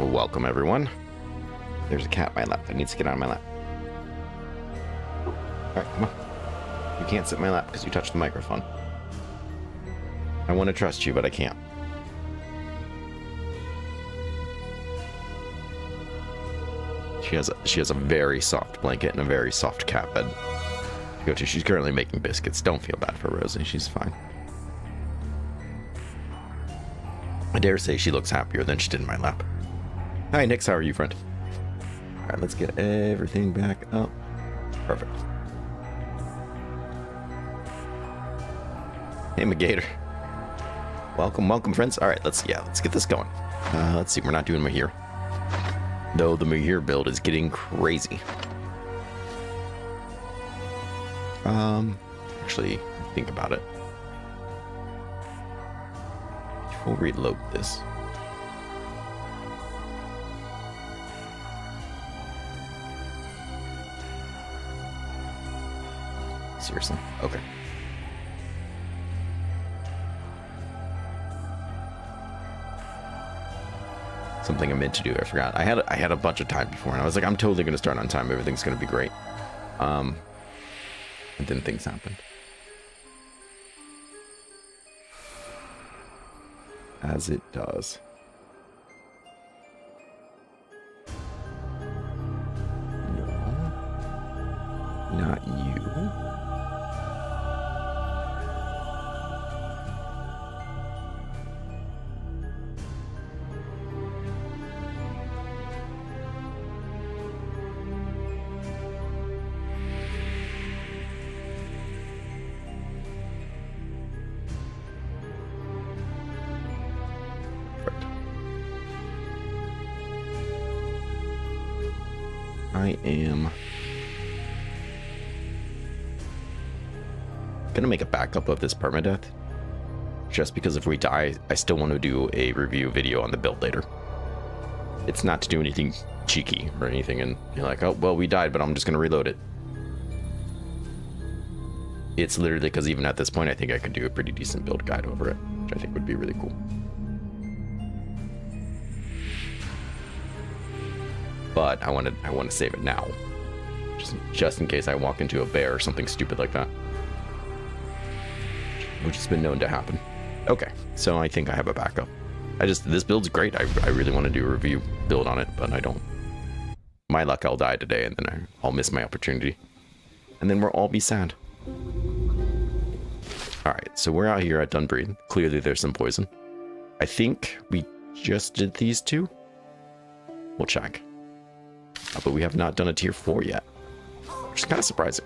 Well, welcome everyone. There's a cat in my lap that needs to get on my lap. Alright, come on. You can't sit in my lap because you touched the microphone. I want to trust you, but I can't. She has a very soft blanket and a very soft cat bed to go to. She's currently making biscuits. Don't feel bad for Rosie. She's fine. I dare say she looks happier than she did in my lap. Hi, Nix. How are you, friend? All right, let's get everything back up. Perfect. Hey, Magator. Welcome, welcome, friends. All right, let's get this going. Let's see. We're not doing Mahir, though. The Mahir build is getting crazy. Actually, think about it. We'll reload this. Seriously? Okay. Something I meant to do, I forgot. I had a bunch of time before, and I was like, I'm totally gonna start on time. Everything's gonna be great. And then things happened. As it does. No. Not you. I am gonna make a backup of this permadeath, just because if we die, I still want to do a review video on the build later. It's not to do anything cheeky or anything, and you're like, oh well, we died, but I'm just gonna reload it. It's literally because even at this point, I think I could do a pretty decent build guide over it, which I think would be really cool. But I want to save it now, just in case I walk into a bear or something stupid like that, which has been known to happen. Okay, so I think I have a backup. This build's great. I really want to do a review build on it, but I don't. My luck, I'll die today, and then I'll miss my opportunity, and then we'll all be sad. All right, so we're out here at Dunbreed. Clearly, there's some poison. I think we just did these two. We'll check. But we have not done a tier 4 yet, which is kind of surprising.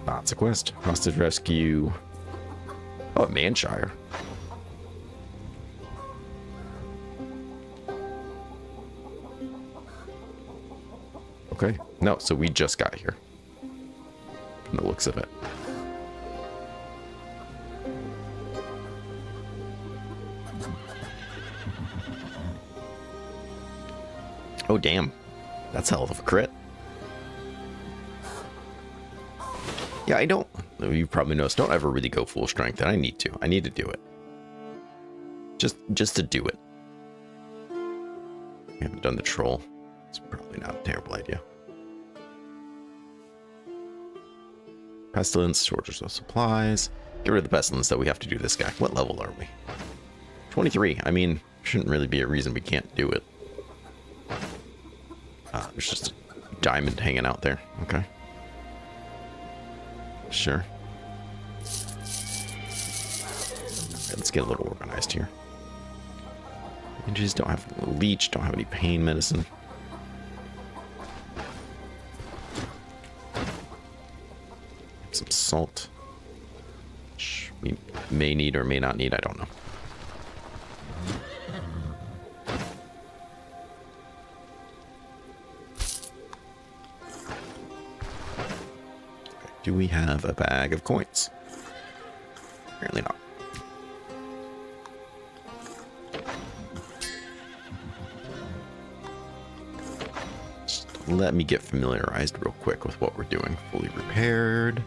That's a quest. Hostage rescue. Oh, Manshire. Okay. No, so we just got here, from the looks of it. Oh, damn. That's hell of a crit. Yeah, I don't... You probably noticed, don't ever really go full strength, and I need to. I need to do it. Just to do it. We haven't done the troll. It's probably not a terrible idea. Pestilence, shortage of supplies. Get rid of the pestilence, though. We have to do this guy. What level are we? 23. I mean, shouldn't really be a reason we can't do it. There's just a diamond hanging out there. Okay. Sure. Okay, let's get a little organized here. Injuries don't have leech, don't have any pain medicine. Some salt, which we may need or may not need, I don't know. Do we have a bag of coins? Apparently not. Just let me get familiarized real quick with what we're doing. Fully repaired.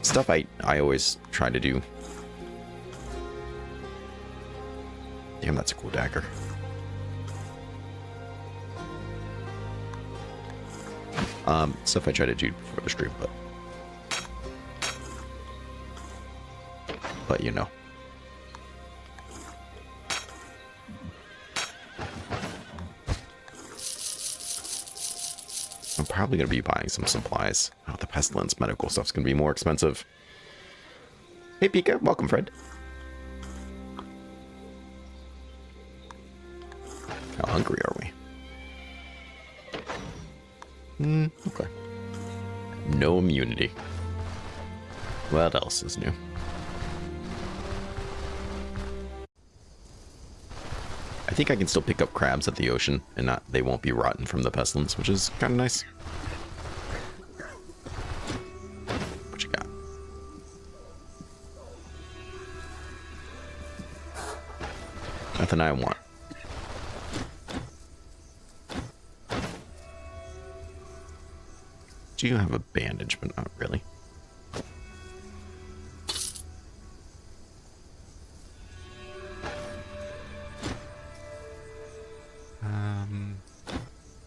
Stuff I always try to do Damn, that's a cool dagger. Stuff I tried to do before the stream, but you know. I'm probably going to be buying some supplies. Oh, the pestilence medical stuff's going to be more expensive. Hey, Pika. Welcome, Fred. How hungry are we? Okay. No immunity. What else is new? I think I can still pick up crabs at the ocean and not they won't be rotten from the pestilence, which is kind of nice. What you got? Nothing I want. Do you have a bandage, but not really?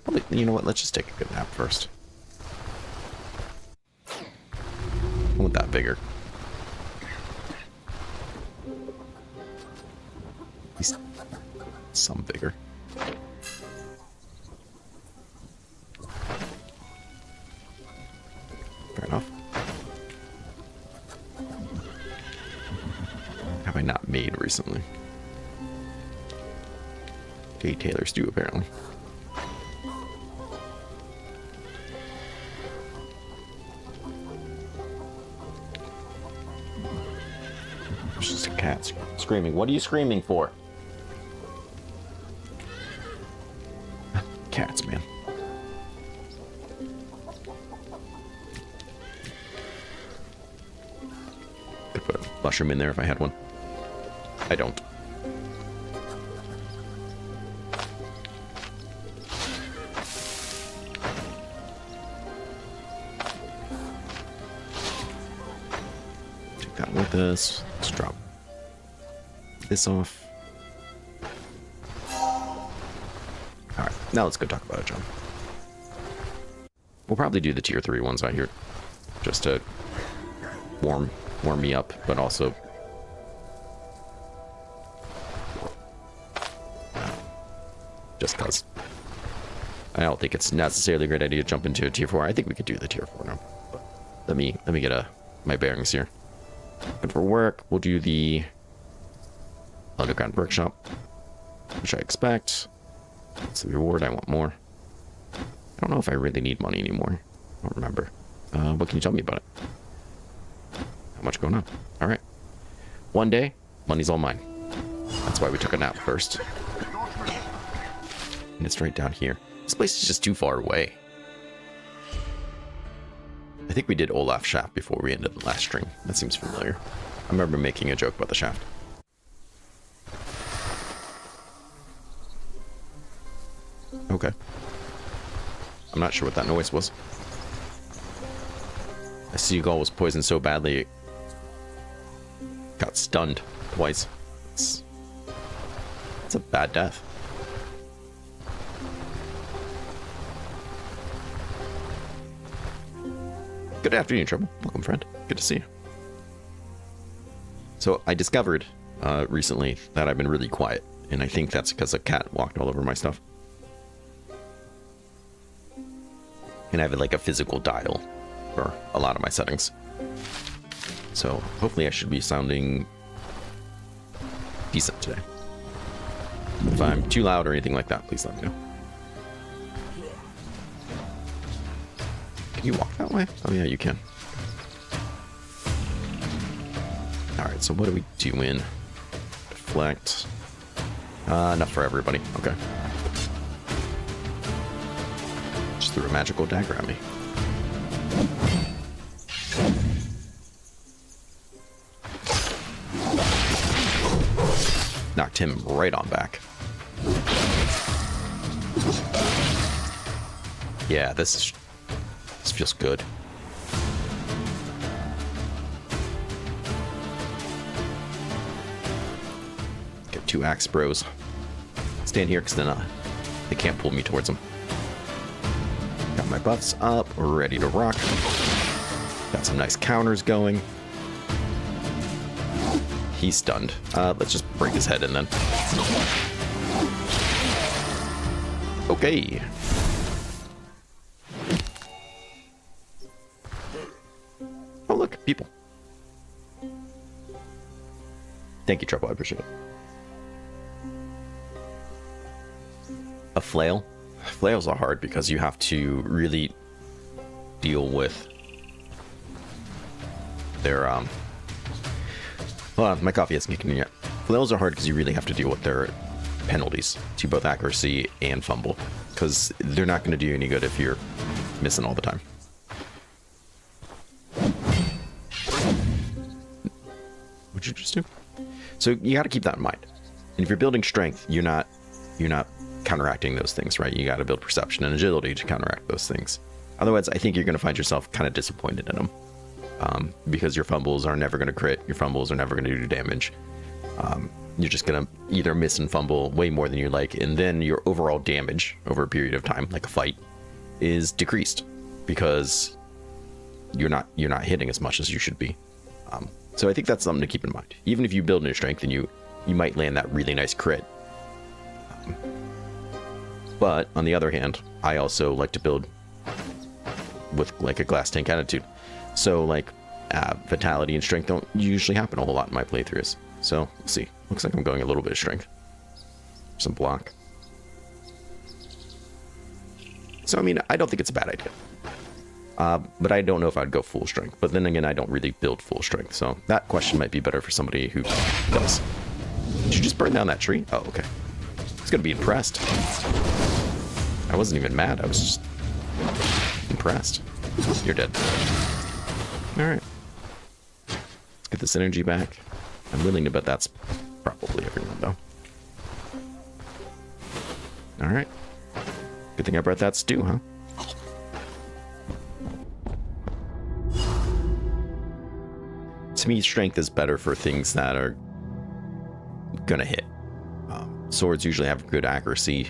Probably, you know what? Let's just take a good nap first. I want that bigger. At least some bigger. Fair enough. Have I not made recently? Gay tailors do, apparently. There's just a cat screaming. What are you screaming for? Cats, man. Could put a mushroom in there if I had one. I don't. Take that with us. Let's drop this off. Alright, now let's go talk about it, John. We'll probably do the tier 3 ones out here. Just to warm me up, but also just cause. I don't think it's necessarily a great idea to jump into a tier 4. I think we could do the tier 4 now. But let me get my bearings here. But for work, we'll do the underground workshop, which I expect. That's the reward. I want more. I don't know if I really need money anymore. I don't remember. What can you tell me about it? How much going on? All right. One day, money's all mine. That's why we took a nap first. And it's right down here. This place is just too far away. I think we did Olaf shaft before we ended the last stream. That seems familiar. I remember making a joke about the shaft. Okay. I'm not sure what that noise was. A seagull was poisoned so badly it got stunned twice. It's a bad death. Good afternoon, Trouble. Welcome, friend. Good to see you. So I discovered recently that I've been really quiet, and I think that's because a cat walked all over my stuff. And I have like a physical dial for a lot of my settings. So hopefully I should be sounding decent today. If I'm too loud or anything like that, please let me know. Can you walk that way? Oh yeah, you can. Alright, so what are we doing? Deflect. Enough for everybody. Okay. Just threw a magical dagger at me. Knocked him right on back. Yeah, this feels good. Get 2 axe bros. Stand here, because then they can't pull me towards them. Got my buffs up, ready to rock. Got some nice counters going. He's stunned. Let's just break his head in then. Okay. Oh, look, people. Thank you, Trouble. I appreciate it. A flail? Flails are hard because you have to really deal with their, well, my coffee hasn't kicked in yet. Flails are hard because you really have to deal with their penalties to both accuracy and fumble, because they're not going to do you any good if you're missing all the time. What'd you just do? So you got to keep that in mind. And if you're building strength, you're not counteracting those things, right? You got to build perception and agility to counteract those things. Otherwise, I think you're going to find yourself kind of disappointed in them, because your fumbles are never going to crit. Your fumbles are never going to do damage. You're just going to either miss and fumble way more than you like, and then your overall damage over a period of time, like a fight, is decreased because you're not hitting as much as you should be. So I think that's something to keep in mind. Even if you build new strength and you might land that really nice crit. But on the other hand, I also like to build with like a glass tank attitude. So like vitality and strength don't usually happen a whole lot in my playthroughs. So we'll see. Looks like I'm going a little bit of strength. Some block. So I mean, I don't think it's a bad idea. But I don't know if I'd go full strength. But then again, I don't really build full strength. So that question might be better for somebody who does. Did you just burn down that tree? Oh, okay. He's gonna be impressed. I wasn't even mad. I was just impressed. You're dead. Alright. Let's get this energy back. I'm willing to bet that's probably everyone, though. Alright. Good thing I brought that stew, huh? To me, strength is better for things that are gonna hit. Swords usually have good accuracy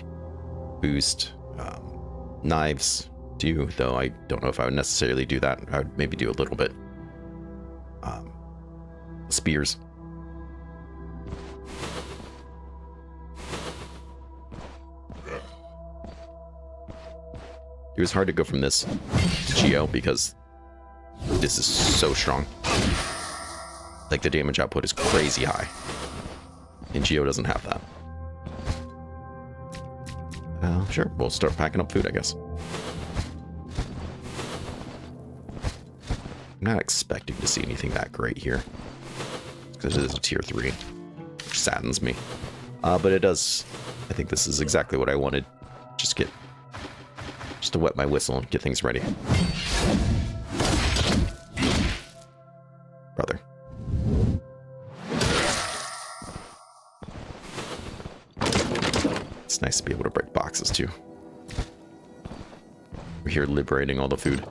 boost. Knives do, though I don't know if I would necessarily do that. I would maybe do a little bit. Spears. It was hard to go from this to Geo because this is so strong. Like the damage output is crazy high. And Geo doesn't have that. Sure, we'll start packing up food, I guess. I'm not expecting to see anything that great here, because it is a tier 3, which saddens me. But it does. I think this is exactly what I wanted. Just to wet my whistle and get things ready. Brother. It's nice to be able to break boxes too. We're here liberating all the food.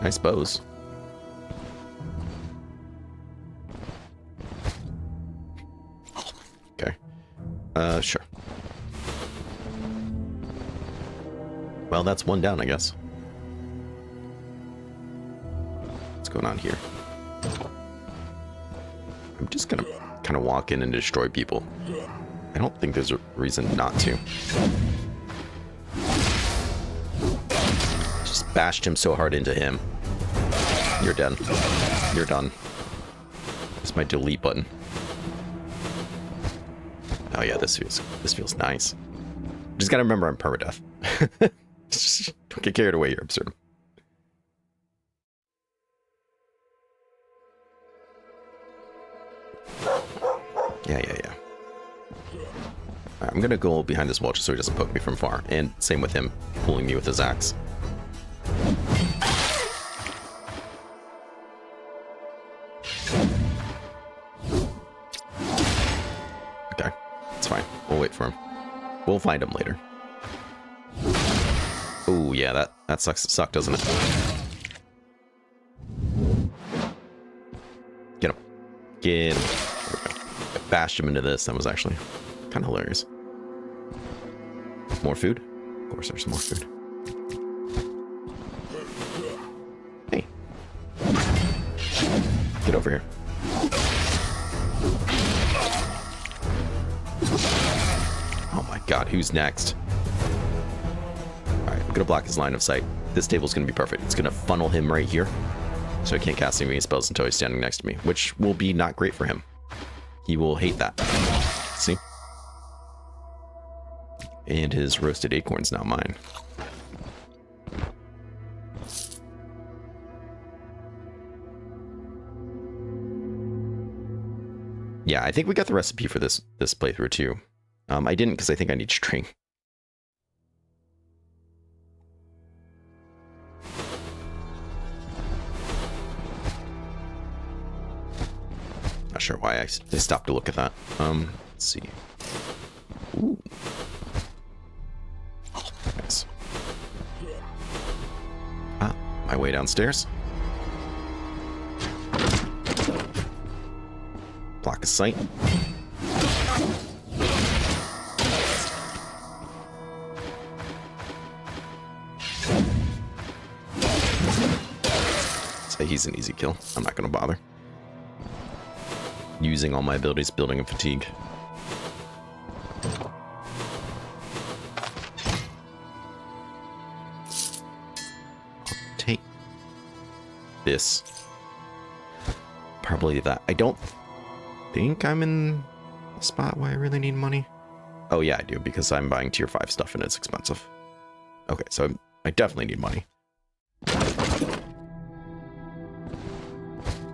Nice bows. Okay. Sure. Well, that's one down, I guess. What's going on here? I'm just gonna kind of walk in and destroy people. I don't think there's a reason not to. Just bashed him so hard into him. You're dead. You're done. It's my delete button. Oh yeah, this feels nice. Just gotta remember I'm permadeath. Just don't get carried away, you're absurd. Yeah. Right, I'm gonna go behind this wall just so he doesn't poke me from far. And same with him pulling me with his axe. Okay, it's fine. We'll wait for him. We'll find him later. Oh, yeah, that sucks to suck, doesn't it? Get him. Get him. I bashed him into this. That was actually kind of hilarious. More food? Of course there's more food. Hey. Get over here. Oh my god, who's next? Alright, I'm gonna block his line of sight. This table's gonna be perfect. It's gonna funnel him right here. So I can't cast any spells until he's standing next to me, which will be not great for him. He will hate that. See? And his roasted acorn's now mine. Yeah, I think we got the recipe for this playthrough too. I didn't because I think I need string. Not sure why I stopped to look at that. Let's see. Ooh. Nice. Ah, my way downstairs. Block of sight. So he's an easy kill. I'm not going to bother. Using all my abilities, building and fatigue. I'll take this. Probably that. I don't think I'm in a spot where I really need money. Oh yeah, I do, because I'm buying tier 5 stuff and it's expensive. Okay, so I definitely need money.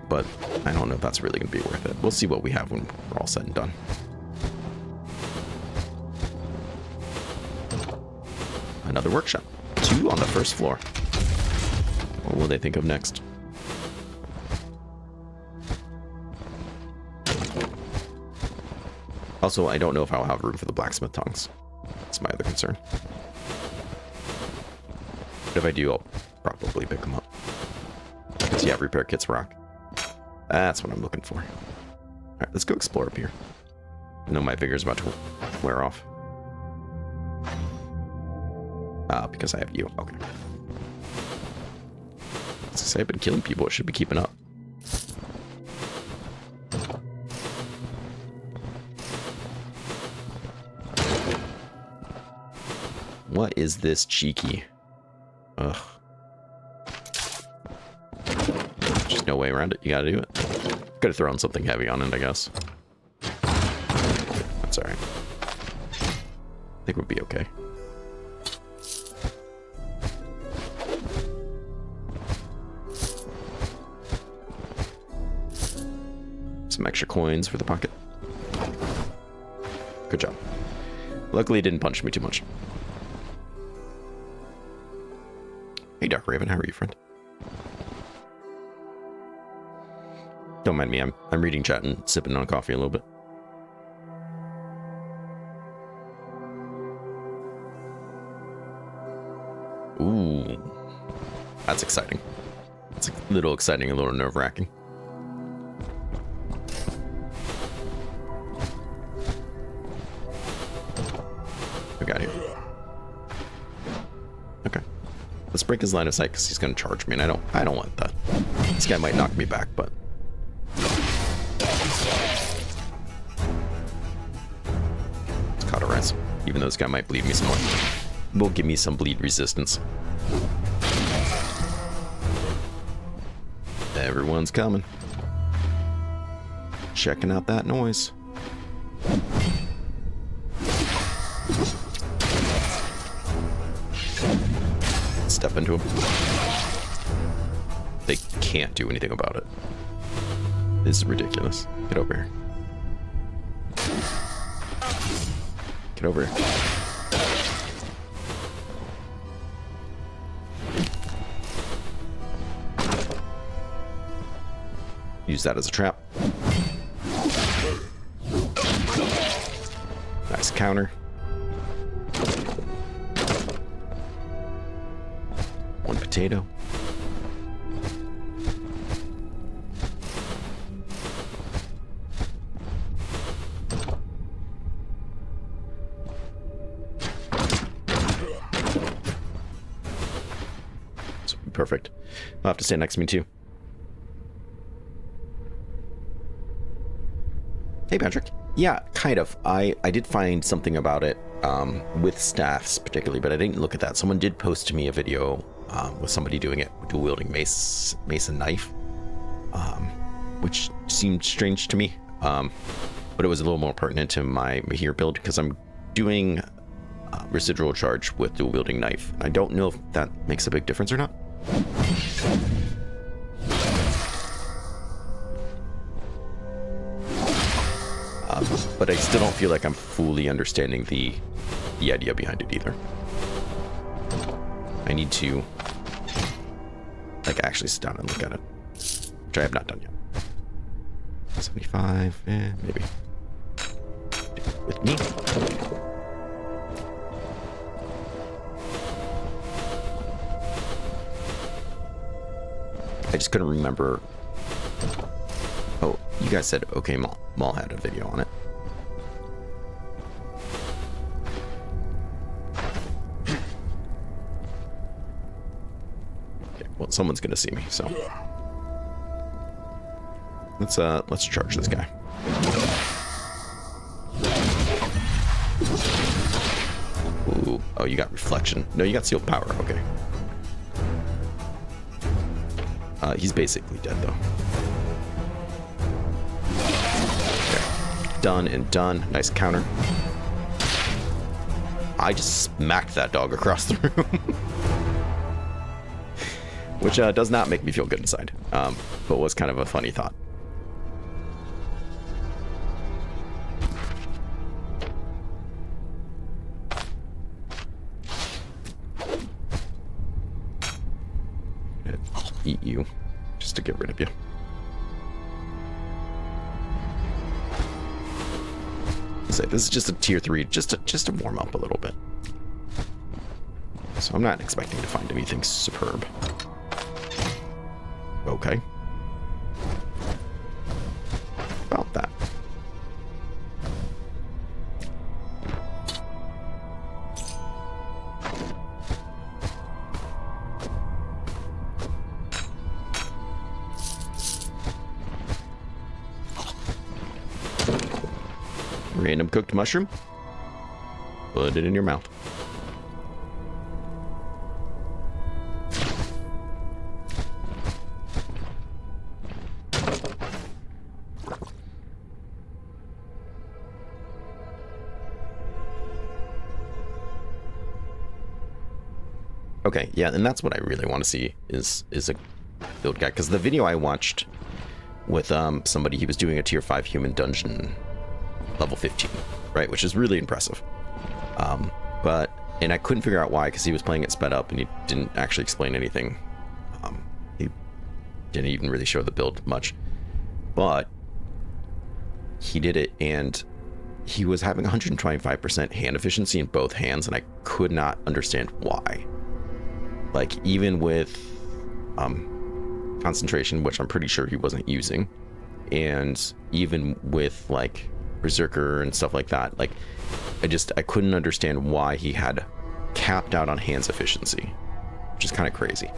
But I don't know if that's really going to be worth it. We'll see what we have when we're all said and done. Another workshop. 2 on the first floor. What will they think of next? Also, I don't know if I'll have room for the blacksmith tongs. That's my other concern. But if I do, I'll probably pick them up. Because yeah, repair kits rock. That's what I'm looking for. Alright, let's go explore up here. I know my vigor's about to wear off. Because I have you. Okay. As I say, I've been killing people. It should be keeping up. What is this cheeky? Ugh. Just no way around it. You gotta do it. Could have thrown something heavy on it, I guess. That's alright. I think we'll be okay. Some extra coins for the pocket. Good job. Luckily, it didn't punch me too much. Hey, Dark Raven, how are you, friend? Don't mind me, I'm reading chat and sipping on coffee a little bit. Ooh. That's exciting. It's a little exciting, a little nerve-wracking. We got here. Okay. Let's break his line of sight because he's going to charge me, and I don't want that. This guy might knock me back, but it's cauterize. Even though this guy might bleed me some more, will give me some bleed resistance. Everyone's coming. Checking out that noise. Step into him. They can't do anything about it. This is ridiculous. Get over here. Get over here. Use that as a trap. Nice counter. potato. Perfect. I'll have to stand next to me too. Hey, Patrick. Yeah, kind of. I did find something about it with staffs particularly, but I didn't look at that. Someone did post to me a video with somebody doing it, dual wielding mace and knife, which seemed strange to me. But it was a little more pertinent to my Mahir build because I'm doing residual charge with dual wielding knife. I don't know if that makes a big difference or not. But I still don't feel like I'm fully understanding the idea behind it either. I need to actually sit down and look at it, which I have not done yet. 75, maybe. With me. I just couldn't remember. Oh, you guys said okay, Maul had a video on it. Okay, well, someone's gonna see me, so let's charge this guy. Ooh, oh, you got reflection. No, you got sealed power. Okay. He's basically dead, though. Okay. Done and done. Nice counter. I just smacked that dog across the room. Which does not make me feel good inside, but was kind of a funny thought. Eat you just to get rid of you. So this is just a tier 3, just to warm up a little bit. So I'm not expecting to find anything superb. Okay. About that. Random cooked mushroom. Put it in your mouth. Okay, yeah, and that's what I really want to see is a build guide, because the video I watched with somebody, he was doing a tier 5 human dungeon level 15, right, which is really impressive. And I couldn't figure out why, because he was playing it sped up and he didn't actually explain anything. He didn't even really show the build much, but he did it, and he was having 125% hand efficiency in both hands, and I could not understand why. Like, even with concentration, which I'm pretty sure he wasn't using, and even with like Berserker and stuff like that, like I couldn't understand why he had capped out on hands efficiency, which is kind of crazy.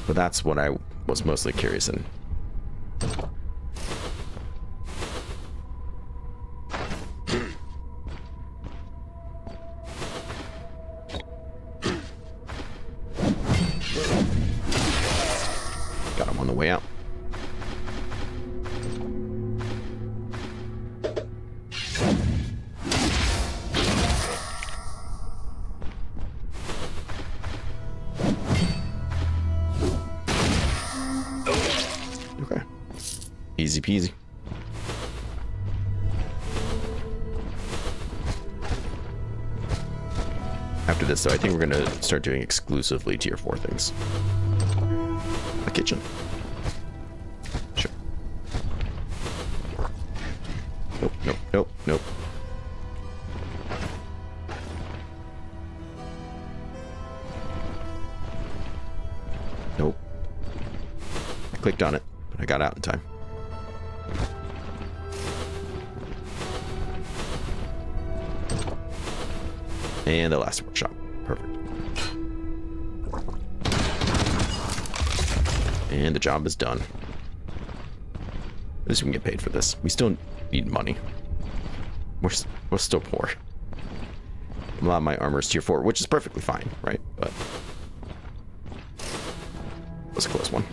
But that's what I was mostly curious in. Got him on the way out. Okay. Easy peasy. After this, though, I think we're going to start doing exclusively tier 4 things. A kitchen. Sure. Nope, nope, nope, nope. Clicked on it, but I got out in time. And the last workshop. Perfect. And the job is done. At least we can get paid for this. We still need money. We're still poor. A lot of my armor is tier 4, which is perfectly fine, right? But it was a close one.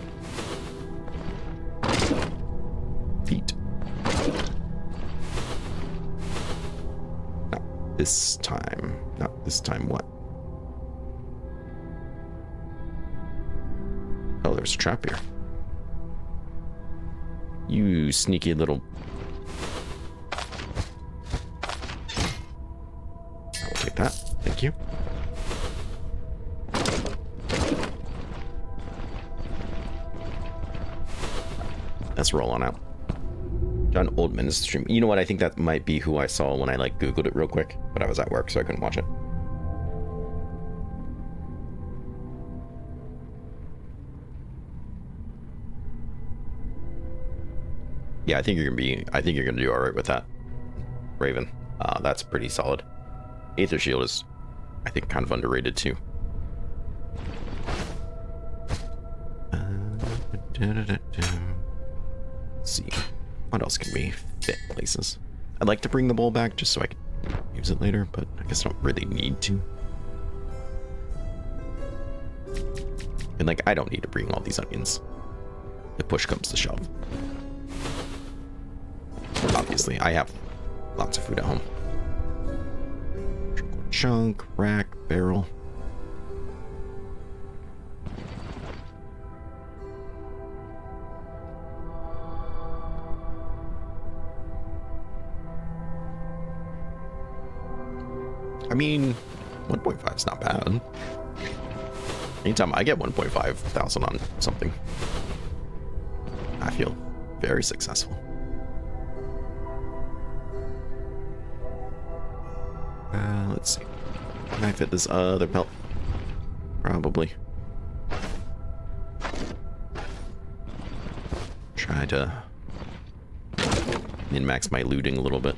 Feet. Not this time. Not this time what? Oh, there's a trap here. You sneaky little... I will take that. Thank you. Let's roll on out. John Oldman is the stream. You know what? I think that might be who I saw when I like Googled it real quick, but I was at work, so I couldn't watch it. Yeah, I think you're gonna do all right with that, Raven. That's pretty solid. Aether Shield is, I think, kind of underrated too. Let's see, what else can we fit places? I'd like to bring the bowl back just so I can use it later, but I guess I don't really need to. And like, I don't need to bring all these onions if push comes to shove. Obviously, I have lots of food at home. Chunk, rack, barrel. I mean, 1.5 is not bad. Anytime I get 1.5 thousand on something, I feel very successful. Let's see. Can I fit this other pelt? Probably. Try to min-max my looting a little bit.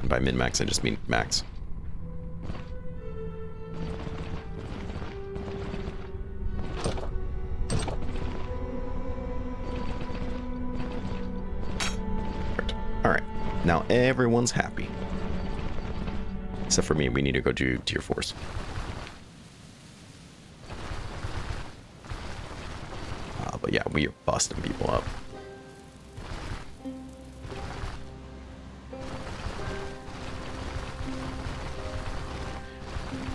And by min-max, I just mean max. Alright. Now everyone's happy. Except for me, we need to go do tier 4s. But yeah, we are busting people up.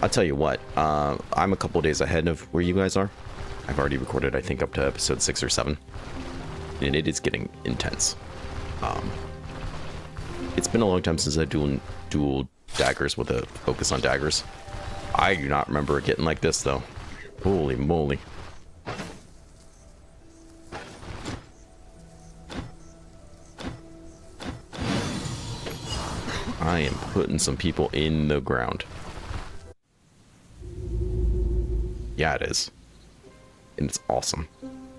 I'll tell you what, I'm a couple days ahead of where you guys are. I've already recorded, I think, up to episode 6 or 7. And it is getting intense. It's been a long time since I dual daggers with a focus on daggers. I do not remember it getting like this though. Holy moly. I am putting some people in the ground. Yeah, it is. And it's awesome.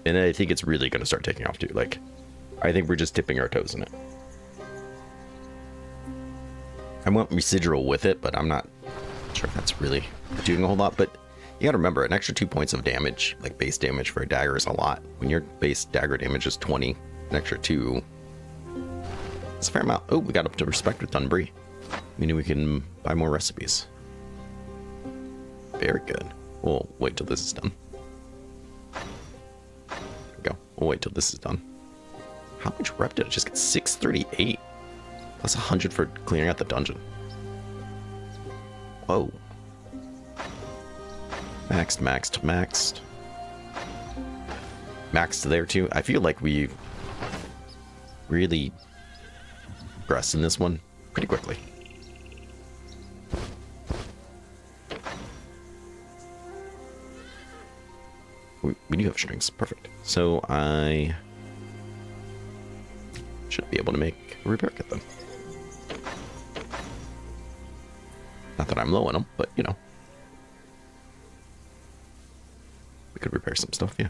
And I think it's really going to start taking off too. Like, I think we're just dipping our toes in it. I want residual with it, but I'm not sure if that's really doing a whole lot. But you gotta remember, an extra 2 points of damage, like base damage for a dagger, is a lot. When your base dagger damage is 20, an extra 2, it's a fair amount. Oh, we got up to respect with Dunbury. Meaning we can buy more recipes. Very good. We'll wait till this is done. There we go. We'll wait till this is done. How much rep did I just get? 638. Plus 100 for clearing out the dungeon. Whoa. Maxed, maxed, maxed. Maxed there too. I feel like we really progressed in this one pretty quickly. We do have strings. Perfect. So I should be able to make a repair kit then. Not that I'm low on them, but you know. We could repair some stuff, yeah.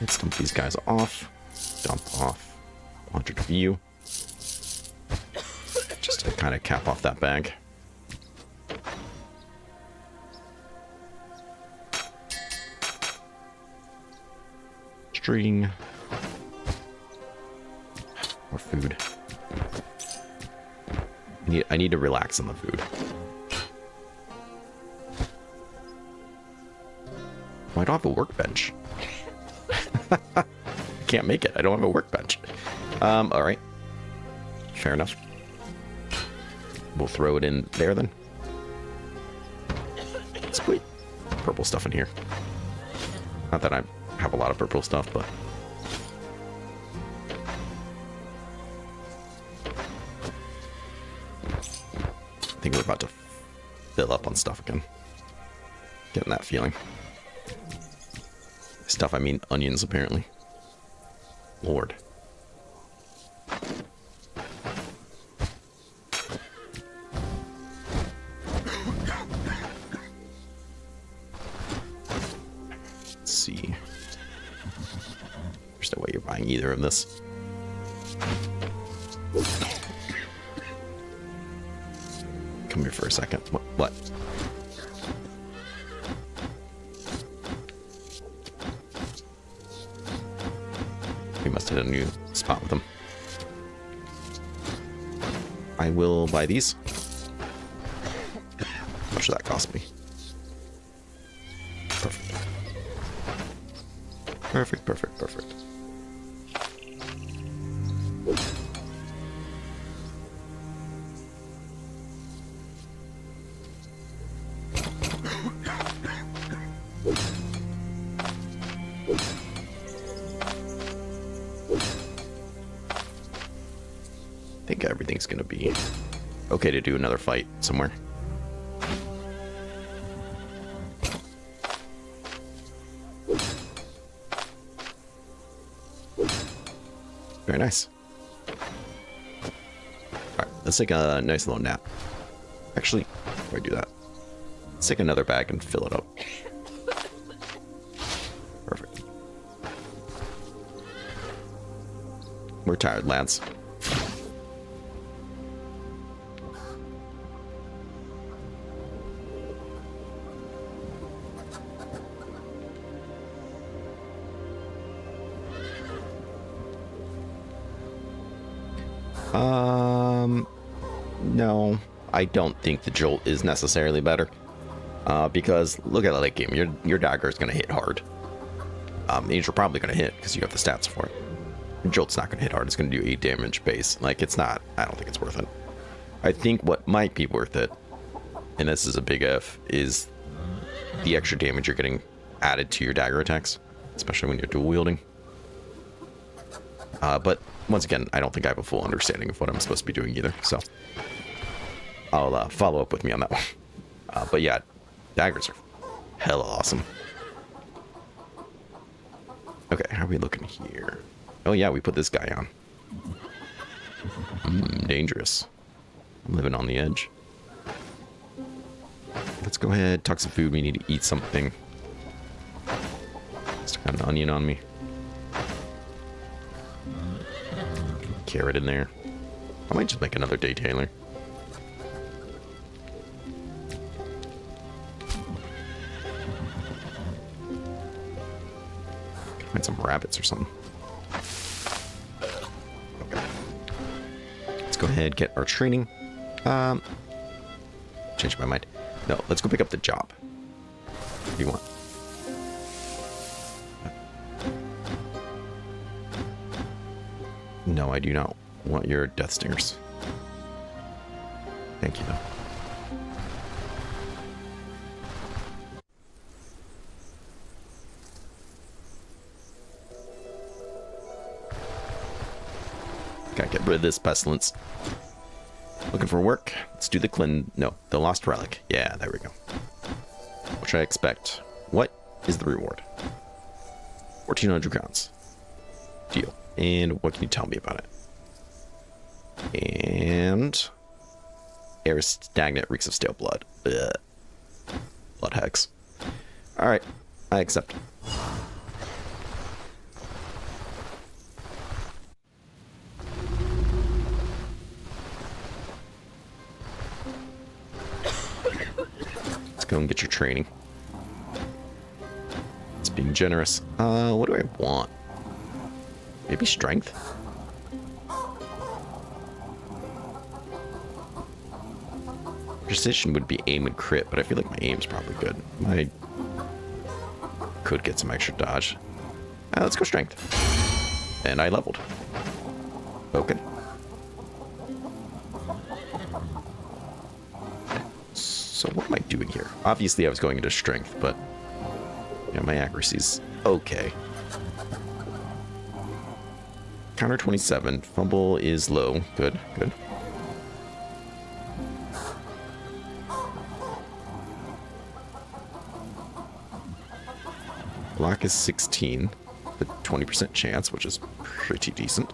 Let's dump these guys off. Dump off 100 of you. Just to kind of cap off that bag. String. More food. I need to relax on the food. Well, I don't have a workbench. I can't make it. I don't have a workbench. All right. Fair enough. We'll throw it in there then. Sweet. Purple stuff in here. Not that I have a lot of purple stuff, but... I think we're about to fill up on stuff again. Getting that feeling. Stuff, I mean onions, apparently. Lord. Let's see. There's no way you're buying either of this. Come here for a second. What? We must hit a new spot with them. I will buy these. How much does that cost me? Perfect. Perfect, perfect, perfect. I think everything's gonna be okay to do another fight somewhere. Very nice. Alright, let's take a nice little nap. Actually, before I do that, let's take another bag and fill it up. Perfect. We're tired, lads. No, I don't think the jolt is necessarily better. Because look at the late game, your dagger is going to hit hard. And you're probably going to hit because you have the stats for it. Your jolt's not going to hit hard. It's going to do 8 damage base. Like, it's not. I don't think it's worth it. I think what might be worth it, and this is a big F, is the extra damage you're getting added to your dagger attacks, especially when you're dual wielding. But once again, I don't think I have a full understanding of what I'm supposed to be doing either, so I'll follow up with me on that one. But yeah, daggers are hella awesome. Okay, how are we looking here? Oh yeah, we put this guy on. Dangerous. I'm living on the edge. Let's go ahead, tuck some food. We need to eat something. Just got an onion on me. Carrot in there. I might just make another Detailer. Find some rabbits or something. Okay. Let's go ahead, get our training. Changed my mind. No, let's go pick up the job. What do you want? No, I do not want your death stingers. Thank you, though. Gotta get rid of this pestilence. Looking for work? Let's do the lost relic. Yeah, there we go. What should I expect? What is the reward? 1,400 crowns. Deal. And what can you tell me about it? And air is stagnant, reeks of stale blood. Ugh. Blood hex. Alright, I accept. Let's go and get your training. It's being generous. What do I want? Maybe strength? Precision would be aim and crit, but I feel like my aim's probably good. I could get some extra dodge. Let's go strength. And I leveled. Okay. So what am I doing here? Obviously I was going into strength, but yeah, my accuracy's okay. Counter 27. Fumble is low. Good, good. Block is 16, with 20% chance, which is pretty decent.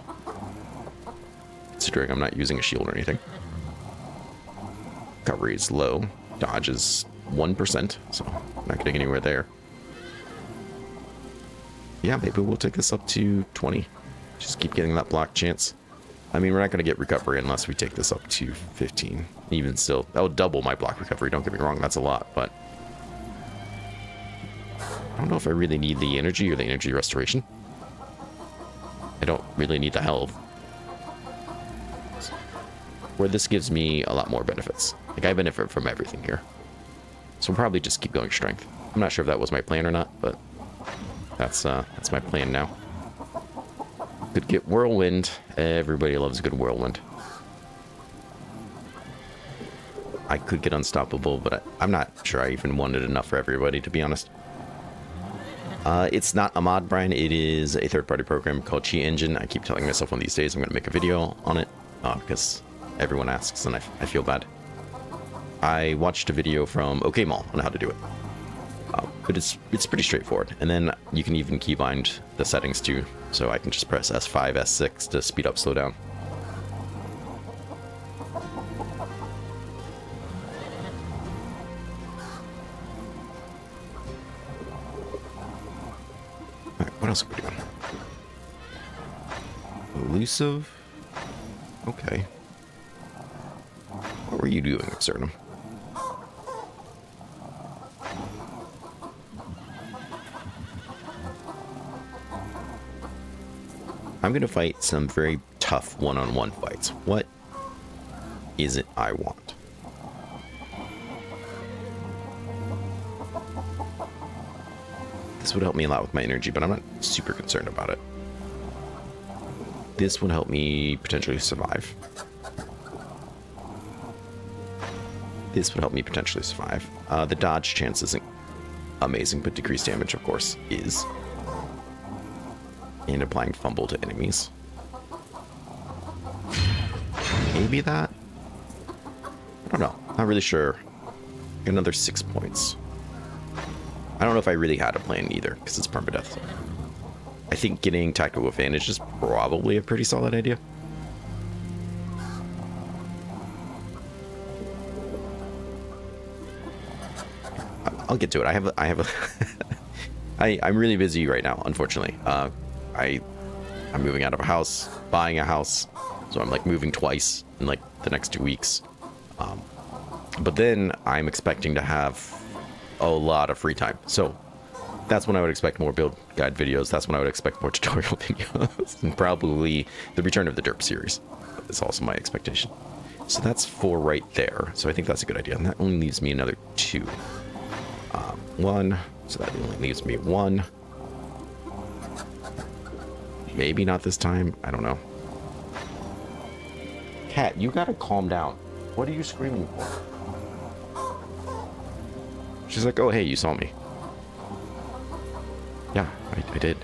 Considering I'm not using a shield or anything. Recovery is low. Dodge is 1%, so I'm not getting anywhere there. Yeah, maybe we'll take this up to 20. Just keep getting that block chance. I mean, we're not going to get recovery unless we take this up to 15. Even still, that would double my block recovery. Don't get me wrong, that's a lot, but I don't know if I really need the energy or the energy restoration. I don't really need the health. Where this gives me a lot more benefits. Like, I benefit from everything here. So we'll probably just keep going strength. I'm not sure if that was my plan or not, but that's my plan now. Could get whirlwind. Everybody loves a good whirlwind. I could get unstoppable, but I'm not sure I even wanted enough for everybody, to be honest. It's not a mod, Brian. It is a third-party program called Chi Engine. I keep telling myself one of these days I'm going to make a video on it because everyone asks, and I feel bad. I watched a video from OK Mall on how to do it. But it's pretty straightforward. And then you can even keybind the settings too. So I can just press S5, S6 to speed up, slow down. Alright, what else are we doing? Elusive. Okay. What were you doing, Absurdum? I'm going to fight some very tough one-on-one fights. What is it I want? This would help me a lot with my energy, but I'm not super concerned about it. This would help me potentially survive. This would help me potentially survive. The dodge chance isn't amazing, but decreased damage, of course, is. And applying fumble to enemies. Maybe that? I don't know. Not really sure. Another 6 points. I don't know if I really had a plan either, because it's permadeath. I think getting tactical advantage is probably a pretty solid idea. I'll get to it. I'm really busy right now, unfortunately. I'm moving out of a house, buying a house, so I'm like moving twice in like the next 2 weeks. But then I'm expecting to have a lot of free time. So that's when I would expect more build guide videos. That's when I would expect more tutorial videos. And probably the return of the derp series is also my expectation. So that's 4 right there. So I think that's a good idea. And that only leaves me another 2. 1. So that only leaves me 1. Maybe not this time. I don't know. Cat, you gotta calm down. What are you screaming for? She's like, oh, hey, you saw me. Yeah, I did.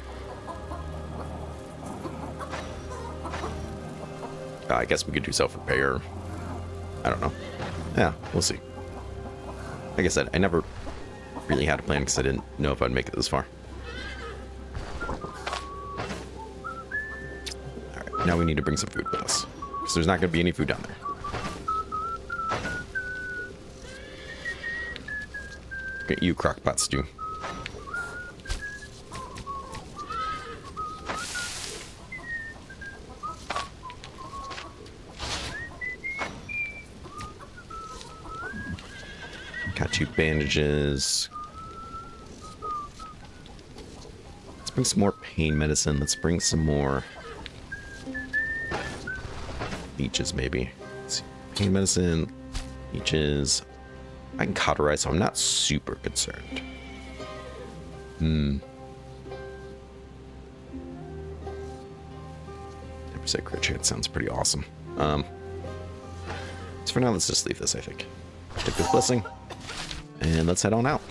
I guess we could do self-repair. I don't know. Yeah, we'll see. Like I said, I never really had a plan because I didn't know if I'd make it this far. Alright, now we need to bring some food with us. because there's not going to be any food down there. Look at you, crockpot stew. Got 2 bandages. Let's bring some more pain medicine. Let's bring some more leeches, maybe. Let's see. Pain medicine, leeches. I can cauterize, so I'm not super concerned. 10% crit chance sounds pretty awesome. So for now, let's just leave this, I think. Take this blessing, and let's head on out.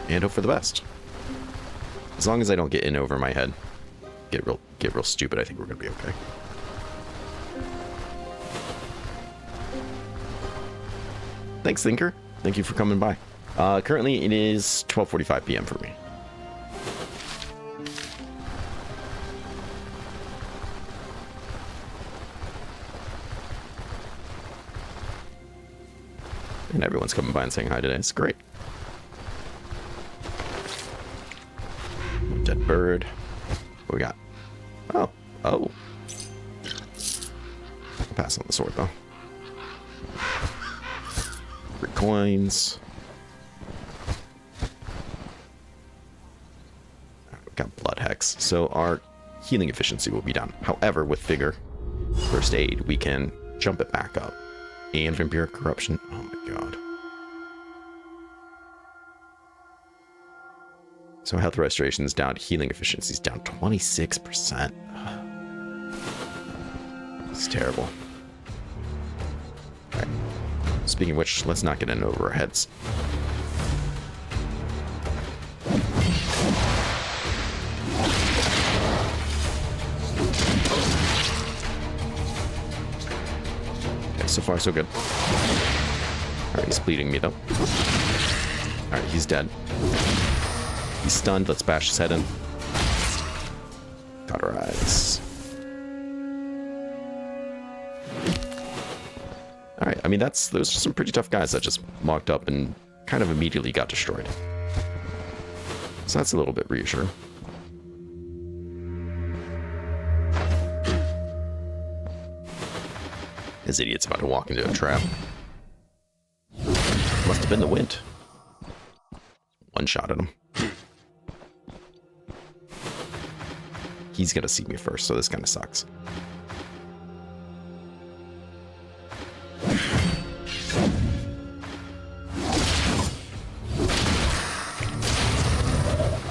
And hope for the best. As long as I don't get in over my head, get real stupid, I think we're gonna be okay. Thanks, Thinker. Thank you for coming by. Currently, it is 12:45 p.m. for me. And everyone's coming by and saying hi today. It's great. Dead bird. What we got? Oh. I'll pass on the sword, though. 3 coins. We've got blood hex. So our healing efficiency will be down. However, with vigor, first aid, we can jump it back up. And vampiric corruption. Oh my god. So health restoration is down. Healing efficiency is down 26%. It's terrible. Alright. Speaking of which, let's not get in over our heads. Okay, so far so good. Alright, he's bleeding me though. Alright, he's dead. He's stunned. Let's bash his head in. Cauterize. Alright, I mean, those are some pretty tough guys that just walked up and kind of immediately got destroyed. So that's a little bit reassuring. This idiot's about to walk into a trap. Must have been the wind. One shot at him. He's gonna see me first, so this kind of sucks.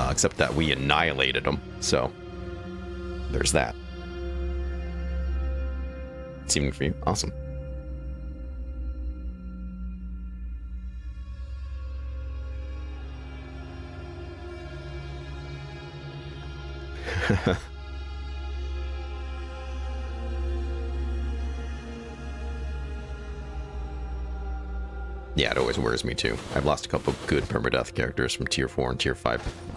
Except that we annihilated him, so there's that. Seeming for you, awesome. Yeah, it always worries me too. I've lost a couple of good permadeath characters from tier 4 and tier 5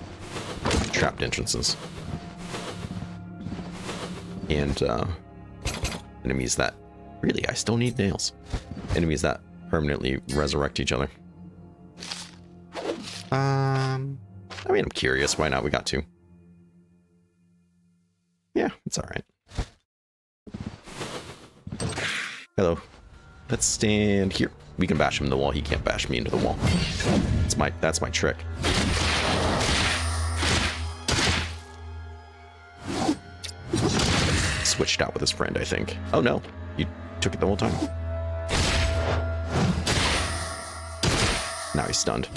trapped entrances. And enemies that really, I still need nails. Enemies that permanently resurrect each other. I mean, I'm curious. Why not? We got 2. Yeah, it's all right. Hello. Let's stand here. We can bash him in the wall. He can't bash me into the wall. That's my trick. Switched out with his friend, I think. Oh no, you took it the whole time. Now he's stunned.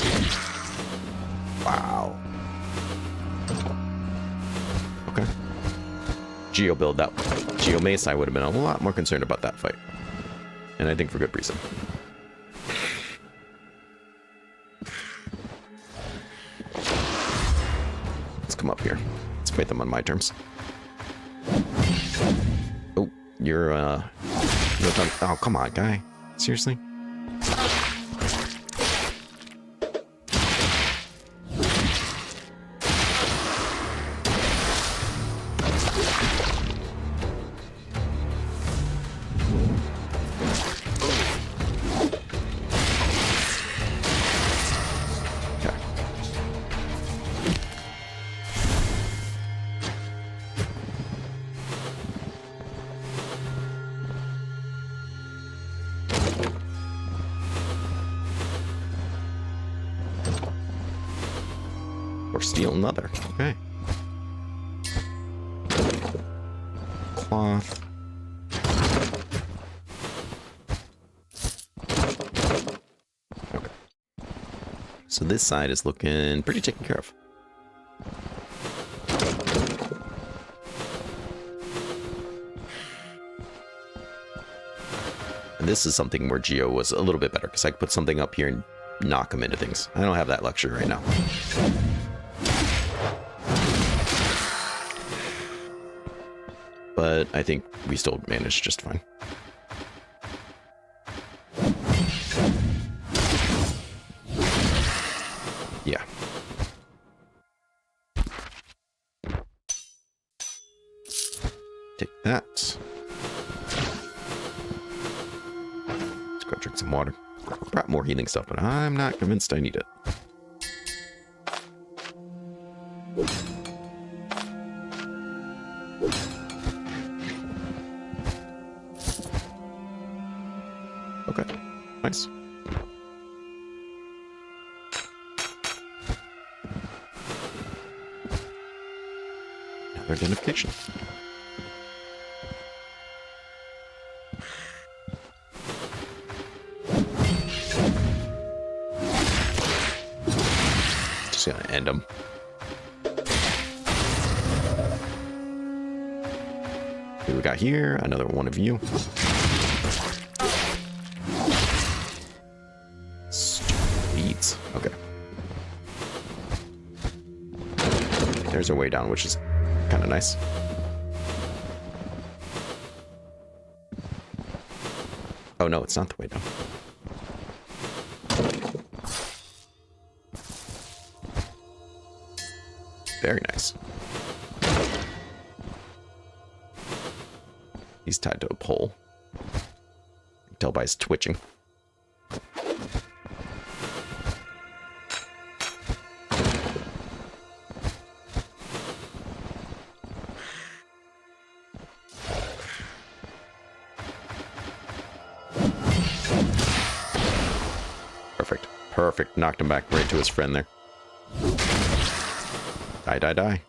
Wow. Okay. Geo build that. Geo Mace, I would have been a lot more concerned about that fight. And I think for good reason. Let's come up here. Let's fight them on my terms. Oh, you're done. Oh, come on, guy. Seriously? steel and leather. Okay. Cloth. Okay. So this side is looking pretty taken care of. And this is something where Geo was a little bit better, because I could put something up here and knock him into things. I don't have that luxury right now. But I think we still managed just fine. Yeah. Take that. Let's go drink some water. Brought more healing stuff, but I'm not convinced I need it. Okay, nice. Another identification. Just gonna end them. What do we got here? Another one of you. Sweet. Okay. There's our way down, which is kind of nice. Oh no, it's not the way down. Very nice. He's tied to a pole. You can tell by his twitching. Perfect. Perfect. Knocked him back right to his friend there. Die, die, die.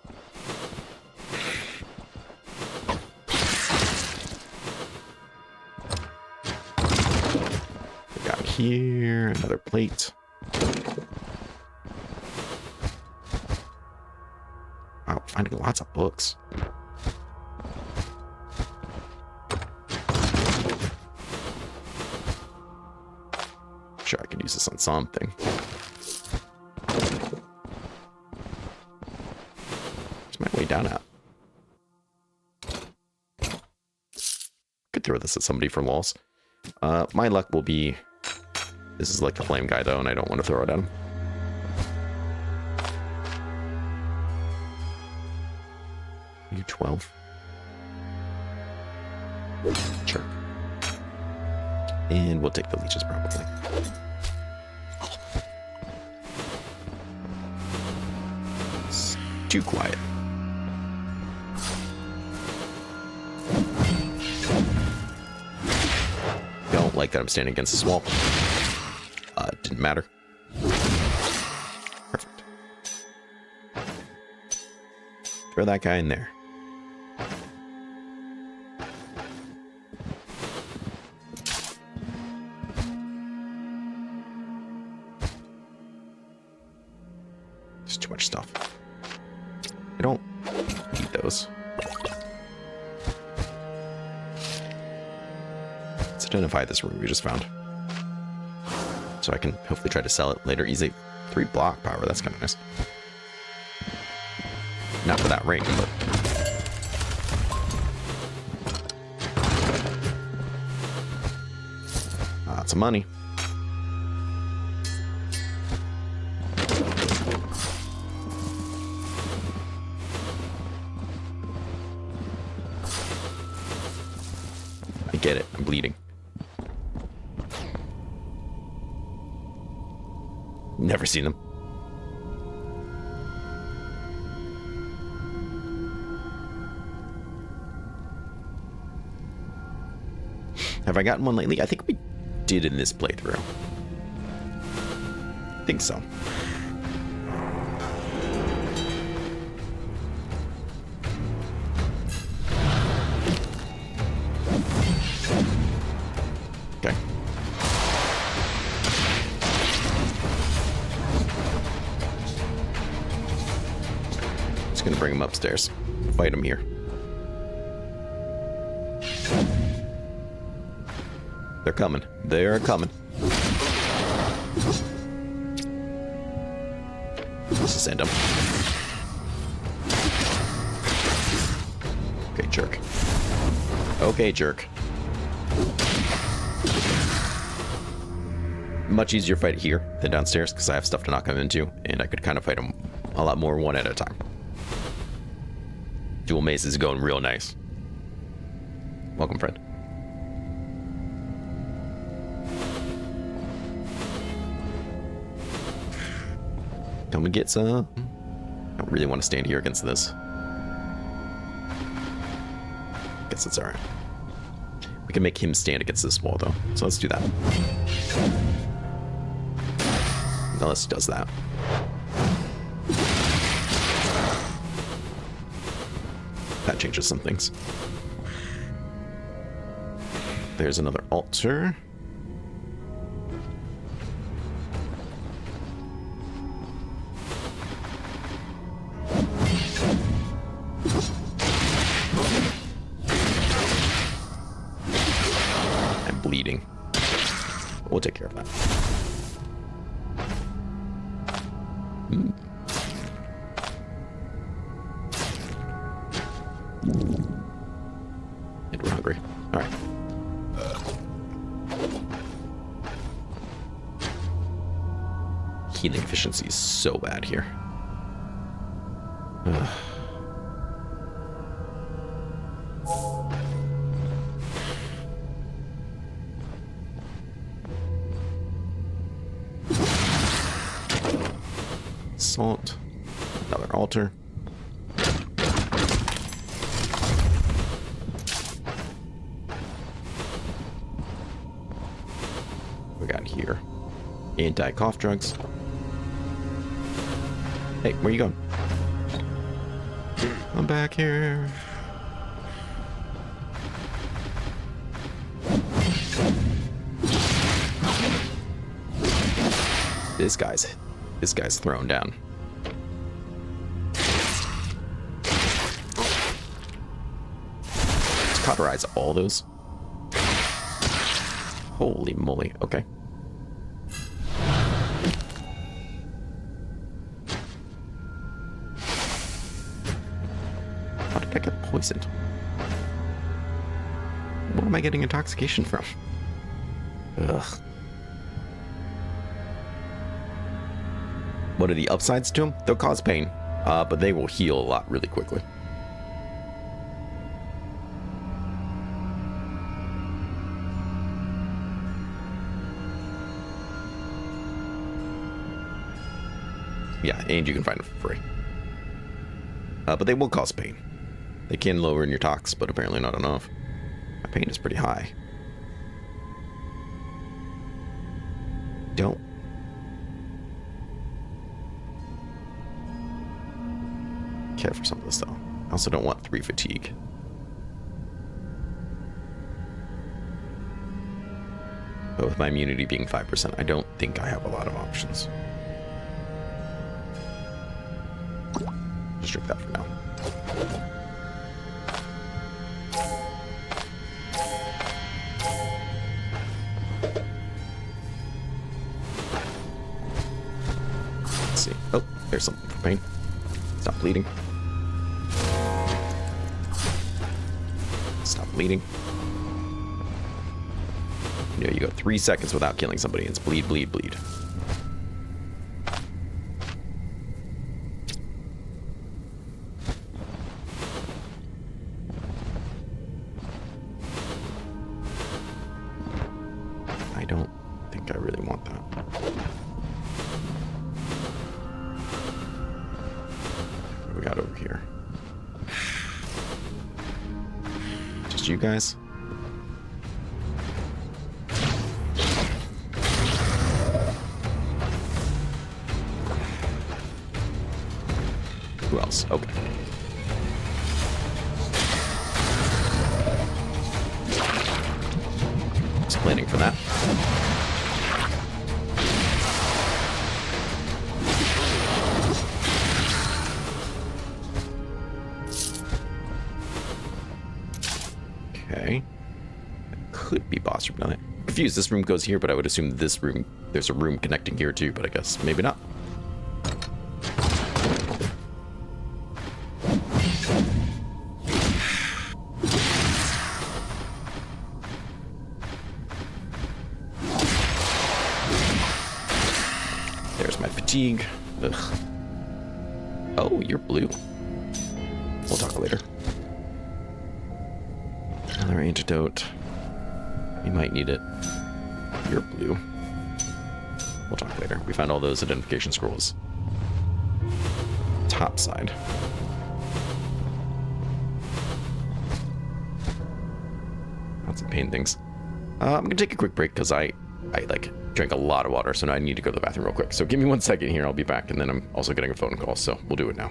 We got here another plate. Wow, finding lots of books. Sure, I could use this on something. My way down at. Could throw this at somebody for loss. My luck will be. This is like a flame guy though, and I don't want to throw it at him. You 12. Sure. And we'll take the leeches probably. It's too quiet. Don't like that I'm standing against this wall. Didn't matter. Perfect. Throw that guy in there. There's too much stuff. I don't need those. Let's identify this room we just found. So I can hopefully try to sell it later. Easy. 3 block power. That's kind of nice. Not for that ring, but... lots of money. I get it. I'm bleeding. Never seen them. Have I gotten one lately? I think we did in this playthrough. I think so. Just gonna bring him upstairs. Fight him here. They're coming. They're coming. Send him. Okay, jerk. Okay, jerk. Much easier fight here than downstairs because I have stuff to knock him into, and I could kind of fight him a lot more one at a time. Dual mace is going real nice. Welcome, friend. Come and get some. I don't really want to stand here against this. Guess it's alright. We can make him stand against this wall, though. So let's do that. Unless he does that. That changes some things. There's another altar. I'm bleeding. We'll take care of that. And we're hungry. All right. Healing efficiency is so bad here. Salt. Another altar. We got here anti-cough drugs. Hey, where you going? I'm back here. This guy's thrown down. Let's cauterize all those. Holy moly. Okay. How did I get poisoned? What am I getting intoxication from? Ugh. What are the upsides to them? They'll cause pain, but they will heal a lot really quickly. Yeah, and you can find them for free. But they will cause pain. They can lower in your tox, but apparently not enough. My pain is pretty high. Don't. Care for some of this, though. I also don't want 3 fatigue. But with my immunity being 5%, I don't think I have a lot of options. Just drink that for now. Let's see. Oh, there's something for pain. Stop bleeding. Stop bleeding. You know, you go 3 seconds without killing somebody, and it's bleed, bleed, bleed. I don't think I really want that. What do we got over here? Just you guys? Who else? Okay. Just planning for that. could be boss room down there. Confused, this room goes here, but I would assume this room, there's a room connecting here too, but I guess maybe not. There's my fatigue. Ugh. Oh, you're blue. We'll talk later. Another antidote. We might need it. You're blue. We'll talk later. We found all those identification scrolls. Top side. Lots of paintings. I'm gonna take a quick break because I like drank a lot of water, so now I need to go to the bathroom real quick. So give me 1 second here. I'll be back, and then I'm also getting a phone call, so we'll do it now.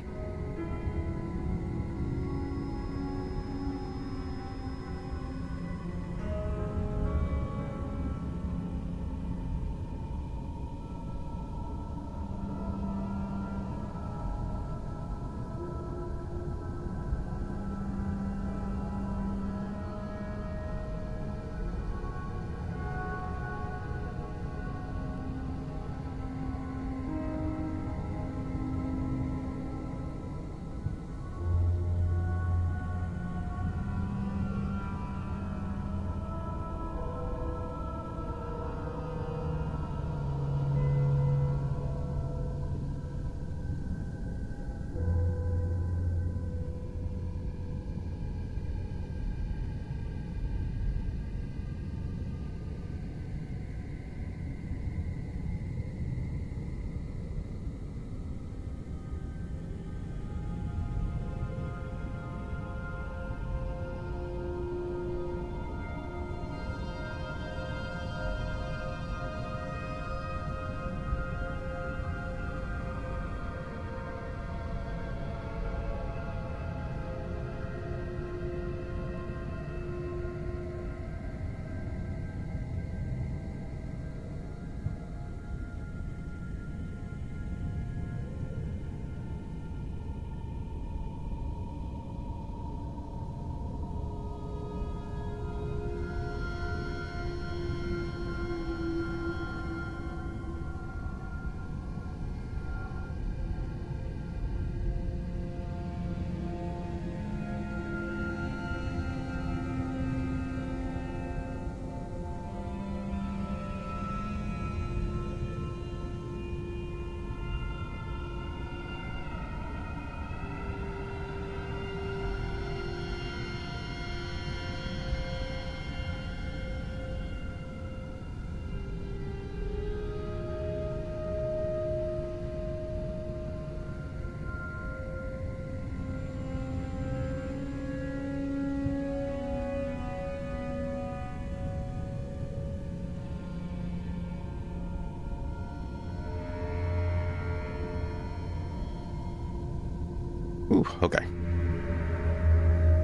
Ooh, okay.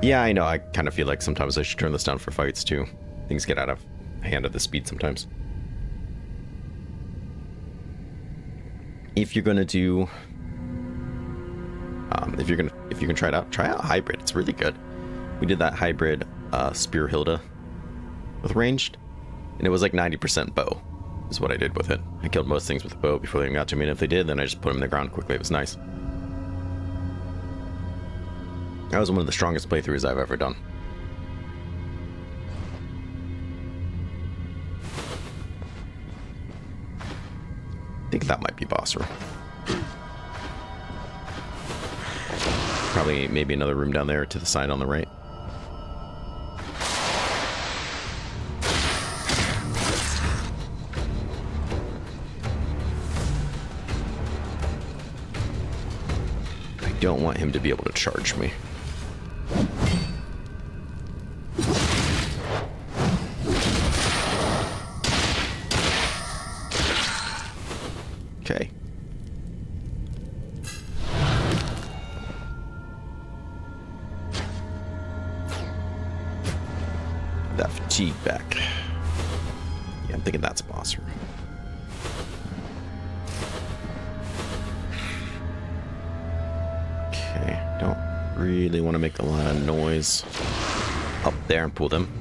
Yeah, I know. I kind of feel like sometimes I should turn this down for fights, too. Things get out of hand at the speed sometimes. If you're gonna do... if you can try out hybrid. It's really good. We did that hybrid Spear Hilda with ranged, and it was like 90% bow is what I did with it. I killed most things with the bow before they even got to me, and if they did, then I just put them in the ground quickly. It was nice. That was one of the strongest playthroughs I've ever done. I think that might be boss room. Probably maybe another room down there to the side on the right. I don't want him to be able to charge me. Okay. That fatigue back. Yeah, I'm thinking that's boss room. Okay, don't really want to make a lot of noise up there and pull them.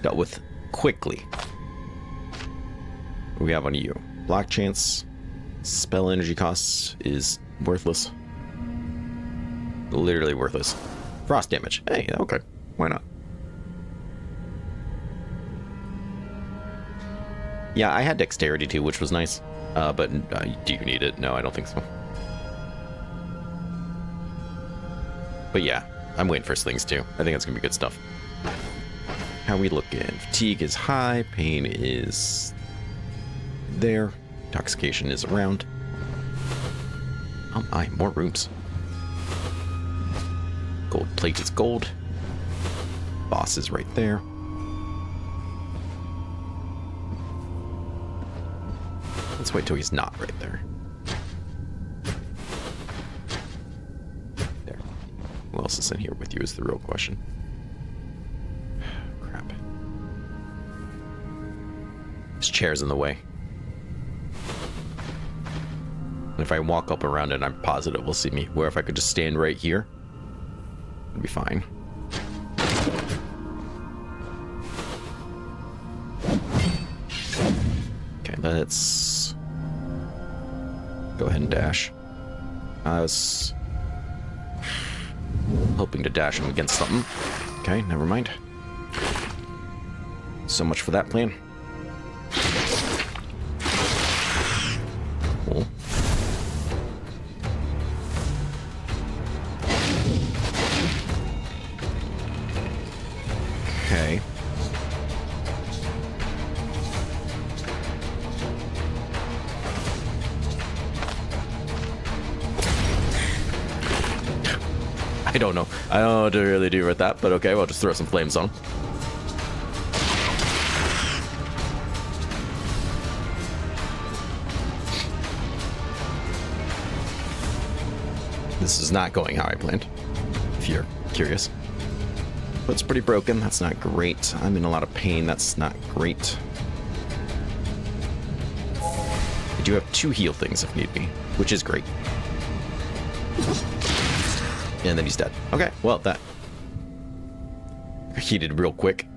dealt with quickly. What do we have on you? Block chance. Spell energy costs is worthless. Literally worthless. Frost damage. Hey, okay. Why not? Yeah, I had dexterity too, which was nice. But do you need it? No, I don't think so. But yeah, I'm waiting for slings too. I think it's gonna be good stuff. How we looking? Fatigue is high. Pain is there. Intoxication is around. Oh my, more rooms. Gold plate is gold. Boss is right there. Let's wait till he's not right there. There. Who else is in here with you is the real question. Crap. This chair's in the way. And if I walk up around it, I'm positive it will see me. Where if I could just stand right here, it'd be fine. Okay, let's go ahead and dash. I was hoping to dash him against something. Okay, never mind. So much for that plan. Cool. Okay. I don't know. I don't know what to really do with that, but okay, we'll just throw some flames on. This is not going how I planned, if you're curious. But it's pretty broken. That's not great. I'm in a lot of pain. That's not great. I do have 2 heal things if need be, which is great. And then he's dead. Okay, well, that heated real quick.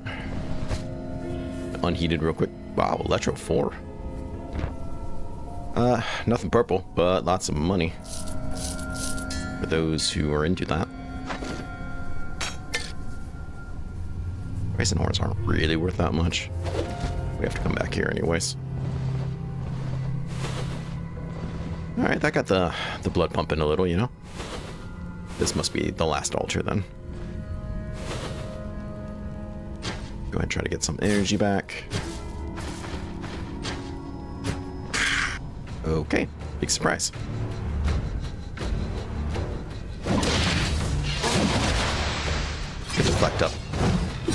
Unheated real quick. Wow, Electro 4. Nothing purple, but lots of money. For those who are into that. Rice and ores aren't really worth that much. We have to come back here anyways. Alright, that got the blood pumping a little, you know? This must be the last altar then. Go ahead and try to get some energy back. Okay, big surprise. Get deflect up.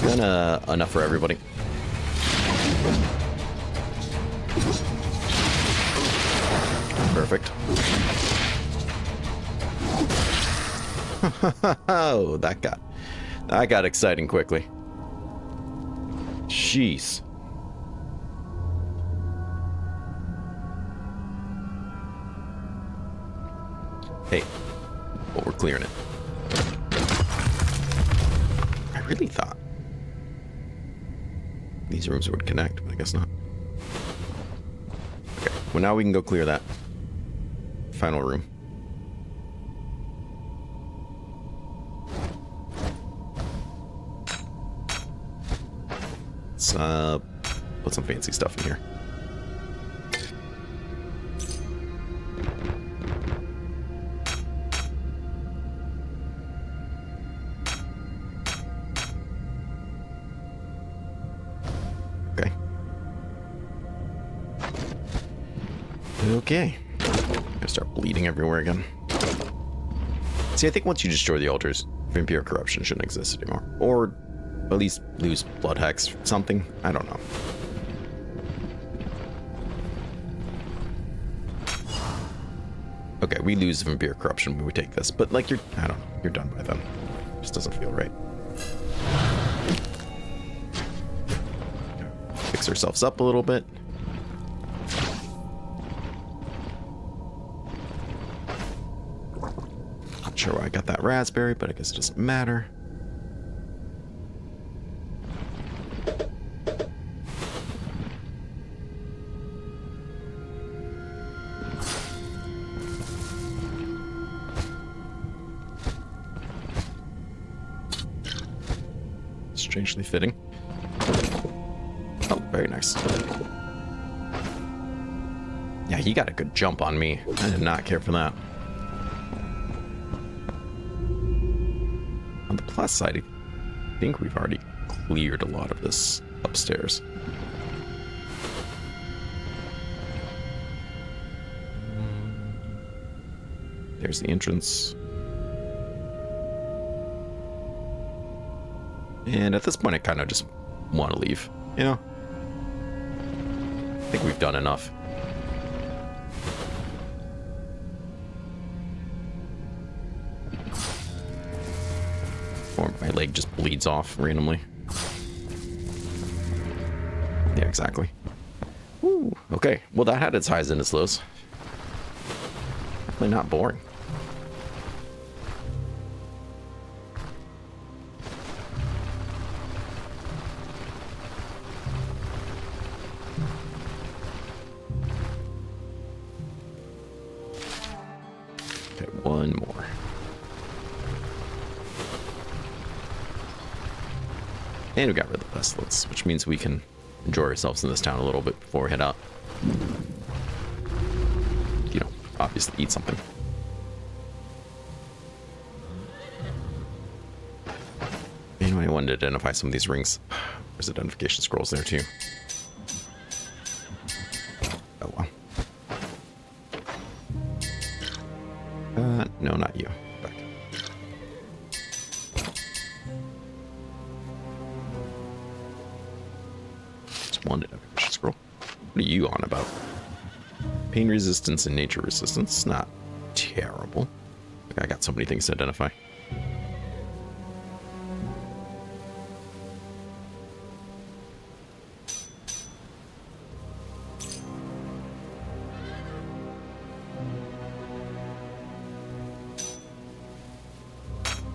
And enough for everybody. Perfect. Oh, that got exciting quickly. Jeez. Hey, well, we're clearing it. I really thought these rooms would connect, but I guess not. Okay, well now we can go clear that final room. Let's put some fancy stuff in here. Okay. Okay. Gonna start bleeding everywhere again. See, I think once you destroy the altars, vampire corruption shouldn't exist anymore. Or at least lose blood hex, something. I don't know. Okay, we lose vampire corruption when we take this, but like I don't know, you're done by then. Just doesn't feel right. Fix ourselves up a little bit. Not sure why I got that raspberry, but I guess it doesn't matter. strangely fitting. Oh, very nice. Yeah, he got a good jump on me. I did not care for that. On the plus side, I think we've already cleared a lot of this upstairs. There's the entrance. And at this point, I kind of just want to leave, you know? I think we've done enough. Or my leg just bleeds off randomly. Yeah, exactly. Woo. Okay, well that had its highs and its lows. Definitely not boring. Okay, one more. And we got rid of the pestilence, which means we can enjoy ourselves in this town a little bit before we head out. You know, obviously eat something. Anyway, I wanted to identify some of these rings. There's identification scrolls there too. Oh well. No, not you. Back. Just one identification scroll. What are you on about? Pain resistance and nature resistance. Not terrible. I got so many things to identify.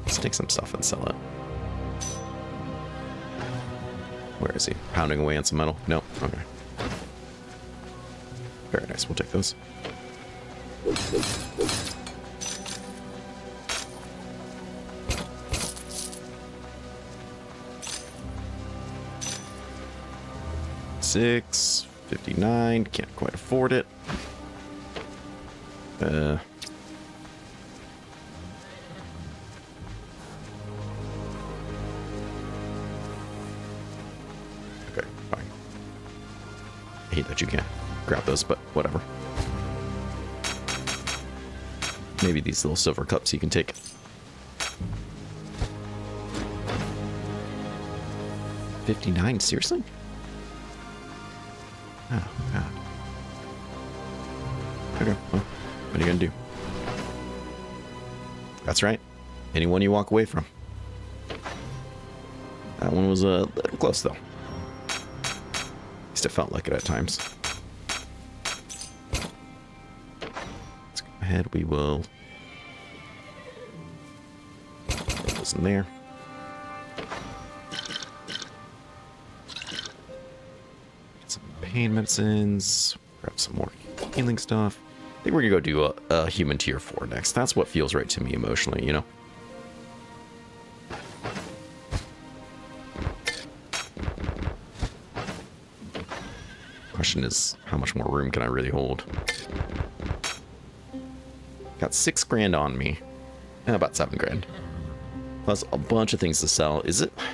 Let's take some stuff and sell it. Where is he? Pounding away on some metal? No. Okay. Very nice. We'll take those. $6.59. Can't quite afford it. Okay, fine. I hate that you can't grab those, but whatever. Maybe these little silver cups you can take. $59, seriously? Oh, God. Okay, well, what are you gonna do? That's right. Anyone you walk away from. That one was a little close, though. At least it felt like it at times. Let's go ahead. We will put those in there. Get some pain medicines. Grab some more healing stuff. I think we're gonna go do a human tier 4 next. That's what feels right to me emotionally, you know? Question is, how much more room can I really hold? Got $6 grand on me. About $7 grand. Plus a bunch of things to sell.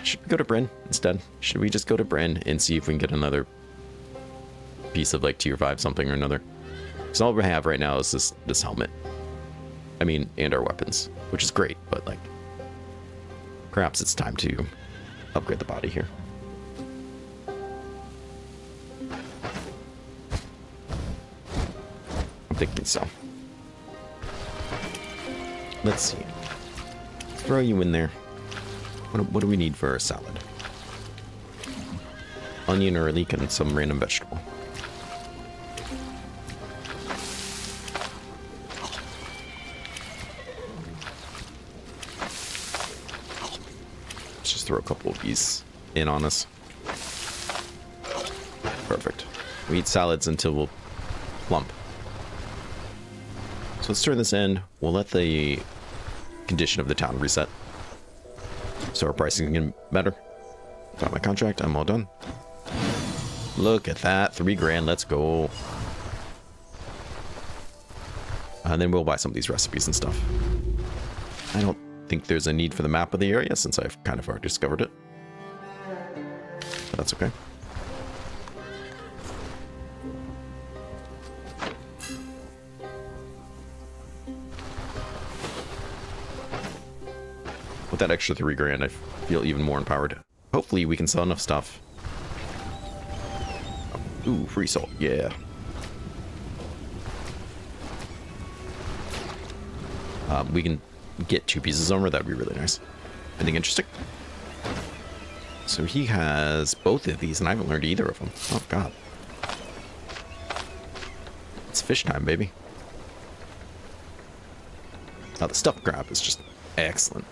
Should we go to Bryn instead? Should we just go to Bryn and see if we can get another piece of like tier 5 something or another? So all we have right now is this helmet. I mean, and our weapons, which is great, but like, perhaps it's time to upgrade the body here. I'm thinking so. Let's see. Throw you in there. What do we need for a salad? Onion or a leek and some random vegetable. Throw a couple of these in on us. Perfect. We eat salads until we'll plump. So let's turn this in. We'll let the condition of the town reset, so our pricing can get better. Got my contract. I'm all done. Look at that. 3 grand. Let's go. And then we'll buy some of these recipes and stuff. I don't think there's a need for the map of the area since I've kind of already discovered it. But that's okay. With that extra 3 grand, I feel even more empowered. Hopefully we can sell enough stuff. Ooh, free salt, yeah. We can get 2 pieces of armor, that'd be really nice. Anything interesting? So he has both of these, and I haven't learned either of them. Oh, God. It's fish time, baby. Oh, the stuffed crab is just excellent.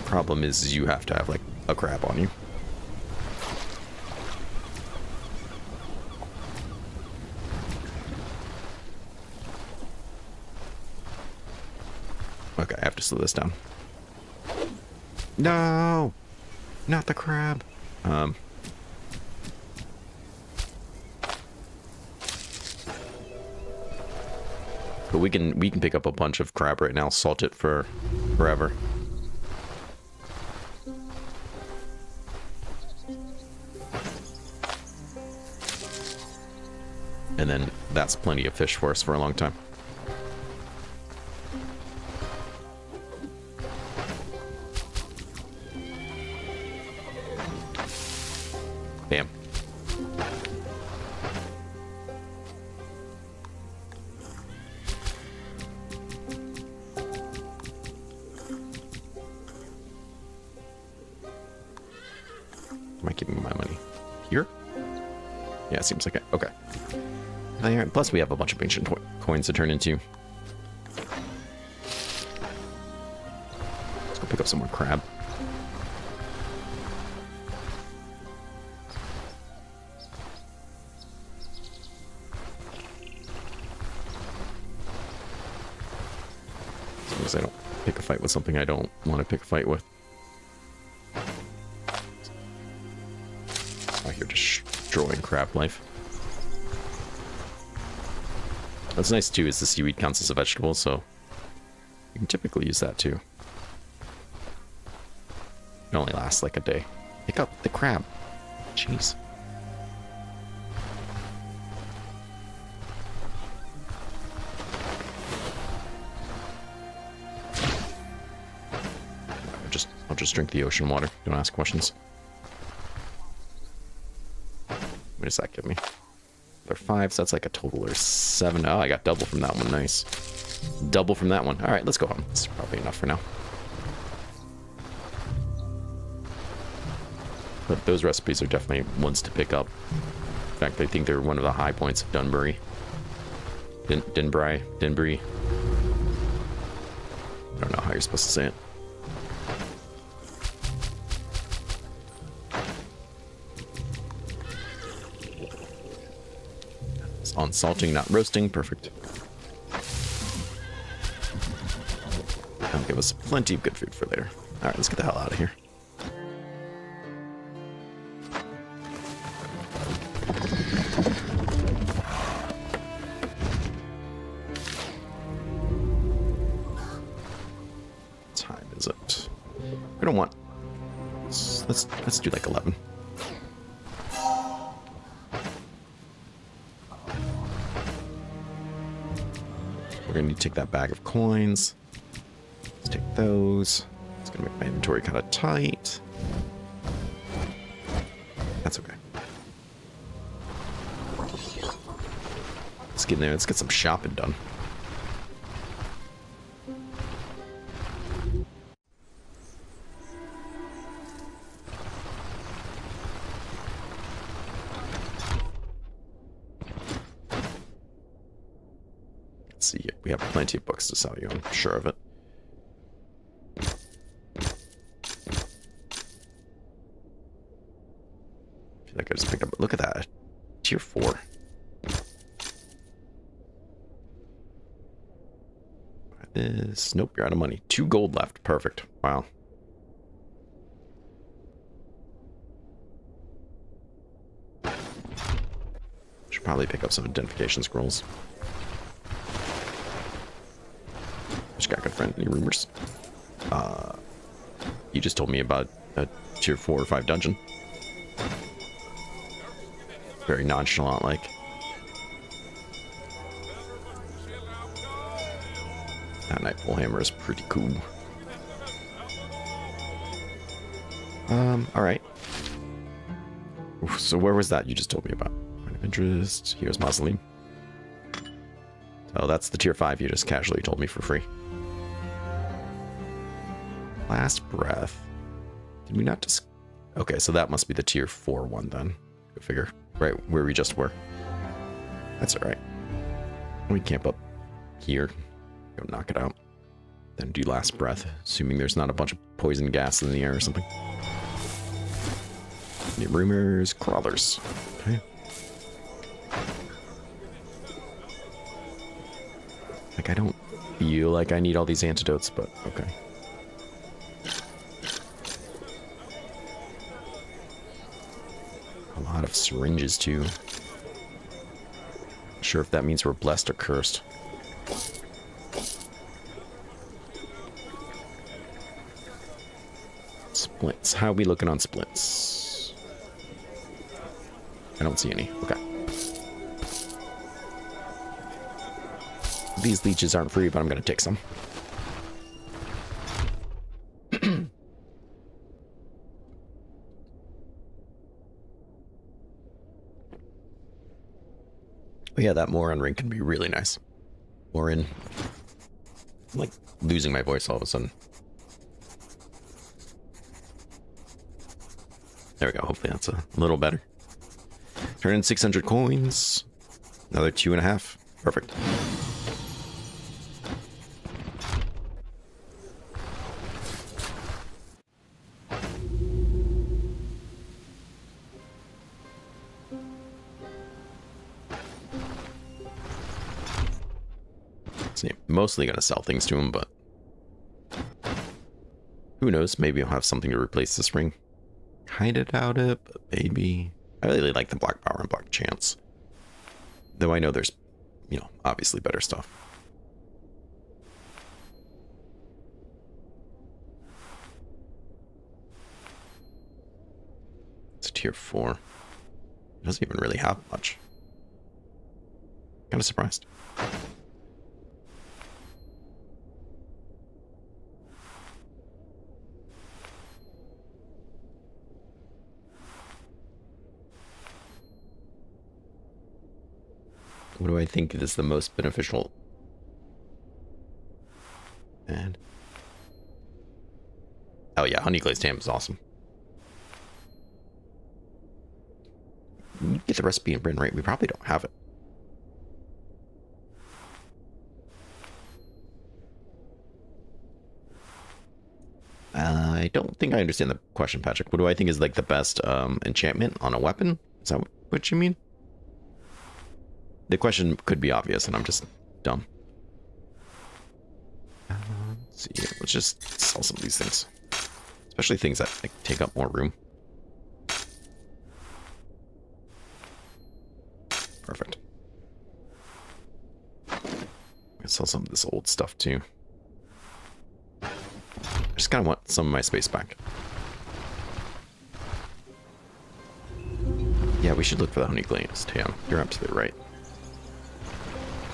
Problem is you have to have, like, a crab on you. Okay, I have to slow this down. No! Not the crab. But we can pick up a bunch of crab right now, salt it for forever. And then that's plenty of fish for us for a long time. Bam. Am I keeping my money here? Yeah, it seems like it. Okay. Plus, we have a bunch of ancient coins to turn into. Let's go pick up some more crab. As long as I don't pick a fight with something I don't want to pick a fight with. Out here destroying crab life. What's nice too is the seaweed counts as a vegetable, so you can typically use that too. It only lasts like a day. Pick up the crab. Jeez. I'll just drink the ocean water. Don't ask questions. What does that give me? They're 5, so that's like a total of 7. Oh, I got double from that one. Nice. Double from that one. All right, let's go home. That's probably enough for now. But those recipes are definitely ones to pick up. In fact, I think they're one of the high points of Dunbury. Dinbury. I don't know how you're supposed to say it. On salting, not roasting. Perfect. That'll give us plenty of good food for later. Alright, let's get the hell out of here. What time is it? We don't want... Let's do like 11. We're gonna need to take that bag of coins. Let's take those. It's gonna make my inventory kind of tight. That's okay. Let's get in there. Let's get some shopping done. See, we have plenty of books to sell you, I'm sure of it. I feel like I just picked up, look at that, tier 4. this. Nope, you're out of money. 2 gold left. Perfect. Wow. Should probably pick up some identification scrolls. Just got a good friend. Any rumors? You just told me about a tier 4 or 5 dungeon. Very nonchalant like. That Nightfall Hammer is pretty cool. Alright. So where was that you just told me about? Point of interest. Here's Mausoleum. Oh, that's the tier 5 you just casually told me for free. Last breath. Did we not just... Okay, so that must be the tier 4 one then. Go figure. Right where we just were. That's alright. We camp up here. Go knock it out. Then do last breath, assuming there's not a bunch of poison gas in the air or something. Any rumors? Crawlers. Okay. Like, I don't feel like I need all these antidotes, but okay. A lot of syringes, too. Not sure if that means we're blessed or cursed. Splints. How are we looking on splints? I don't see any. Okay. These leeches aren't free, but I'm going to take some. Oh yeah, that Moron ring can be really nice. Moron. I'm like losing my voice all of a sudden. There we go. Hopefully that's a little better. Turn in 600 coins. Another 2.5. Perfect. So yeah, mostly going to sell things to him, but who knows? Maybe I'll have something to replace this ring. Kinda doubt it, but maybe. I really like the Black Power and Black Chance. Though I know there's, you know, obviously better stuff. It's tier 4. It doesn't even really have much. Kind of surprised. What do I think is the most beneficial? And oh yeah, honey glazed ham is awesome. Get the recipe and brand rate. We probably don't have it. I don't think I understand the question, Patrick. What do I think is like the best enchantment on a weapon? Is that what you mean? The question could be obvious, and I'm just dumb. Let's see. Let's just sell some of these things, especially things that like take up more room. Perfect. Let's sell some of this old stuff too. I just kind of want some of my space back. Yeah, we should look for the honey glazed ham. You're up to the right.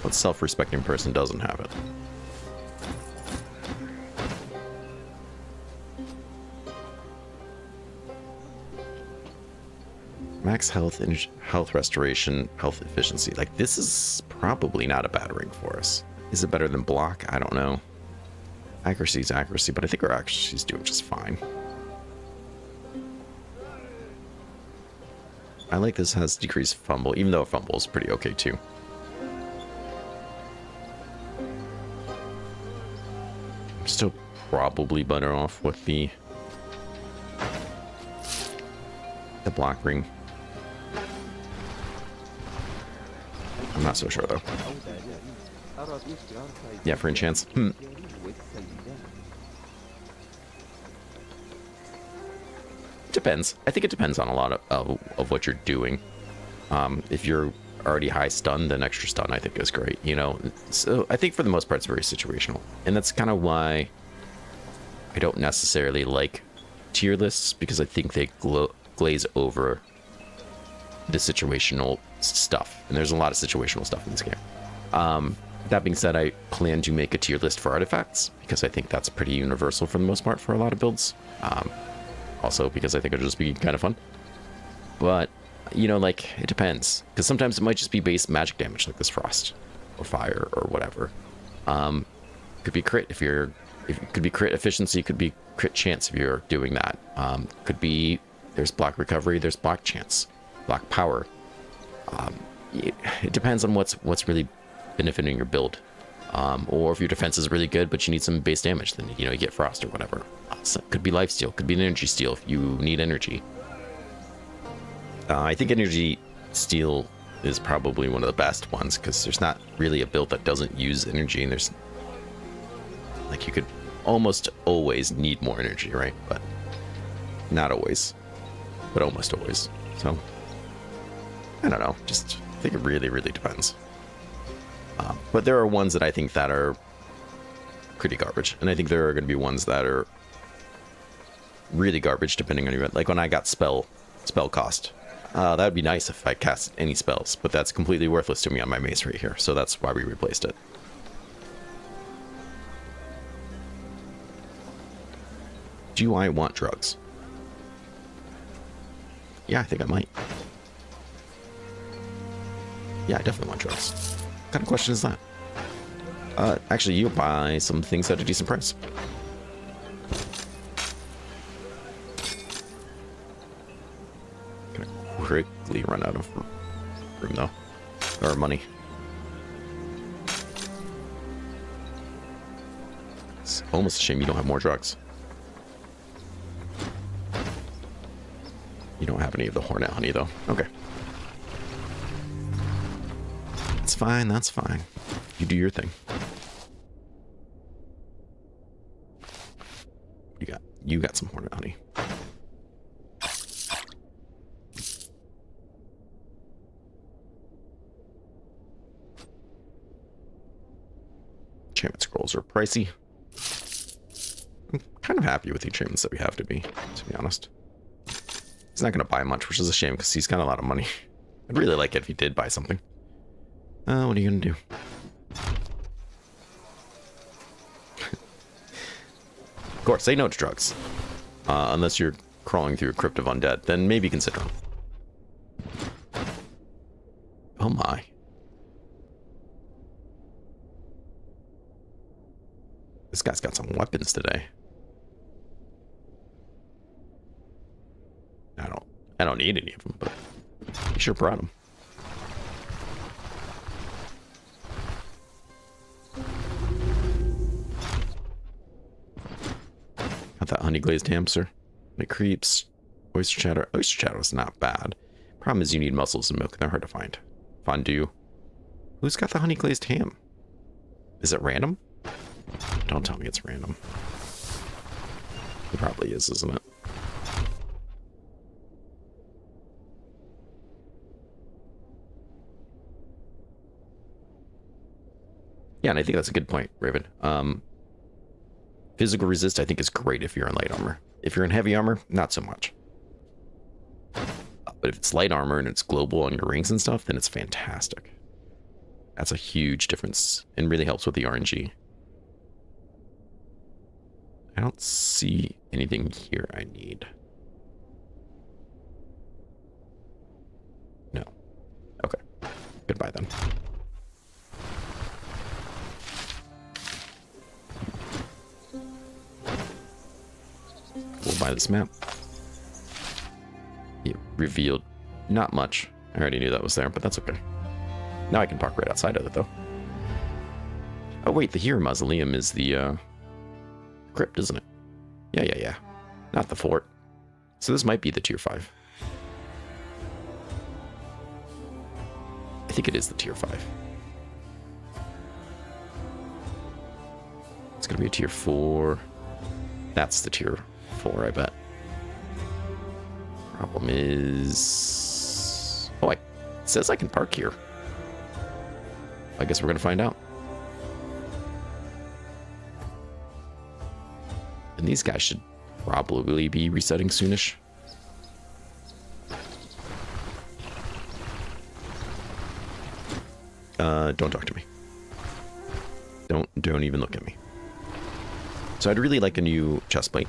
What self-respecting person doesn't have it? Max health, health restoration, health efficiency. Like, this is probably not a bad ring for us. Is it better than block? I don't know. Accuracy is accuracy, but I think our accuracy is doing just fine. I like this has decreased fumble, even though a fumble is pretty okay too. I'm still probably better off with the block ring. I'm not so sure though. Yeah, for enchants. Depends. I think it depends on a lot of what you're doing. If you're already high stun, then extra stun I think is great. You know, so I think for the most part it's very situational, and that's kind of why I don't necessarily like tier lists, because I think they glaze over the situational stuff, and there's a lot of situational stuff in this game. That being said, I plan to make a tier list for artifacts, because I think that's pretty universal for the most part for a lot of builds. Also because I think it'll just be kind of fun. But, you know, like, it depends, because sometimes it might just be base magic damage, like this frost, or fire, or whatever. Could be crit if it could be crit efficiency, could be crit chance if you're doing that. Could be, there's block recovery, there's block chance, block power. It depends on what's really benefiting your build. Or if your defense is really good, but you need some base damage, then, you know, you get frost or whatever. So it could be life steal, could be an energy steal if you need energy. I think energy steal is probably one of the best ones, because there's not really a build that doesn't use energy, and there's, like, you could almost always need more energy, right? But not always, but almost always. So I don't know, just I think it really, really depends. But there are ones that I think that are pretty garbage, and I think there are going to be ones that are really garbage depending on your event. Like when I got spell cost, that would be nice if I cast any spells, but that's completely worthless to me on my mace right here, so that's why we replaced it. Do I want drugs? Yeah, I think I might. Yeah, I definitely want drugs. What kind of question is that? Actually, you'll buy some things at a decent price. Gonna quickly run out of room though, or money. It's almost a shame you don't have more drugs. You don't have any of the hornet honey though. Okay. That's fine, that's fine. You do your thing. You got some hornet honey. Enchantment scrolls are pricey. I'm kind of happy with the enchantments that we have, to be honest. He's not going to buy much, which is a shame because he's got a lot of money. I'd really like it if he did buy something. What are you going to do? Of course, say no to drugs. Unless you're crawling through a crypt of undead, then maybe consider them. Oh my. This guy's got some weapons today. I don't need any of them, but he sure brought them. Got that honey glazed hamster. It creeps. Oyster chatter. Oyster chatter is not bad. Problem is you need mussels and milk, and they're hard to find. Fondue. Who's got the honey glazed ham? Is it random? Don't tell me it's random. It probably is, isn't it? Yeah, and I think that's a good point, Raven. Physical resist, I think, is great if you're in light armor. If you're in heavy armor, not so much. But if it's light armor and it's global on your rings and stuff, then it's fantastic. That's a huge difference and really helps with the RNG. I don't see anything here I need. No. Okay. Goodbye then. We'll buy this map. It revealed not much. I already knew that was there, but that's okay. Now I can park right outside of it, though. Oh, wait, the Hero Mausoleum is the crypt, isn't it? Yeah. Not the fort. So this might be the tier 5. I think it is the tier 5. It's gonna be a tier 4. That's the tier 4, I bet. Problem is... Oh, it says I can park here. I guess we're gonna find out. And these guys should probably be resetting soonish. Don't talk to me. Don't even look at me. So I'd really like a new chest plate.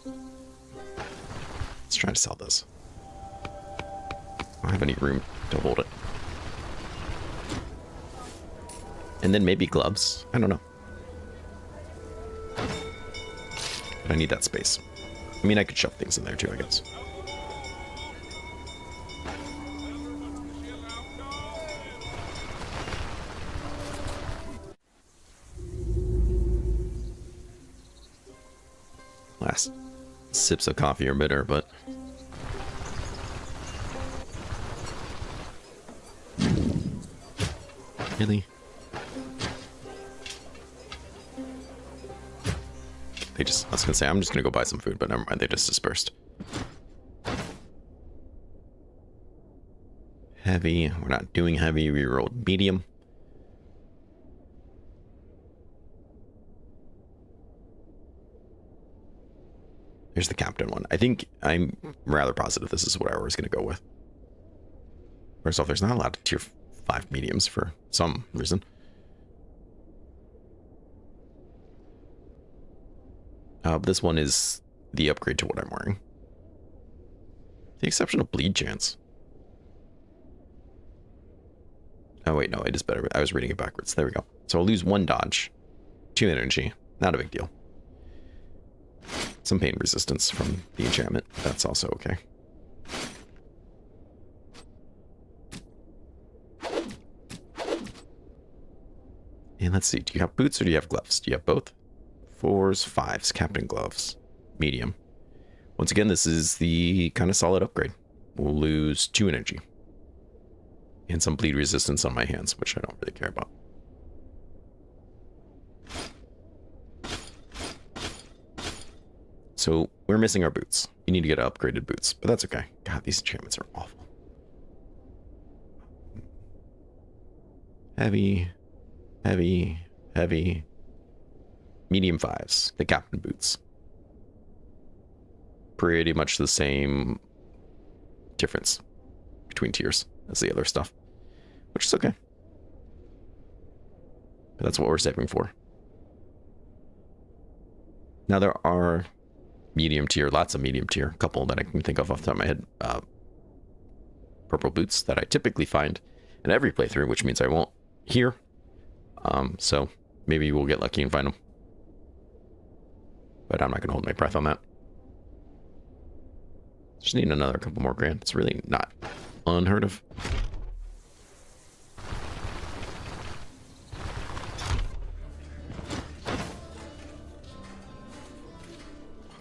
Let's try to sell this. I don't have any room to hold it. And then maybe gloves. I don't know. But I need that space. I mean, I could shove things in there too, I guess. Last sips of coffee are bitter, but... Really? They just... I was gonna say, I'm just gonna go buy some food, but never mind, they just dispersed. Heavy. We're not doing heavy. We rolled medium. Here's the captain one. I think I'm rather positive this is what I was going to go with. First off, there's not a lot of tier 5 mediums for some reason. This one is the upgrade to what I'm wearing. The exception of bleed chance. Oh wait, no, it is better. I was reading it backwards. There we go. So I'll lose 1 dodge, 2 energy. Not a big deal. Some pain resistance from the enchantment. That's also okay. And let's see. Do you have boots or do you have gloves? Do you have both? 4s, 5s, captain gloves, medium. Once again, this is the kind of solid upgrade. We'll lose 2 energy. And some bleed resistance on my hands, which I don't really care about. So we're missing our boots. We need to get upgraded boots, but that's okay. God, these enchantments are awful. Heavy, heavy, heavy. Medium 5s, the captain boots. Pretty much the same difference between tiers as the other stuff, which is okay. But that's what we're saving for. Now there are medium tier, lots of medium tier, a couple that I can think of off the top of my head. Purple boots that I typically find in every playthrough, which means I won't here. So maybe we'll get lucky and find them. But I'm not going to hold my breath on that. Just need another couple more grand. It's really not unheard of.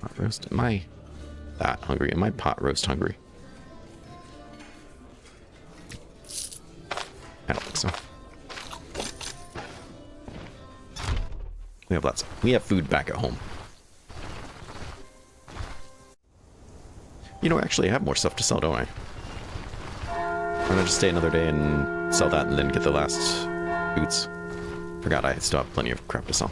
Pot roast? Am I that hungry? Am I pot roast hungry? I don't think so. We have lots. We have food back at home. You know, actually, I have more stuff to sell, don't I? I'm gonna just stay another day and sell that and then get the last boots. Forgot I still have plenty of crap to sell.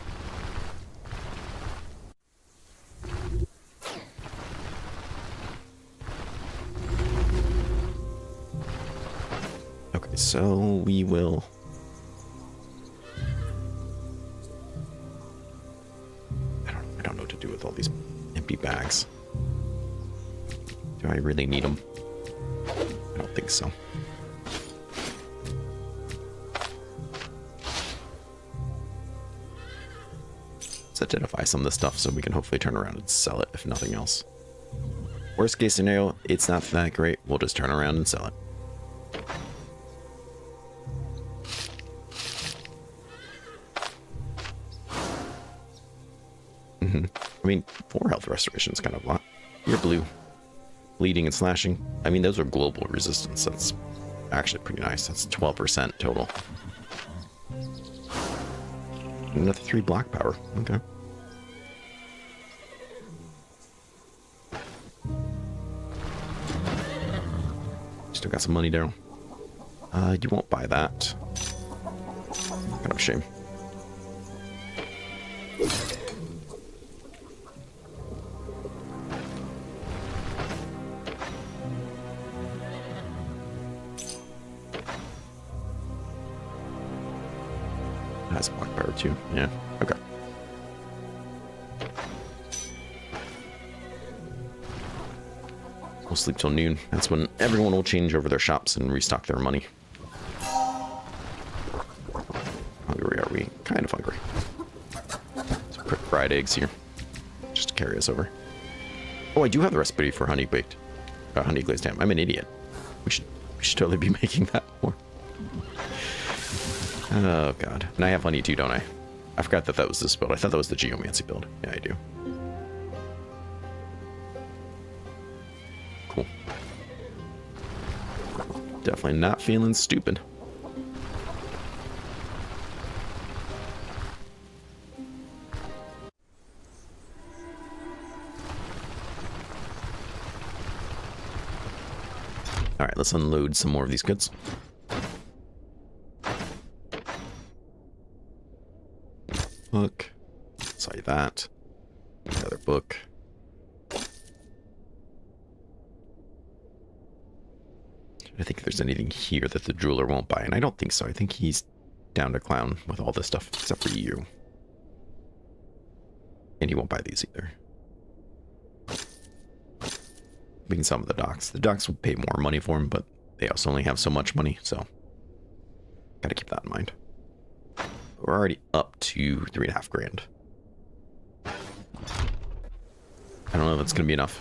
Okay, so we will... I don't know what to do with all these empty bags. Do I really need them? I don't think so. Let's identify some of this stuff so we can hopefully turn around and sell it, if nothing else. Worst case scenario, it's not that great. We'll just turn around and sell it. I mean, 4 health restoration is kind of a lot. You're blue. Bleeding and slashing. I mean, those are global resistance. That's actually pretty nice. That's 12% total. Another 3 block power. Okay. Still got some money, Daryl. You won't buy that. Kind of a shame. Has block power too. Yeah. Okay. We'll sleep till noon. That's when everyone will change over their shops and restock their money. Hungry are we? Kind of hungry. Some quick fried eggs here, just to carry us over. Oh, I do have the recipe for honey baked, honey glazed ham. I'm an idiot. We should totally be making that more. Oh god, and I have honey too, don't I? I forgot that that was this build. I thought that was the geomancy build. Yeah, I do. Cool. Definitely not feeling stupid. All right, let's unload some more of these goods. Book. Saw you that. Another book. I think if there's anything here that the jeweler won't buy, and I don't think so. I think he's down to clown with all this stuff, except for you. And he won't buy these either. We can sell them at the docks. The docks will pay more money for them, but they also only have so much money, so gotta keep that in mind. We're already up to 3.5 grand. I don't know if it's gonna be enough.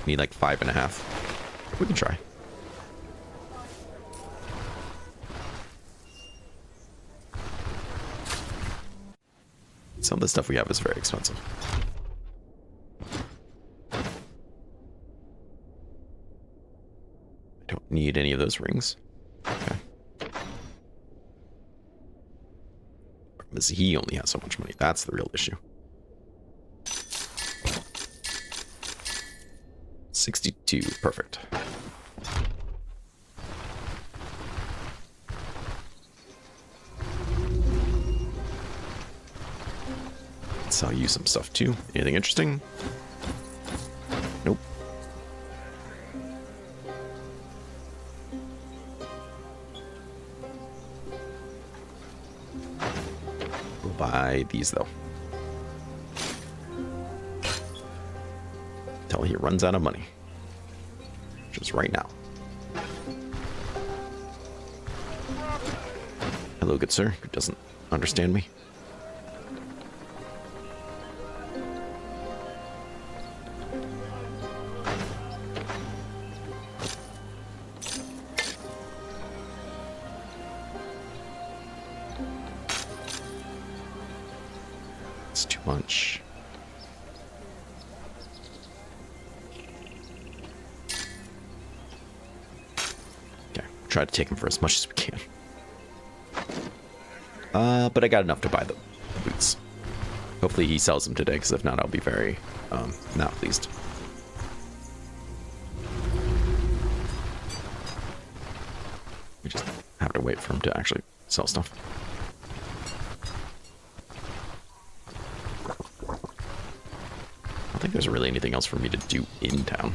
Need like 5.5. We can try. Some of the stuff we have is very expensive. I don't need any of those rings. Okay. Because he only has so much money. That's the real issue. 62. Perfect. Sell you some stuff too. Anything interesting? Nope. We'll buy these though. Until he runs out of money. Just right now. Hello, good sir. Who doesn't understand me? It's too much. Okay, try to take him for as much as we can. But I got enough to buy the boots. Hopefully he sells them today, because if not, I'll be very not pleased. We just have to wait for him to actually sell stuff. I don't think there's really anything else for me to do in town.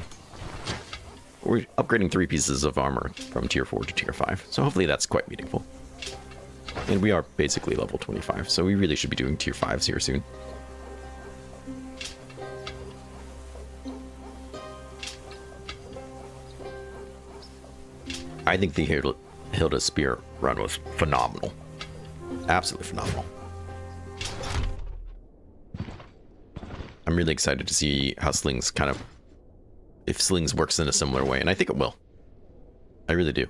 We're upgrading 3 pieces of armor from tier 4 to tier 5, so hopefully that's quite meaningful. And we are basically level 25, so we really should be doing tier 5s here soon. I think the Hilda Spear run was phenomenal. Absolutely phenomenal. I'm really excited to see how Slings kind of... if Slings works in a similar way, and I think it will. I really do.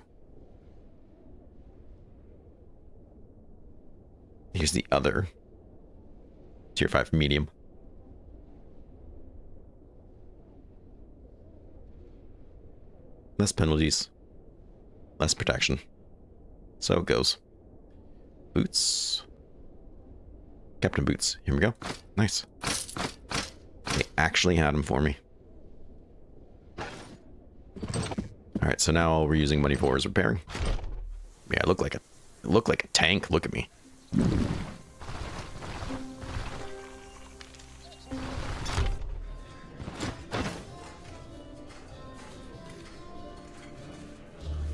Here's the other tier 5 medium. Less penalties. less protection. So it goes. Boots. Captain Boots. Here we go. Nice. They actually had him for me. Alright, so now all we're using money for is repairing. Yeah, I look like a tank. Look at me.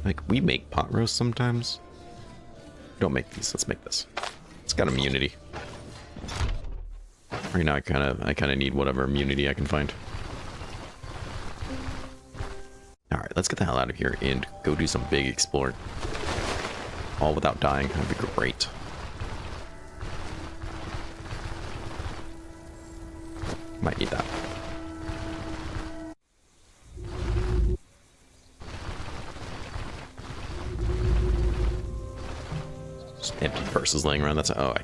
Like, we make pot roast sometimes. Don't make these. Let's make this. It's got immunity. Right now, I kind of need whatever immunity I can find. All right, let's get the hell out of here and go do some big exploring. All without dying. That'd be great. Might need that. Just empty purses laying around. That's oh, I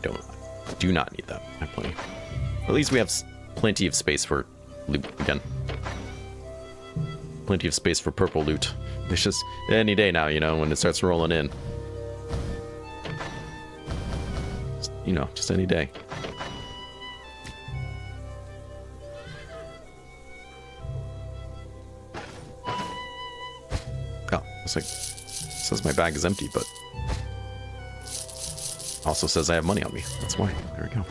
do not need that. I have plenty. At least we have plenty of space for loot again. Plenty of space for purple loot. It's just any day now, you know, when it starts rolling in. Just, you know, just any day. Oh, it's like, it says my bag is empty, but also says I have money on me. That's why. There we go.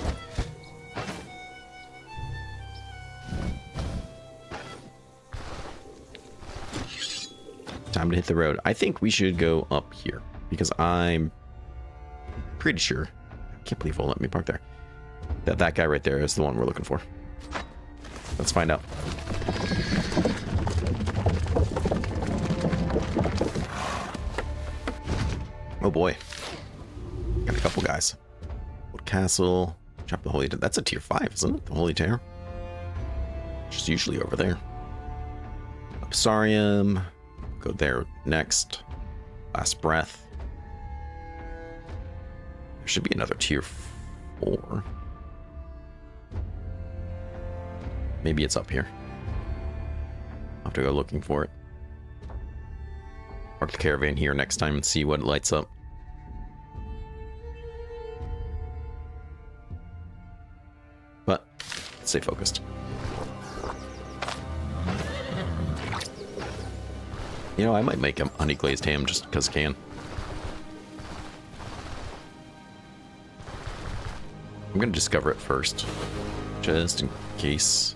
Time to hit the road. I think we should go up here because I'm pretty sure. I can't believe it won't let me park there. That guy right there is the one we're looking for. Let's find out. Oh boy. Got a couple guys. Old Castle. Chop the Holy... That's a tier 5, isn't it? The Holy Tear. Which is usually over there. Absarium. Go there next. Last Breath. There should be another tier 4. Maybe it's up here. I'll have to go looking for it. Park the caravan here next time and see what lights up. But stay focused. You know, I might make a honey glazed ham just because I can. I'm going to discover it first, just in case.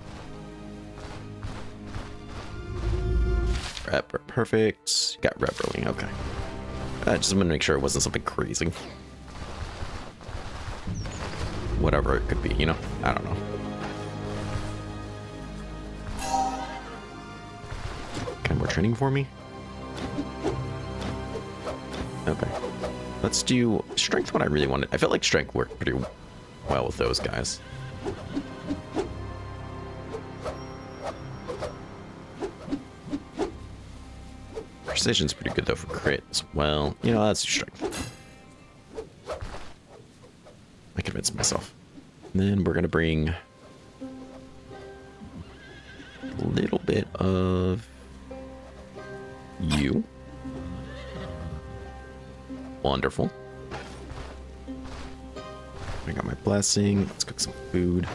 Rep, perfect. Got rep rolling, okay. Just want to make sure it wasn't something crazy. Whatever it could be, you know? I don't know. Okay, more training for me? Okay. Let's do strength. What I really wanted. I felt like strength worked pretty well with those guys. Precision's pretty good though for crit as well. You know, let's do strength. I convinced myself. And then we're gonna bring a little bit of you. Wonderful. I got my blessing. Let's cook some food.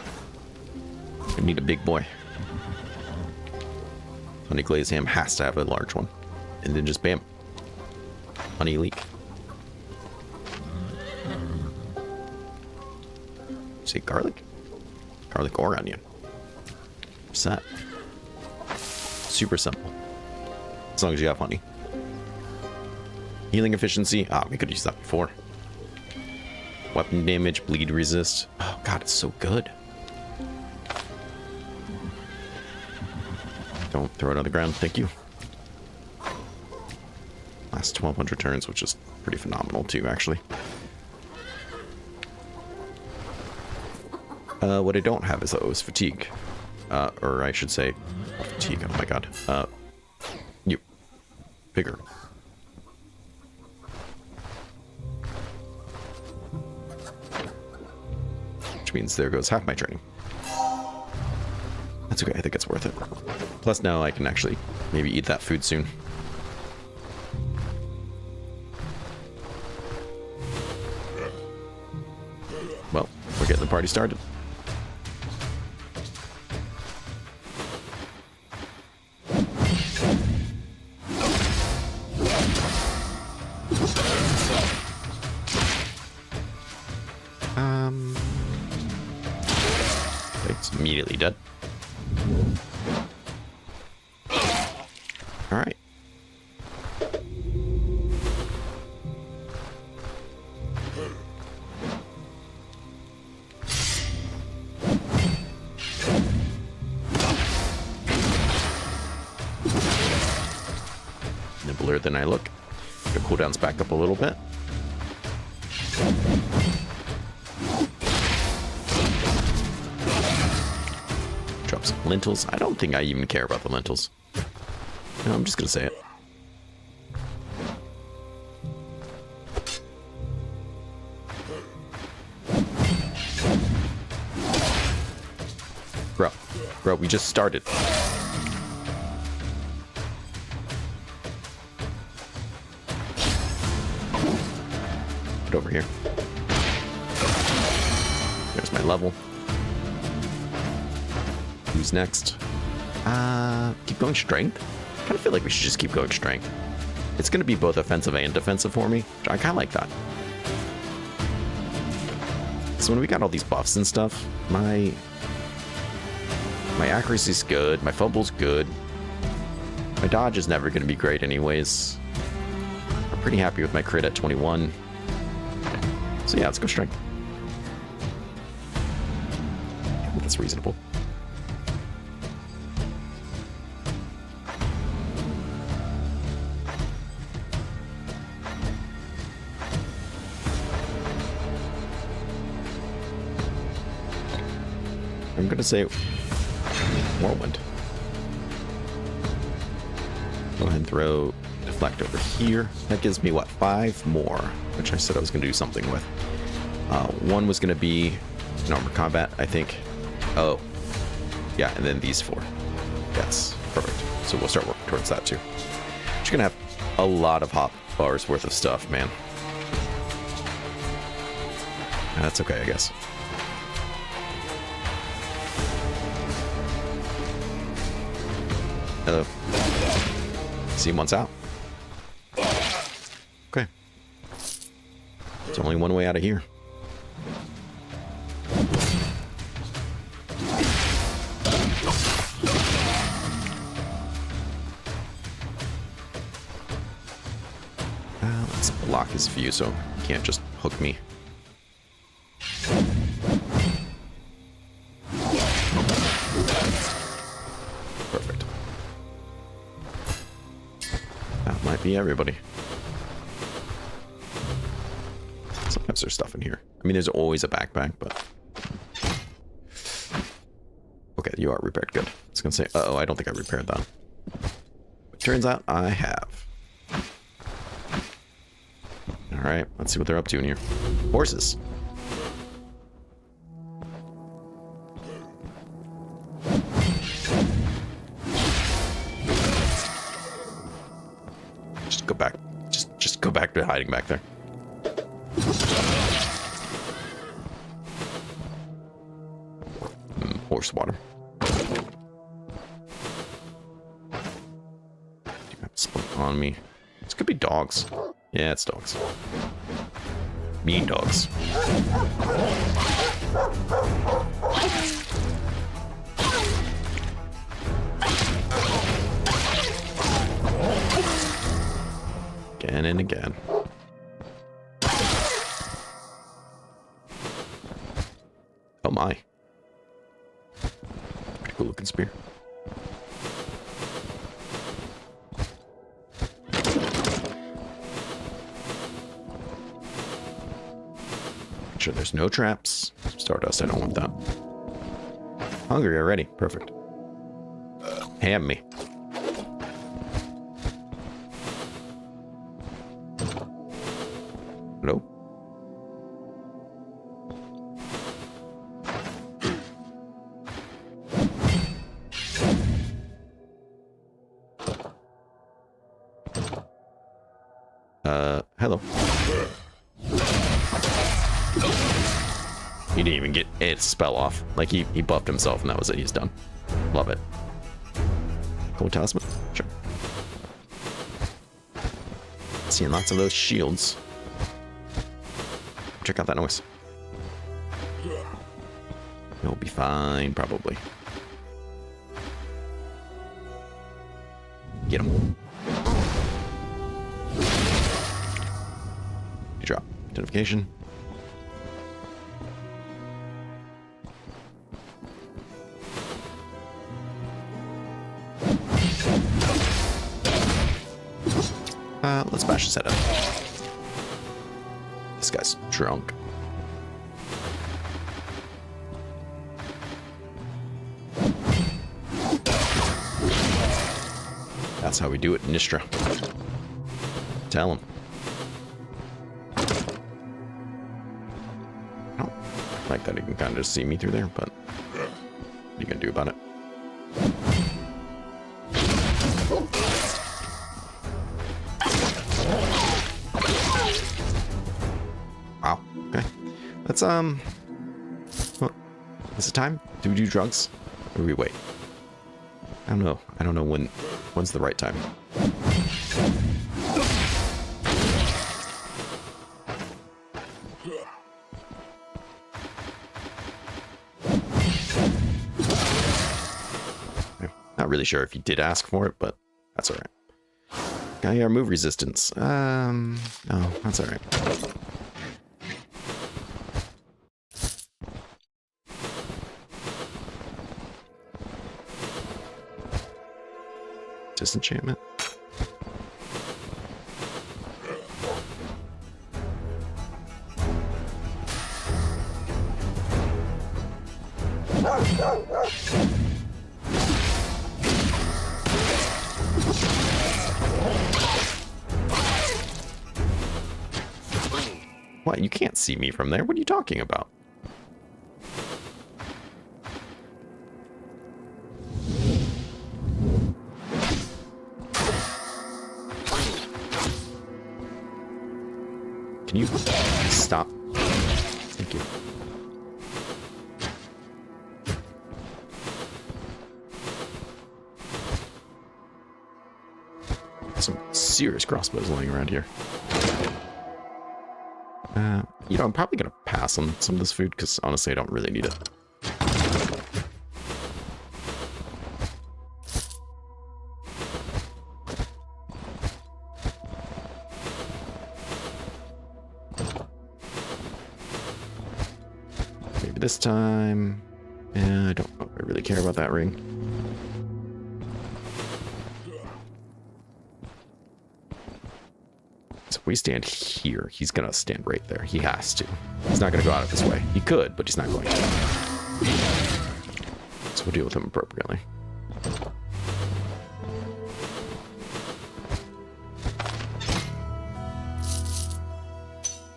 I need a big boy. Honey glazed ham has to have a large one. And then just bam. Honey leek. Say garlic? Garlic or onion. Set. Super simple. As long as you have honey. Healing efficiency. Ah, we could use that before. Weapon damage, bleed resist. Oh god, it's so good. Don't throw it on the ground, thank you. Last 1200 turns, which is pretty phenomenal too, actually. What I don't have is fatigue. Or I should say, fatigue, oh my god. You. Bigger. Which means there goes half my training. That's okay, I think it's worth it. Plus now I can actually maybe eat that food soon. party started. It's immediately dead. All right. Nibbler than I look. The cooldown's back up a little bit. Drop some lentils. I don't think I even care about the lentils. No, I'm just gonna say it. Bro, we just started. Get over here. There's my level. Who's next? Keep going strength? I kind of feel like we should just keep going strength. It's going to be both offensive and defensive for me. I kind of like that. So when we got all these buffs and stuff, my accuracy's good, my fumble's good. My dodge is never going to be great anyways. I'm pretty happy with my crit at 21. So yeah, let's go strength. I think that's reasonable. I'm gonna say Whirlwind. Go ahead and throw Deflect over here. That gives me, what, 5 more, which I said I was gonna do something with. One was gonna be in armor combat, I think. Oh, yeah, and then these 4. Yes, perfect. So we'll start working towards that too. Just gonna have a lot of hot bars worth of stuff, man. That's okay, I guess. Hello. See, one's out. Okay. There's only one way out of here. Let's block his view so he can't just hook me. Perfect. That might be everybody. Sometimes there's stuff in here. I mean, there's always a backpack, but... Okay, you are repaired. Good. I was gonna say, uh-oh, I don't think I repaired that. But turns out I have. Alright, let's see what they're up to in here. Horses. Just go back. Just go back to hiding back there. Horse water. Do you have split on me? This could be dogs. Yeah, it's dogs. Mean dogs. Again and again. Oh my. Pretty cool looking spear. Make sure there's no traps. Stardust, I don't want that. Hungry already. Perfect. Ham me. Hello? Hello. He didn't even get its spell off. Like, he buffed himself, and that was it. He's done. Love it. Gold talisman? Sure. Seeing lots of those shields. Check out that noise. He'll be fine, probably. Get him. You drop. Identification. Let's bash his head up. This guy's drunk. That's how we do it, Nistra. Tell him. Oh, like that he can kind of just see me through there, but what are you gonna do about it? Wow. Okay. Let's well, is it time? Do we do drugs? Or do we wait? I don't know. I don't know when's the right time. Not really sure if he did ask for it, but that's all right. Got our move resistance. Oh, that's all right. Disenchantment. What? You can't see me from there. What are you talking about? Can you stop? Thank you. Some serious crossbows laying around here. You know, I'm probably gonna pass on some of this food because honestly, I don't really need it. Maybe this time. Yeah, I don't know if I really care about that ring. So if we stand here, he's gonna stand right there. He has to. He's not gonna go out of his way. He could, but he's not going to. So we'll deal with him appropriately.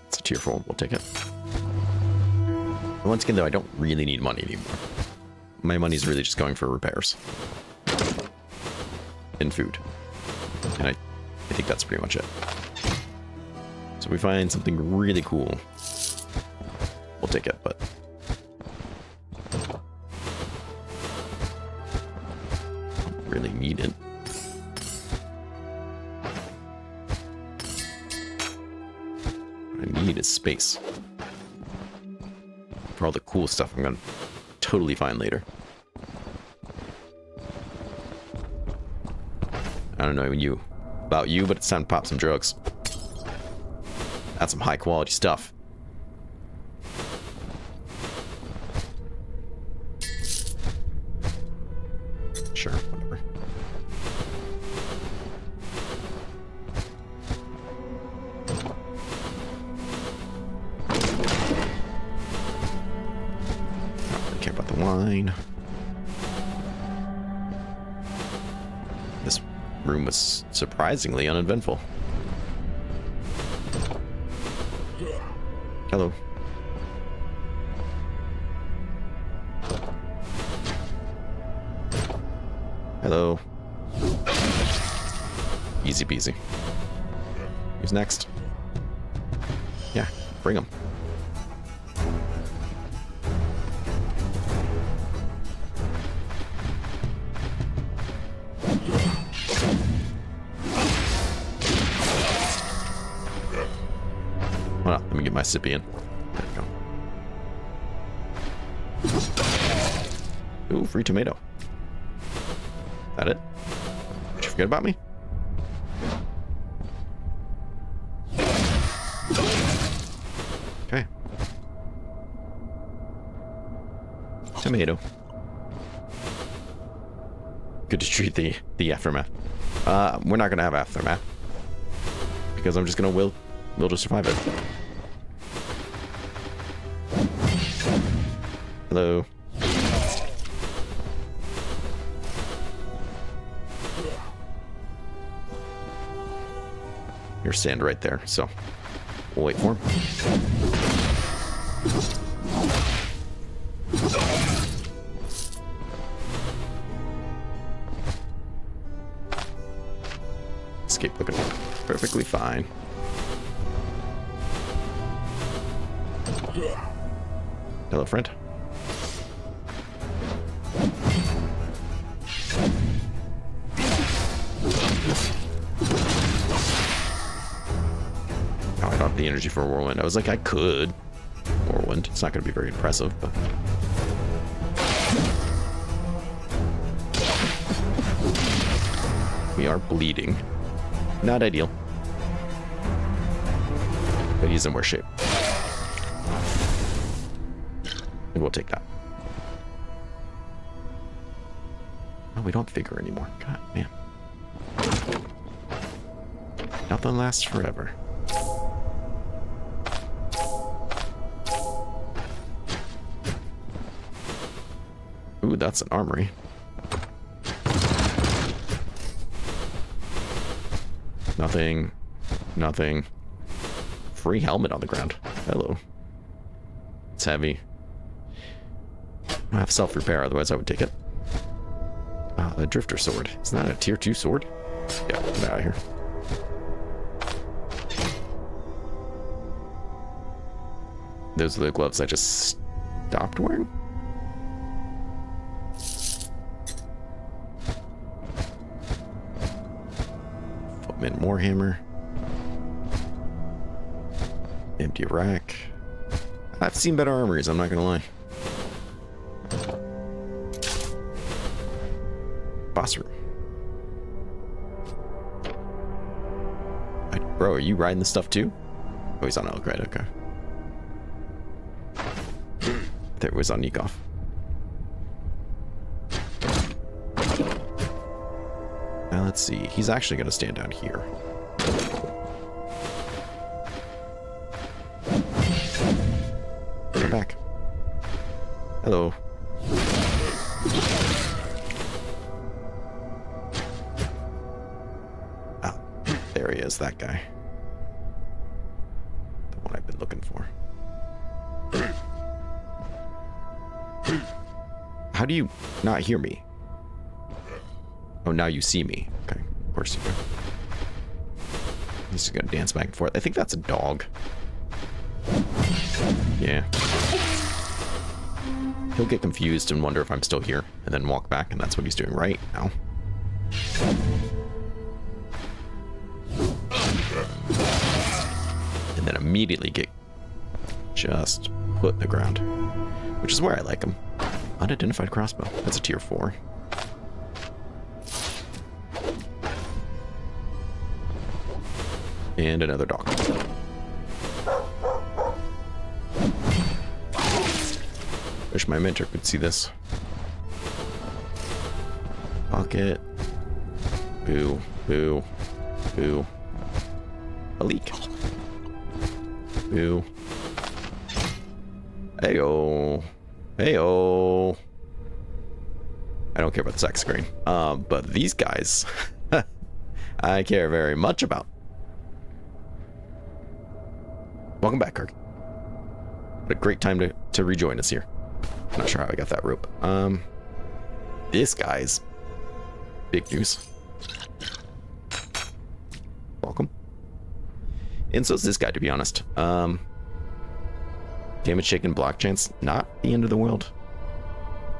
It's a tier 4. We'll take it. Once again, though, I don't really need money anymore. My money's really just going for repairs. And food. And I think that's pretty much it. So we find something really cool. We'll take it, but... don't really need it. What I need is space. For all the cool stuff I'm gonna totally find later. I don't know about you, but it's time to pop some drugs. That's some high quality stuff. Sure, whatever. Don't really care about the wine. This room was surprisingly uneventful. Hello. Hello. Easy peasy. Who's next? Yeah, bring him. keep my Sipian. There we go. Ooh, free tomato. That it? Did you forget about me? Okay. Tomato. Good to treat the aftermath. We're not gonna have aftermath because I'm just gonna will to survive it. Hello. You're sand right there, so we'll wait for him. Escape looking perfectly fine. Hello, friend. Oh, I don't have the energy for a whirlwind. I was like, I could. Whirlwind. It's not going to be very impressive, but... We are bleeding. Not ideal. But he's in worse shape. And we'll take that. Oh, we don't figure anymore. God, man. Nothing lasts forever. Ooh, that's an armory. Nothing. Nothing. Free helmet on the ground. Hello. It's heavy. I have self-repair, otherwise I would take it. A drifter sword. Isn't that a tier 2 sword? Yeah, get out of here. Those are the gloves I just stopped wearing? Footman Warhammer. Empty rack. I've seen better armories, I'm not gonna lie. Boss room. Bro, are you riding this stuff too? Oh, he's on elk, right? Okay. There was on Nikov. Now let's see. He's actually going to stand down here. Come back. Hello. Ah, there he is, that guy. The one I've been looking for. How do you not hear me? Oh, now you see me. Okay, of course you do. He's just gonna dance back and forth. I think that's a dog. Yeah. He'll get confused and wonder if I'm still here, and then walk back, and that's what he's doing right now. And then immediately get just put in the ground, which is where I like him. Unidentified crossbow. That's a tier 4. And another dog. Wish my mentor could see this. Pocket. Boo. Boo. Boo. A leak. Boo. Heyo. Heyo. I don't care about the sex screen. But these guys, I care very much about. Welcome back, Kirk. What a great time to rejoin us here. I'm not sure how I got that rope. This guy's big news. Welcome. And so is this guy, to be honest. Damage taken, block chance, not the end of the world.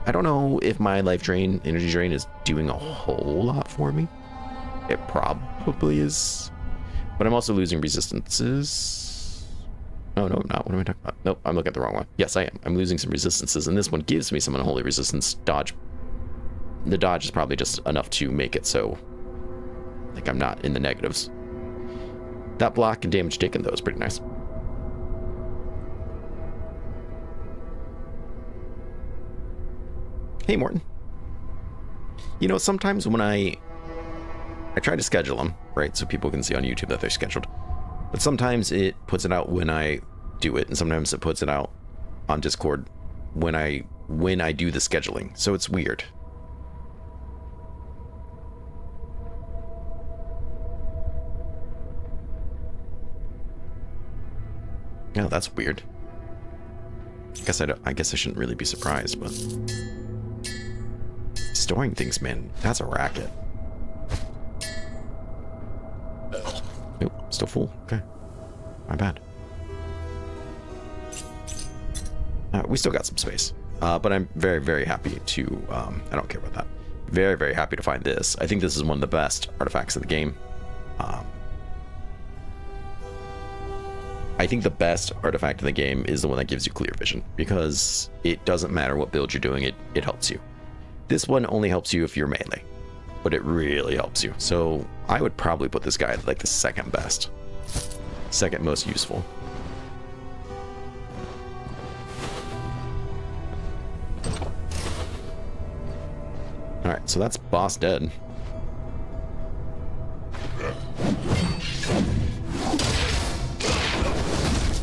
I don't know if my life drain, energy drain is doing a whole lot for me. It probably is. But I'm also losing resistances. Oh, no, I'm not. What am I talking about? Nope, I'm looking at the wrong one. Yes, I am. I'm losing some resistances, and this one gives me some unholy resistance. Dodge. The dodge is probably just enough to make it so, like, I'm not in the negatives. That block and damage taken, though, is pretty nice. Hey, Morton. You know, sometimes when I try to schedule them, right, so people can see on YouTube that they're scheduled. But sometimes it puts it out when I do it, and sometimes it puts it out on Discord when I do the scheduling. So it's weird. Yeah, that's weird. I guess I shouldn't really be surprised, but storing things, man, that's a racket. Nope, still full. Okay. My bad. We still got some space. But I'm very, very happy to... I don't care about that. Very, very happy to find this. I think this is one of the best artifacts of the game. I think the best artifact in the game is the one that gives you clear vision, because it doesn't matter what build you're doing, it helps you. This one only helps you if you're melee, but it really helps you. So I would probably put this guy at like the second best. Second most useful. Alright, so that's boss dead.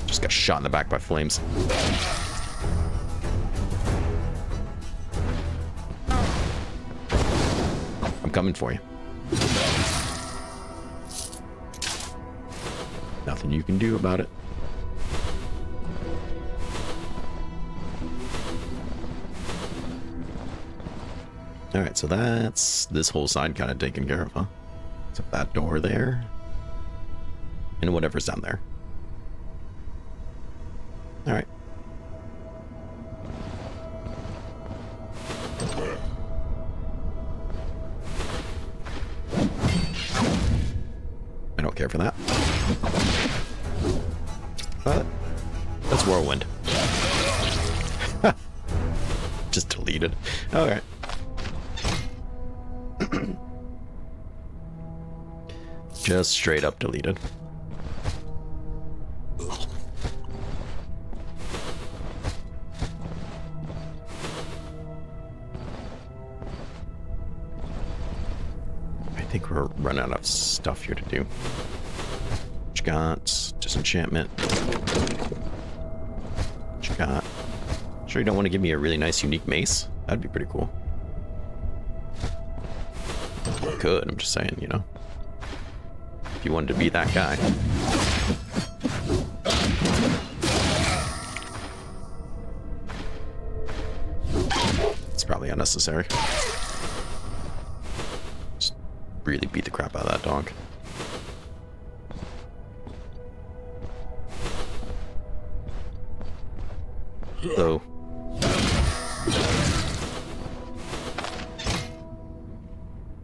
Just got shot in the back by flames. I'm coming for you. Nothing you can do about it. Alright, so that's this whole side kind of taken care of, huh? So that door there. And whatever's down there. Alright. I don't care for that. But that's Whirlwind. Just deleted. Alright. Just straight up deleted. I think we're running out of stuff here to do. What you got? Disenchantment. What you got? Sure you don't want to give me a really nice unique mace? That'd be pretty cool. You could, I'm just saying, you know. If you wanted to be that guy. It's probably unnecessary. Just really beat the crap out of that dog. So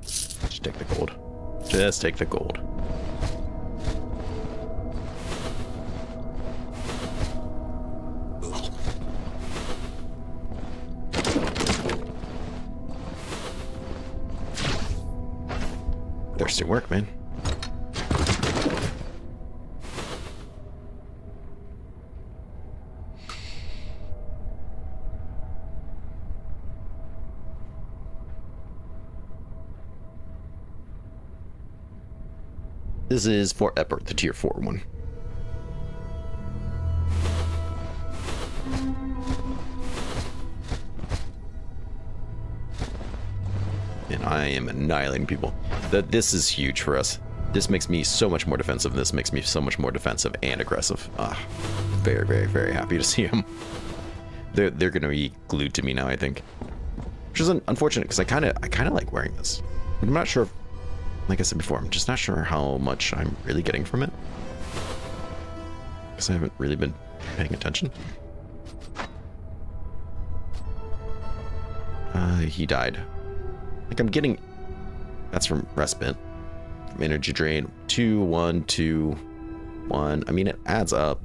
just take the gold. Just take the gold. Thirsty work, man. This is for Epper, the tier 4 one. And I am annihilating people. This is huge for us. This makes me so much more defensive. This makes me so much more defensive and aggressive. Very, very, very happy to see them. They're going to be glued to me now, I think. Which is unfortunate, because I kind of like wearing this. I'm not sure if, like I said before, I'm just not sure how much I'm really getting from it. Because I haven't really been paying attention. He died. Like, I'm getting... That's from respite. From energy drain. 2, 1, 2, 1. I mean, it adds up.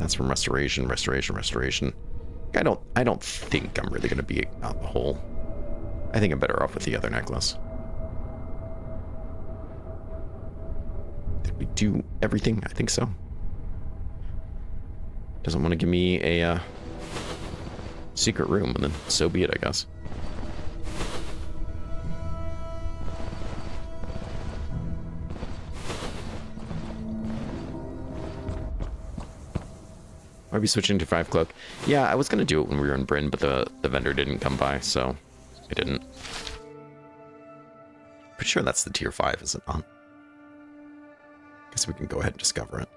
That's from restoration, restoration, restoration. I don't think I'm really gonna be out the hole. I think I'm better off with the other necklace. Did we do everything? I think so. Doesn't want to give me a secret room, and then so be it, I guess. Might be switching to 5 cloak. Yeah, I was gonna do it when we were in Bryn, but the vendor didn't come by, so I didn't. Pretty sure that's the tier 5, is it not? Guess we can go ahead and discover it.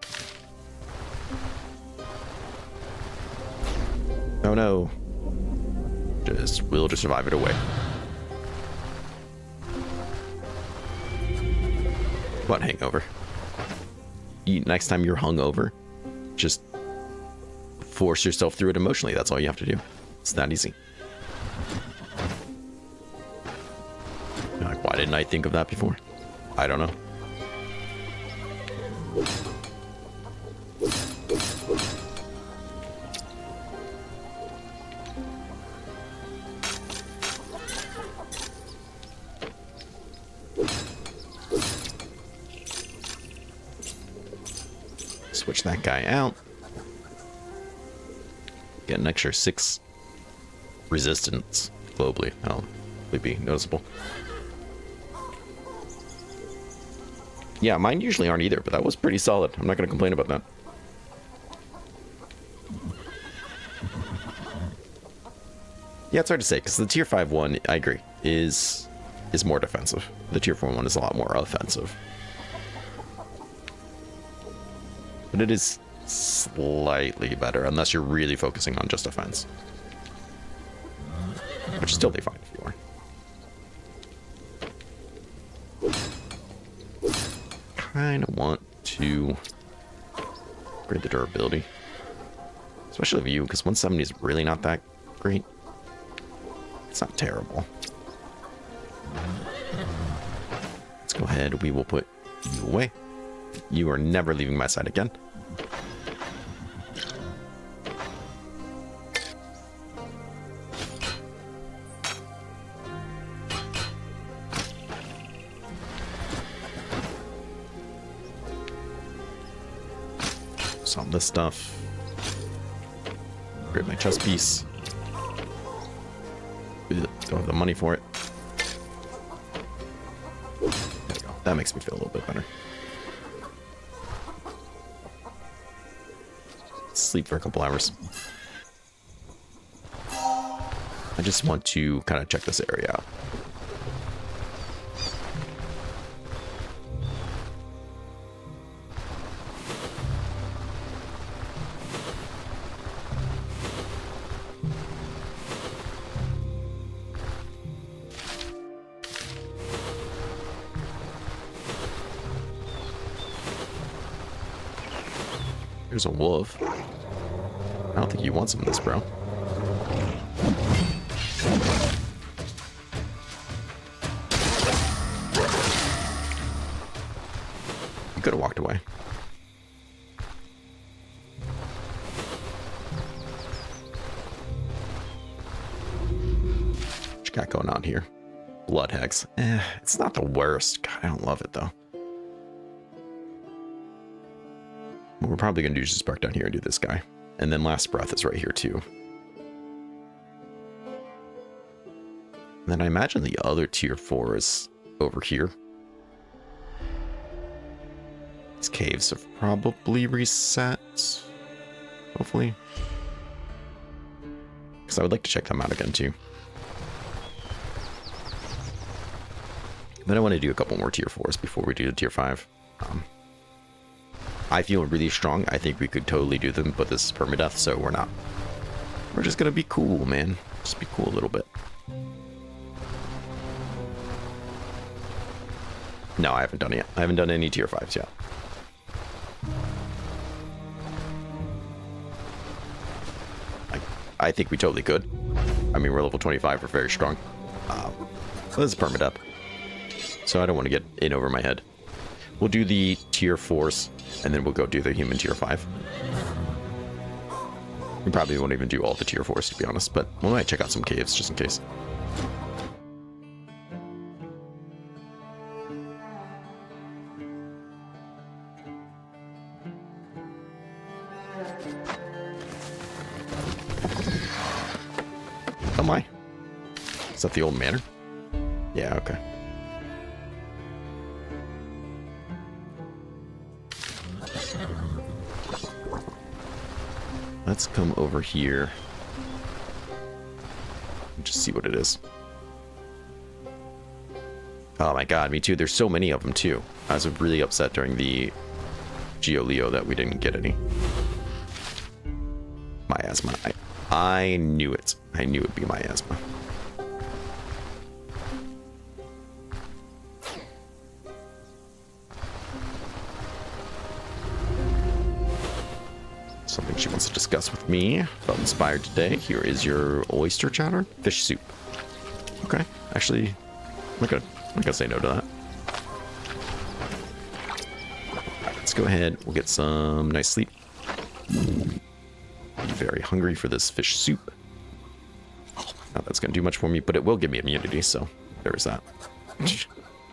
Oh no. We'll just survive it away. What hangover? Next time you're hungover, just force yourself through it emotionally. That's all you have to do. It's that easy. You're like, why didn't I think of that before? I don't know. Switch that guy out. Get an extra 6 resistance globally. That'll be noticeable. Yeah, mine usually aren't either, but that was pretty solid. I'm not going to complain about that. Yeah, it's hard to say, because the tier 5 one, I agree, is more defensive. The tier 4 one is a lot more offensive. But it is slightly better, unless you're really focusing on just offense. Which is still fine if you are. Kind of want to upgrade the durability. Especially of you, because 170 is really not that great. It's not terrible. Let's go ahead. We will put you away. You are never leaving my side again. On this stuff. Grab my chest piece. Don't have the money for it. There we go. That makes me feel a little bit better. Sleep for a couple hours. I just want to kind of check this area out. There's a wolf. I don't think you want some of this, bro. You could have walked away. What you got going on here? Blood hex. It's not the worst. God, I don't love it though. What we're probably going to do is just park down here and do this guy. And then Last Breath is right here too. And then I imagine the other tier 4 is over here. These caves have probably reset. Hopefully. Because I would like to check them out again too. Then I want to do a couple more tier 4s before we do the tier 5. I feel really strong. I think we could totally do them, but this is permadeath, so we're not. We're just gonna be cool, man. Just be cool a little bit. No, I haven't done it yet. I haven't done any tier 5s yet. I think we totally could. I mean, we're level 25. We're very strong. This is permadeath, so I don't want to get in over my head. We'll do the tier 4s, and then we'll go do the human tier 5. We probably won't even do all the tier 4s, to be honest, but we might check out some caves just in case. Oh my. Is that the old manor? Yeah, okay. Let's come over here and just see what it is. Oh my god, me too. There's so many of them too. I was really upset during the Geo-Leo that we didn't get any. Miasma. I knew it. I knew it'd be miasma. Something she wants to discuss with me. Felt inspired today. Here is your oyster chowder. Fish soup. Okay. Actually, I'm not gonna say no to that. Right, let's go ahead. We'll get some nice sleep. I'm very hungry for this fish soup. Not that's gonna do much for me, but it will give me immunity, so there is that.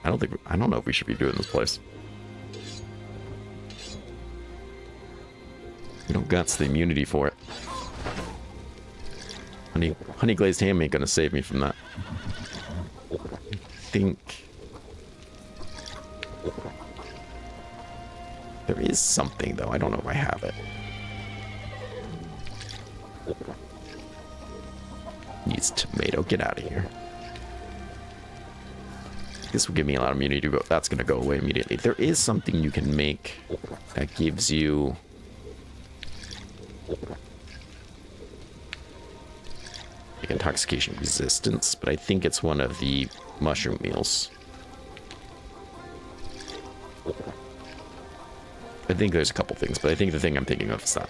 I don't know if we should be doing this place. We don't got the immunity for it. Honey glazed ham ain't gonna save me from that. I think there is something though. I don't know if I have it. Needs tomato. Get out of here. This will give me a lot of immunity, but that's gonna go away immediately. There is something you can make that gives you like intoxication resistance, but I think it's one of the mushroom meals. I think there's a couple things, but I think the thing I'm thinking of is that.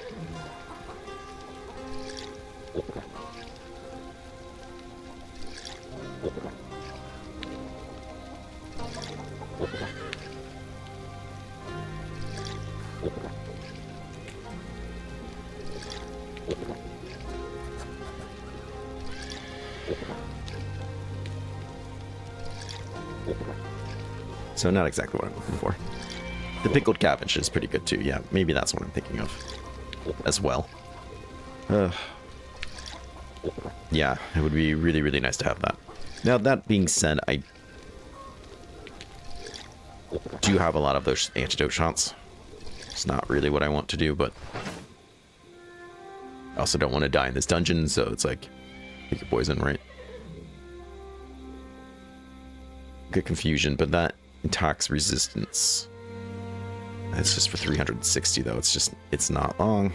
So not exactly what I'm looking for. The pickled cabbage is pretty good too. Yeah, maybe that's what I'm thinking of as well. Yeah, it would be really, really nice to have that. Now, that being said, I do have a lot of those antidote shots. It's not really what I want to do, but I also don't want to die in this dungeon, so it's like, pick your poison, right? Good confusion, but that intox resistance, it's just for 360 though. It's not long.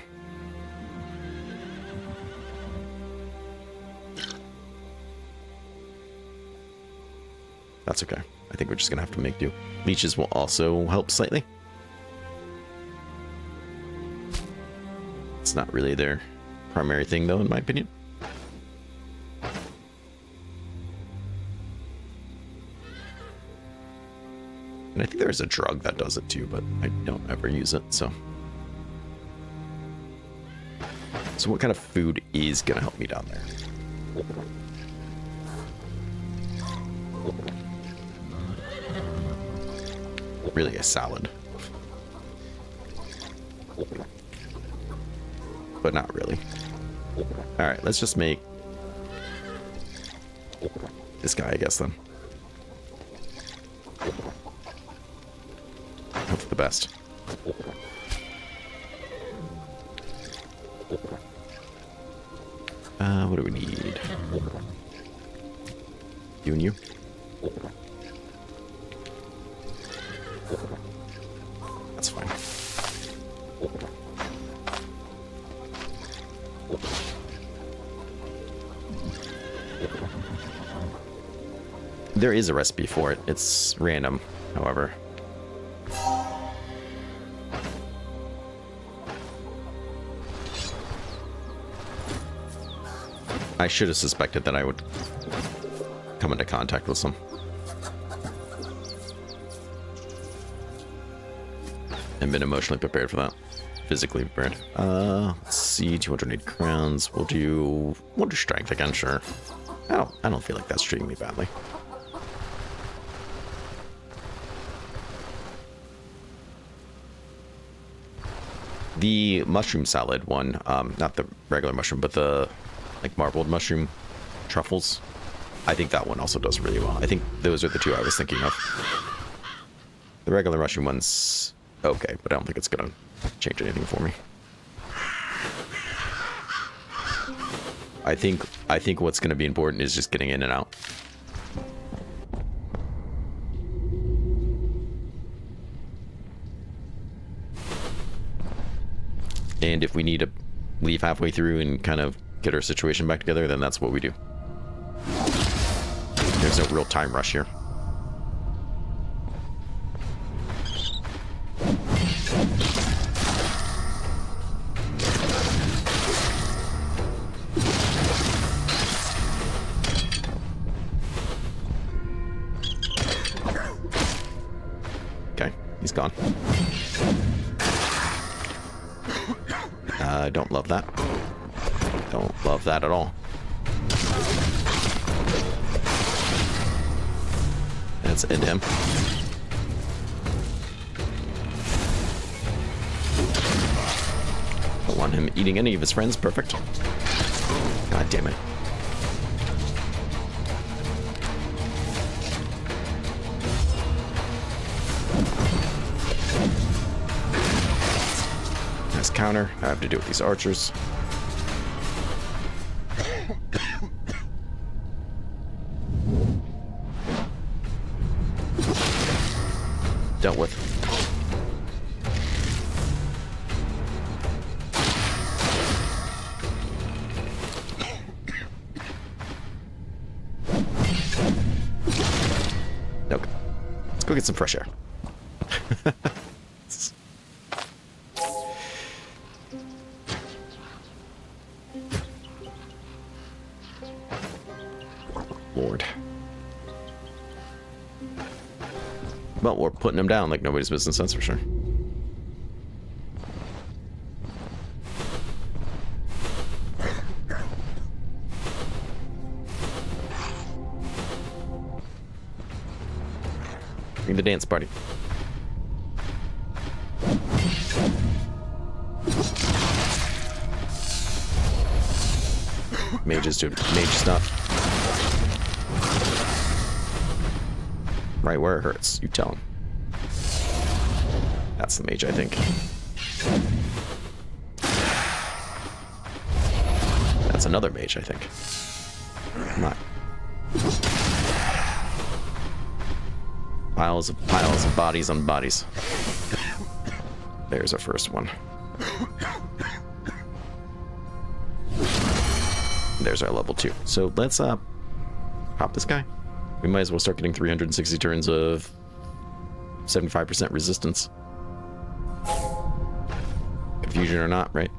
That's okay. I think we're just gonna have to make do. Leeches will also help slightly. It's not really their primary thing though, in my opinion. And I think there's a drug that does it too, but I don't ever use it, so. So what kind of food is gonna help me down there? Really a salad. But not really. Alright, let's just make this guy, I guess, then. Hope for the best. What do we need? You and you? That's fine. There is a recipe for it. It's random, however. I should have suspected that I would come into contact with some. And been emotionally prepared for that. Physically prepared. Let's see, 208 crowns. We'll do strength again, sure. I don't feel like that's treating me badly. The mushroom salad one, not the regular mushroom, but the like marbled mushroom truffles. I think that one also does really well. I think those are the two I was thinking of. The regular mushroom one's okay, but I don't think it's gonna change anything for me. I think what's gonna be important is just getting in and out. And if we need to leave halfway through and kind of get our situation back together, then that's what we do. There's no real time rush here. Okay, he's gone. I don't love that. Don't love that at all. That's end him. Don't want him eating any of his friends. Perfect. God damn it. Nice counter. I have to do with these archers. Dealt with. Okay. Let's go get some fresh air. Lord. Well, we're putting him down like nobody's business, that's for sure. Bring the dance party. Mages do mage stuff. Right where it hurts, you tell him. That's the mage, I think. That's another mage, I think. Come on. Piles of bodies on bodies. There's our first one. There's our level 2. So let's pop this guy. We might as well start getting 360 turns of 75% resistance. Confusion or not, right?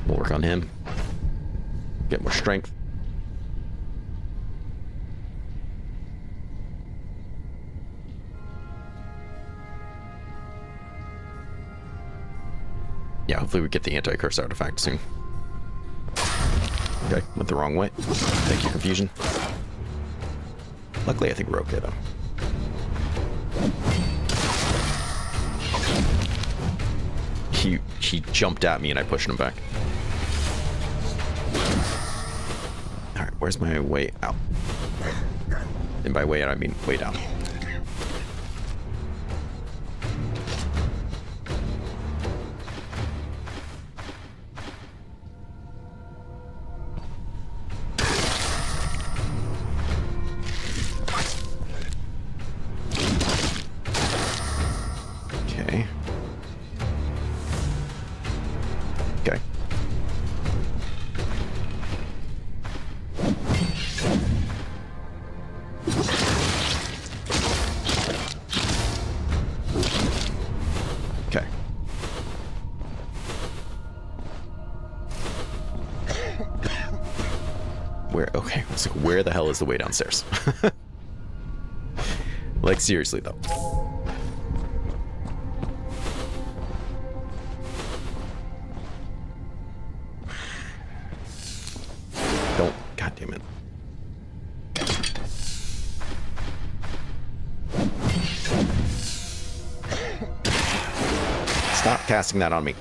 We'll work on him. Get more strength. Yeah, hopefully we get the anti-curse artifact soon. Okay, went the wrong way. Thank you, confusion. Luckily, I think we're okay, though. He jumped at me and I pushed him back. Alright, where's my way out? And by way out, I mean way down. It's like, where the hell is the way downstairs? Like, seriously, though. Don't. God damn it. Stop casting that on me.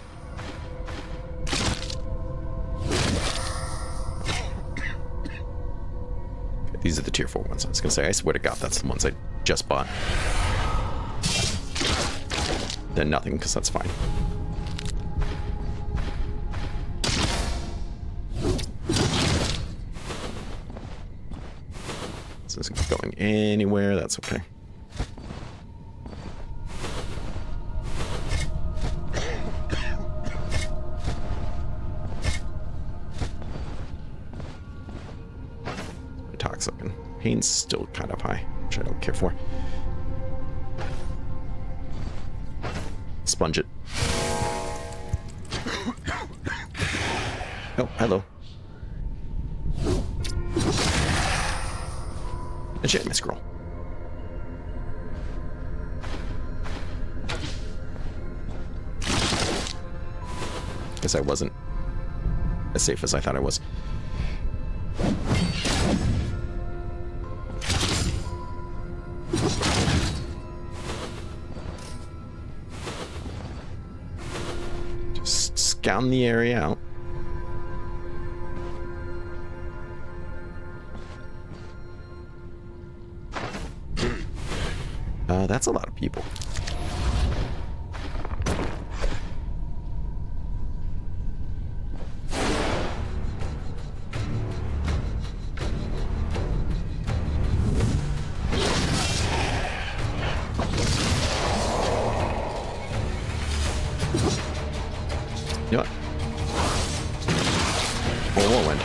Okay, these are the tier 4 ones. I was gonna say, I swear to God, that's the ones I just bought. Then nothing, because that's fine. This isn't going anywhere. That's okay. Toxic and pain's still kind of high, which I don't care for. Sponge it. Oh, hello. Enchantment scroll. Guess I wasn't as safe as I thought I was. Just scout the area out. That's a lot of people. You know what? Whirlwind.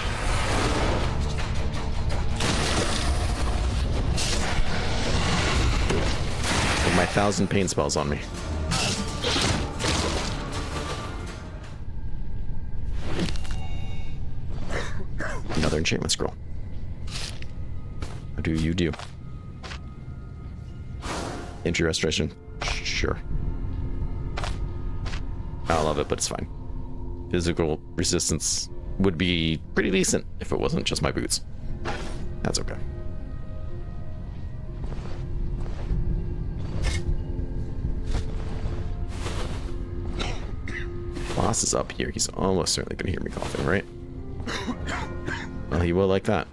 My 1,000 pain spells on me. Another enchantment scroll. How do you do? Entry restoration. Sure. I love it, but it's fine. Physical resistance would be pretty decent if it wasn't just my boots. That's okay. Boss is up here. He's almost certainly going to hear me coughing, right? Well, he will like that.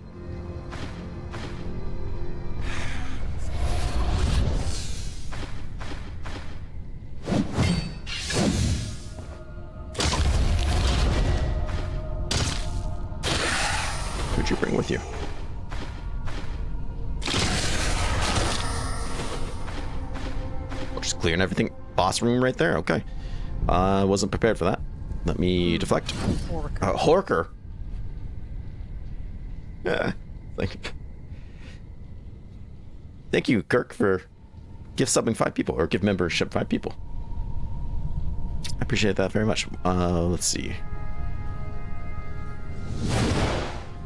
Who'd you bring with you? Just clearing everything. Boss room right there. Okay. I wasn't prepared for that. Let me deflect. Horker. Yeah. Thank you, Kirk, for gift subbing 5 people, or give membership 5 people. I appreciate that very much. Let's see.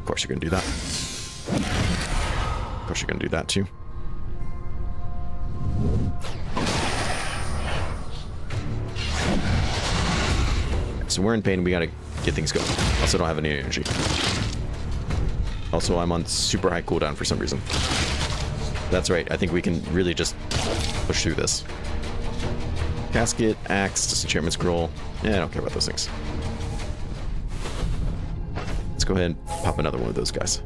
Of course you're gonna do that. Of course you're gonna do that too. So we're in pain, we gotta get things going. Also don't have any energy. Also, I'm on super high cooldown for some reason. That's right, I think we can really just push through this. Casket, axe, disenchantment scroll. Yeah, I don't care about those things. Let's go ahead and pop another one of those guys.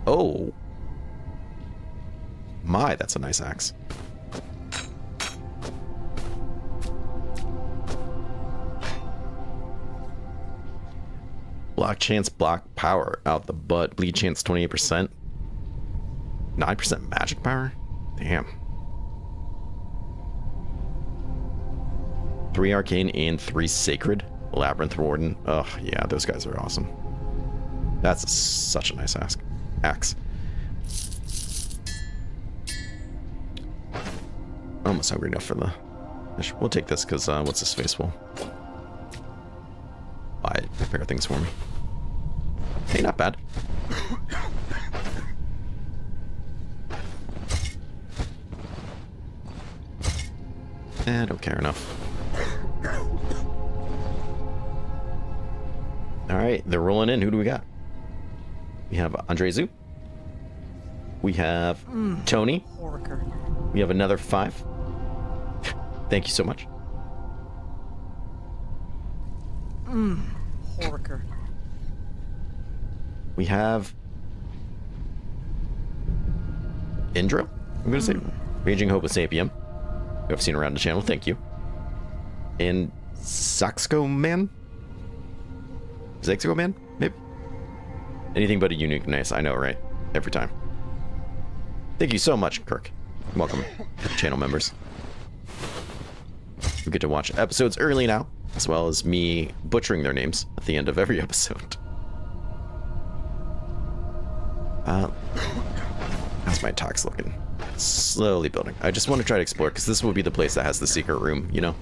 Oh. My, that's a nice axe. Block chance, block power out the butt. Bleed chance 28%. 9% magic power? Damn. 3 arcane and 3 sacred. Labyrinth warden. Oh, yeah, those guys are awesome. That's such a nice axe. Almost hungry enough for the... We'll take this because what's his face will buy it, prepare things for me. Hey, not bad. I don't care enough. Alright, they're rolling in. Who do we got? We have Andrezu. We have Tony. We have another 5. Thank you so much. Horker. We have Indra, I'm going to say. Raging Hope of Sapien. Who I've seen around the channel. Thank you. And Saxco Man? Zaxco Man? Maybe? Anything but a uniqueness, I know, right? Every time. Thank you so much, Kirk. Welcome, channel members. We get to watch episodes early now, as well as me butchering their names at the end of every episode. How's my attacks looking? Slowly building. I just want to try to explore, because this will be the place that has the secret room, you know?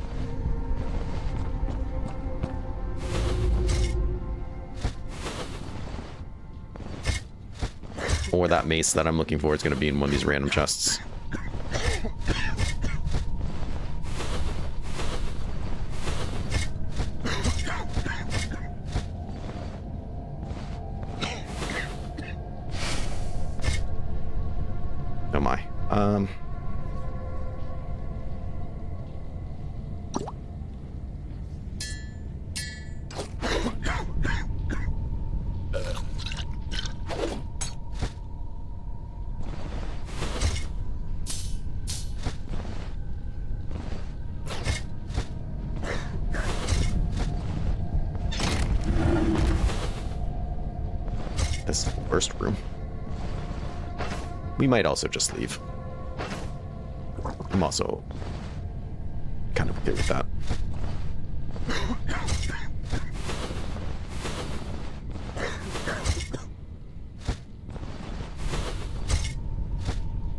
Or that mace that I'm looking for is going to be in one of these random chests. Oh my. This is the worst room. We might also just leave. I'm also kind of okay with that.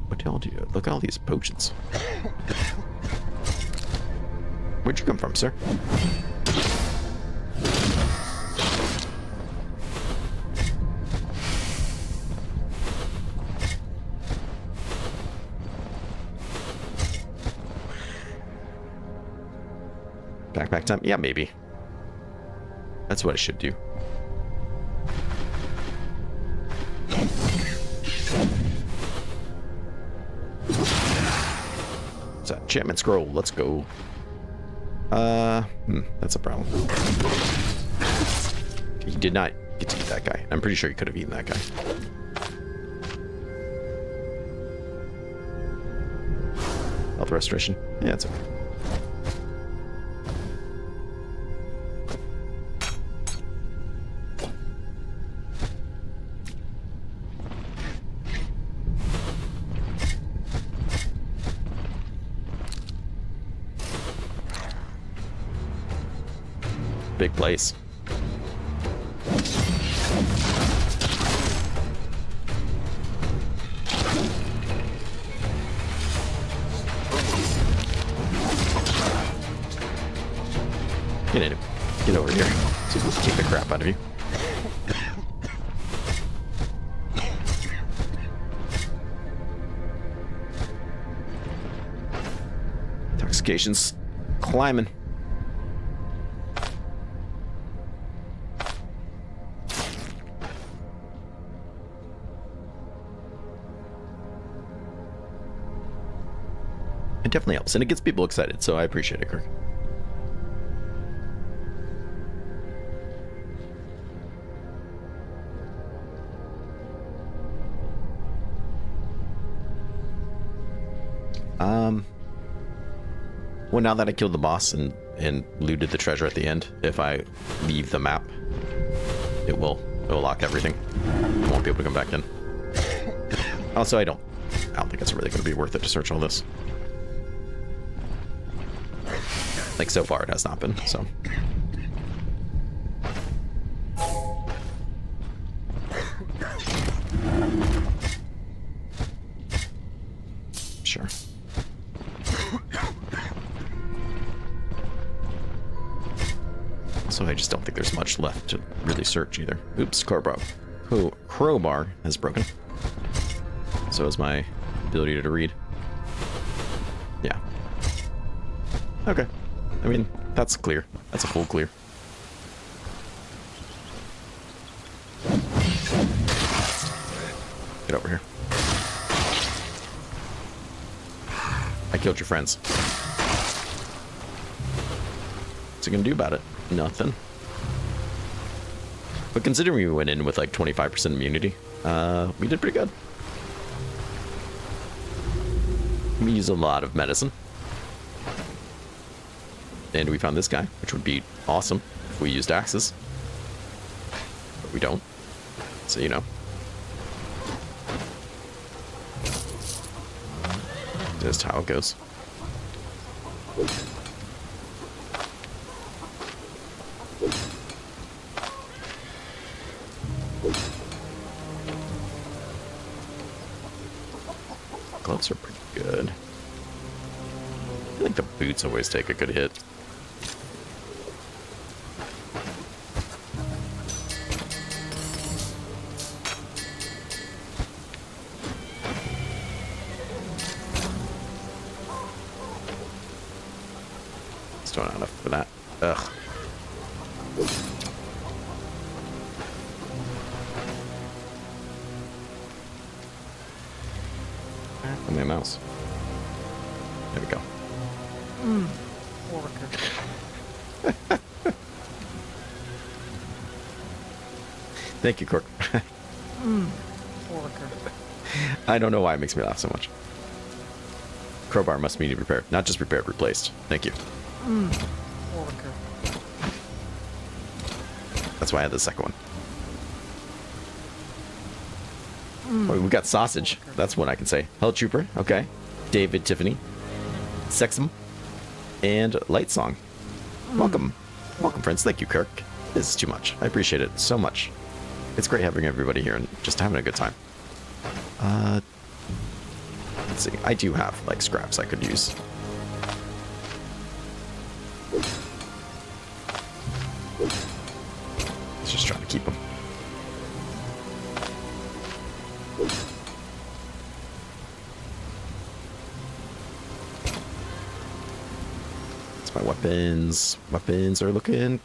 What the hell do you... Look at all these potions. Where'd you come from, sir? Backpack time? Yeah, maybe. That's what I should do. It's that enchantment scroll. Let's go. That's a problem. He did not get to eat that guy. I'm pretty sure he could have eaten that guy. Health restoration. Yeah, it's okay. Big place. Get in. Get over here. So we'll kick the crap out of you. Intoxication's climbing. It definitely helps, and it gets people excited, so I appreciate it, Kirk. Well, now that I killed the boss and looted the treasure at the end, if I leave the map, it will lock everything. I won't be able to come back in. Also, I don't think it's really going to be worth it to search all this. Like, so far it has not been, so. Sure. So I just don't think there's much left to really search either. Oops, car broke. crowbar has broken. So is my ability to read. Yeah. Okay. I mean, that's clear. That's a full clear. Get over here. I killed your friends. What's he gonna do about it? Nothing. But considering we went in with like 25% immunity, we did pretty good. We use a lot of medicine. And we found this guy, which would be awesome if we used axes. But we don't. So, you know. Just how it goes. Gloves are pretty good. I feel like the boots always take a good hit. Still not enough for that. Ugh. My mouse. There we go. Worker. Thank you, Cork. Worker. I don't know why it makes me laugh so much. Crowbar must be repaired. Not just repaired, replaced. Thank you. Worker. That's why I had the second one. Oh, we got sausage. That's what I can say. Hell Trooper. Okay. David Tiffany. Sexum. And Light Song. Welcome. Welcome, friends. Thank you, Kirk. This is too much. I appreciate it so much. It's great having everybody here and just having a good time. Let's see. I do have, like, scraps I could use. Let's just try to keep them. That's my weapons. Weapons are looking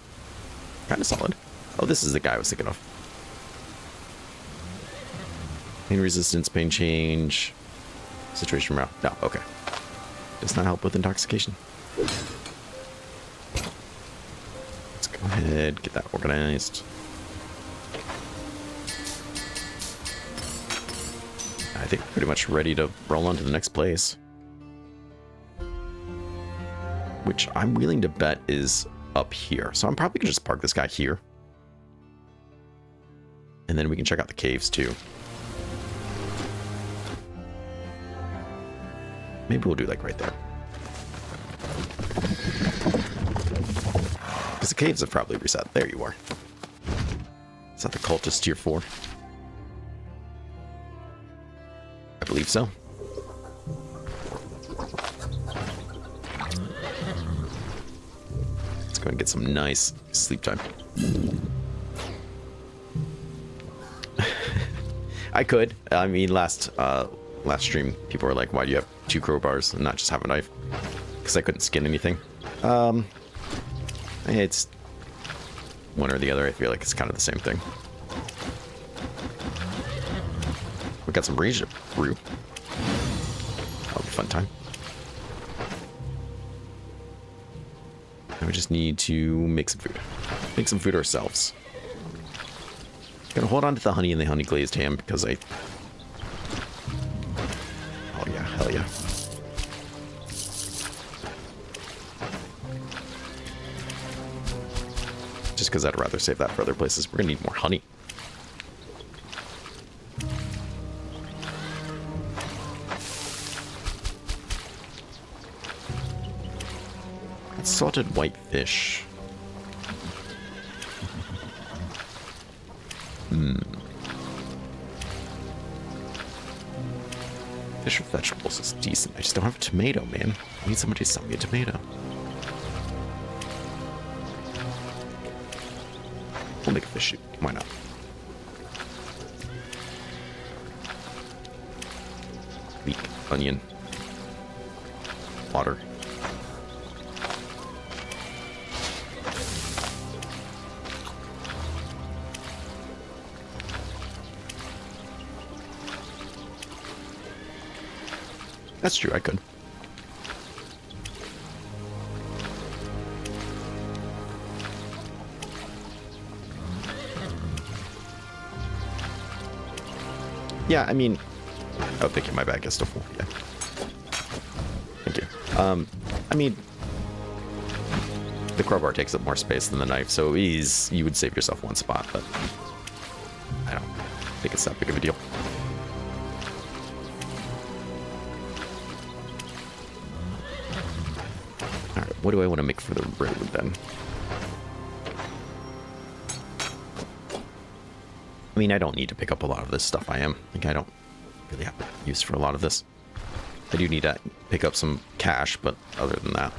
kind of solid. Oh, this is the guy I was thinking of. Pain resistance, pain change, situation morale. No, okay. Does not help with intoxication. Let's go ahead, get that organized. I think we're pretty much ready to roll on to the next place. Which I'm willing to bet is up here. So I'm probably gonna just park this guy here. And then we can check out the caves too. Maybe we'll do like right there. Because the caves have probably reset. There you are. Is that the cultist tier 4? I believe so. Let's go and get some nice sleep time. I could. I mean, last stream, people were like, why do you have 2 crowbars and not just have a knife? Because I couldn't skin anything. It's one or the other. I feel like it's kind of the same thing. We got some rage brew. That'll be a fun time. And we just need to make some food. Make some food ourselves. Gonna hold on to the honey and the honey glazed ham because I... Oh yeah, hell yeah. Just because I'd rather save that for other places. We're gonna need more honey. Salted white fish. Fish with vegetables is decent. I just don't have a tomato, man. I need somebody to sell me a tomato. We'll make a fish soup. Why not? onion. Water. That's true, I could. Yeah, I mean... Oh, thank you, my bag is still full, yeah. Thank you. I mean... The crowbar takes up more space than the knife, so you would save yourself one spot, but... I don't think it's that big of a deal. Alright, what do I want to make for the road, then? I mean, I don't need to pick up a lot of this stuff I am. Like, I don't really have use for a lot of this. I do need to pick up some cash, but other than that...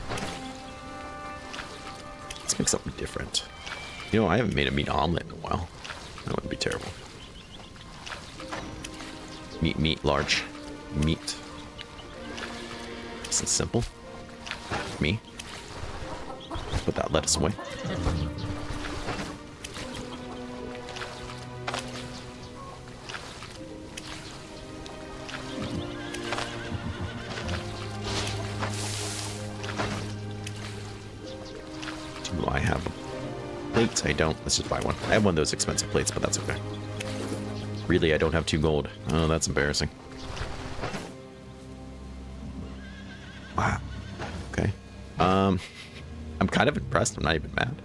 Let's make something different. You know, I haven't made a meat omelet in a while. That wouldn't be terrible. Meat, large. Meat. This is simple. Me. Put that lettuce away. Do I have plates? I don't. Let's just buy one. I have one of those expensive plates, but that's okay. Really, I don't have 2 gold. Oh, that's embarrassing. Wow. Okay. I'm kind of impressed. I'm not even mad.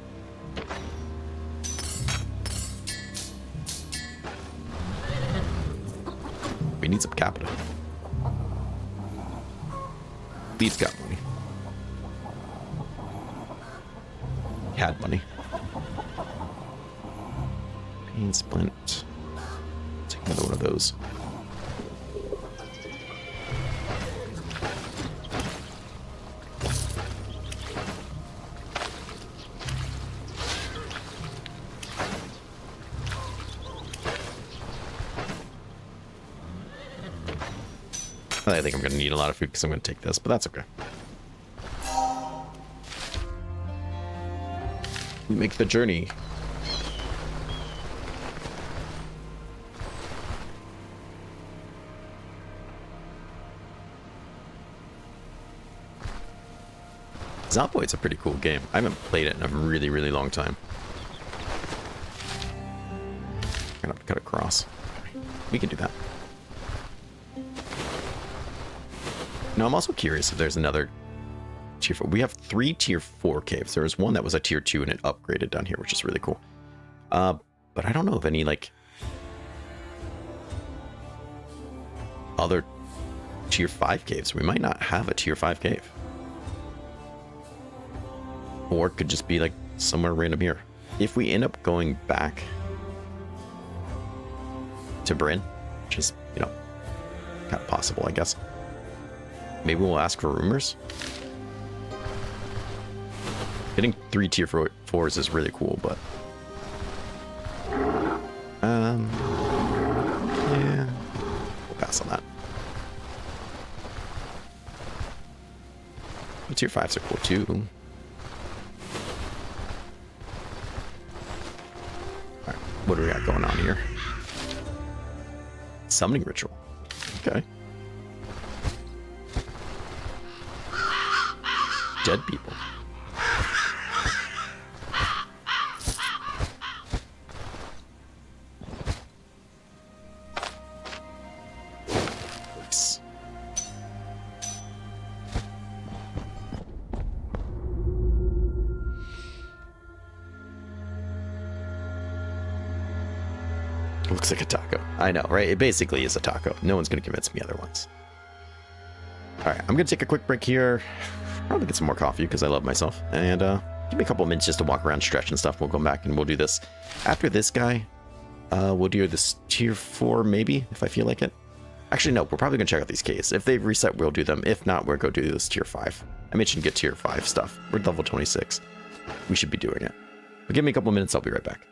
We need some capital. Lee's got money. Had money. Pain splint. Take another one of those. I think I'm going to need a lot of food because I'm going to take this, but that's okay. We make the journey. Zomboid's a pretty cool game. I haven't played it in a really, really long time. I'm gonna have to cut across. We can do that. Now, I'm also curious if there's another tier 4. We have 3 tier 4 caves. There was one that was a tier 2 and it upgraded down here, which is really cool. But I don't know of any, like, other tier 5 caves. We might not have a tier 5 cave. Or it could just be, like, somewhere random here. If we end up going back to Bryn, which is, you know, kind of possible, I guess. Maybe we'll ask for rumors. Getting 3 tier 4s is really cool, but yeah, we'll pass on that. The tier 5s are cool too. All right, what do we got going on here? Summoning ritual. Okay. Dead people. Nice. Looks like a taco. I know, right? It basically is a taco. No one's going to convince me otherwise. All right, I'm going to take a quick break here. Probably get some more coffee because I love myself. And give me a couple of minutes just to walk around, stretch and stuff. We'll come back and we'll do this. After this guy, we'll do this tier 4 maybe, if I feel like it. Actually, no, we're probably going to check out these caves. If they've reset, we'll do them. If not, we'll go do this tier 5. I mentioned get tier 5 stuff. We're level 26. We should be doing it. But give me a couple of minutes. I'll be right back.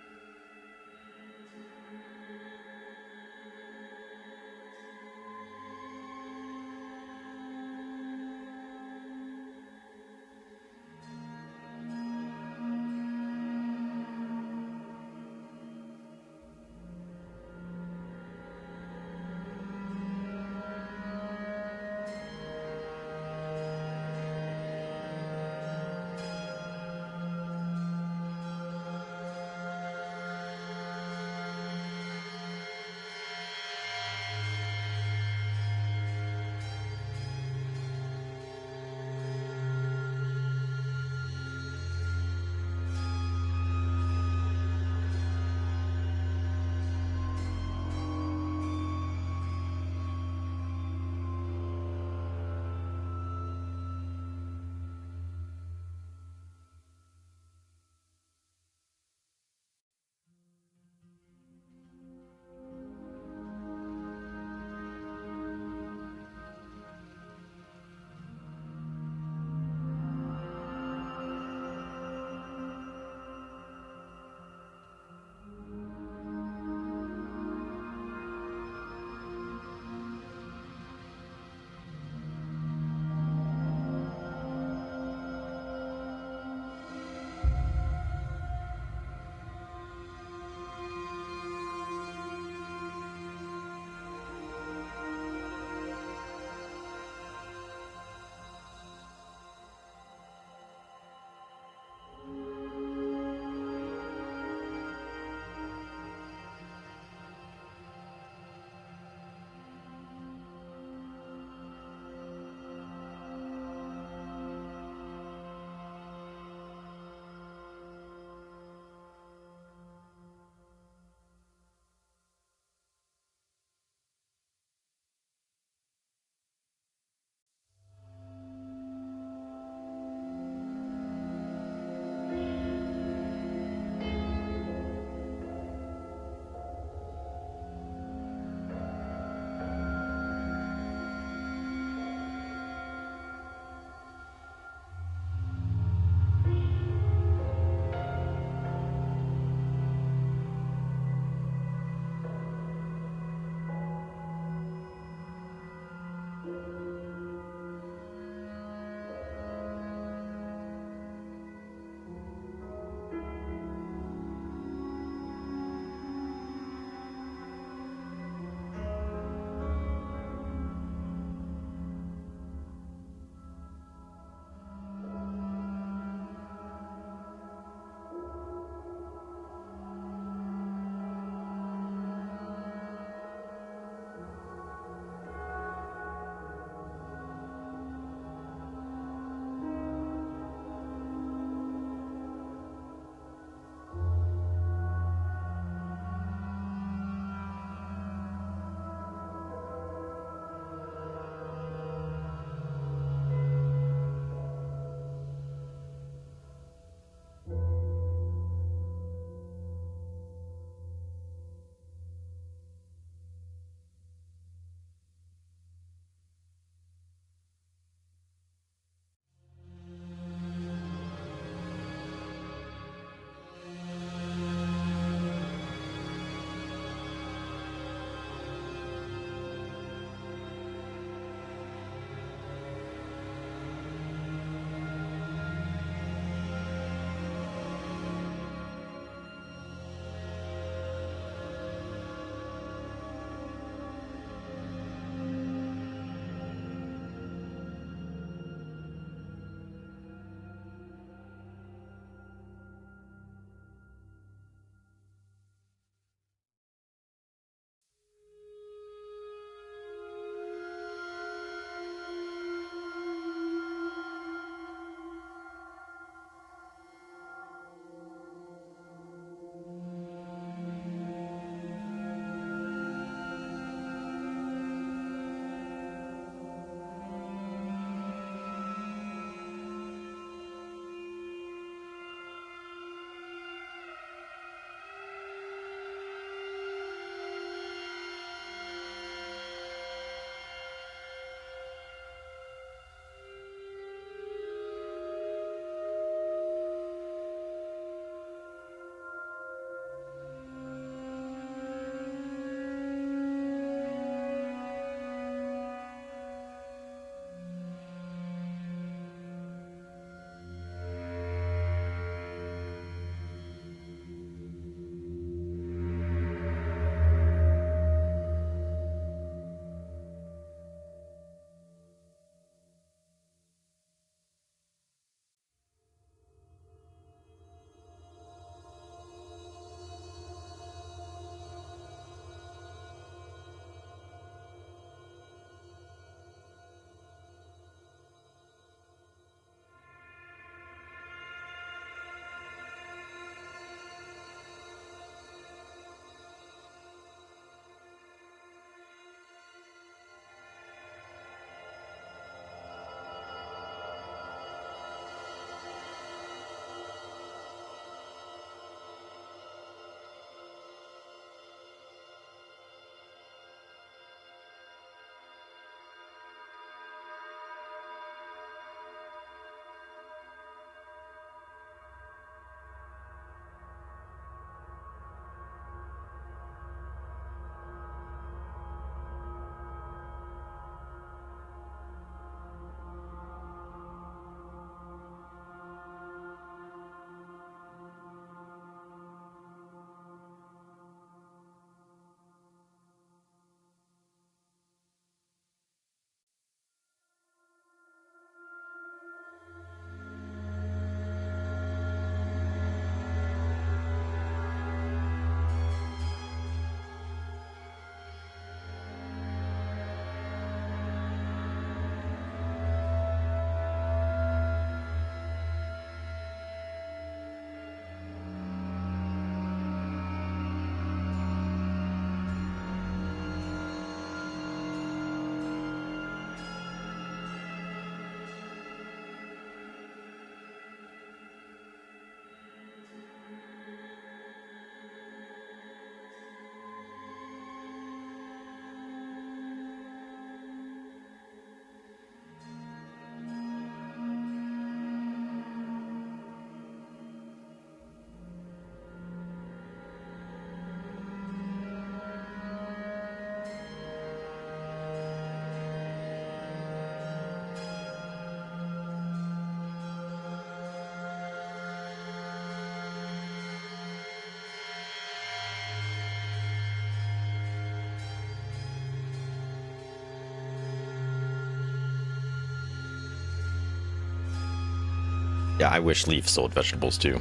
Yeah, I wish Leaf sold vegetables too.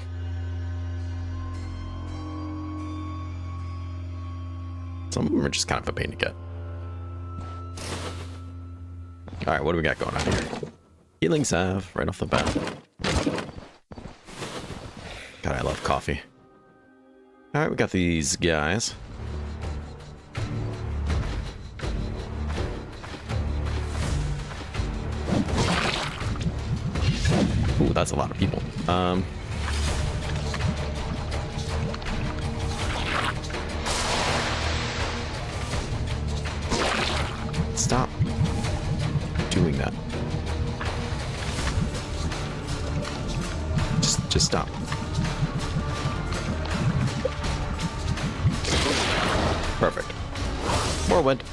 Some of them are just kind of a pain to get. Alright, what do we got going on here? Healing salve right off the bat. God, I love coffee. Alright, we got these guys. Ooh, that's a lot of people. Stop doing that. Just stop. Perfect. Whirlwind.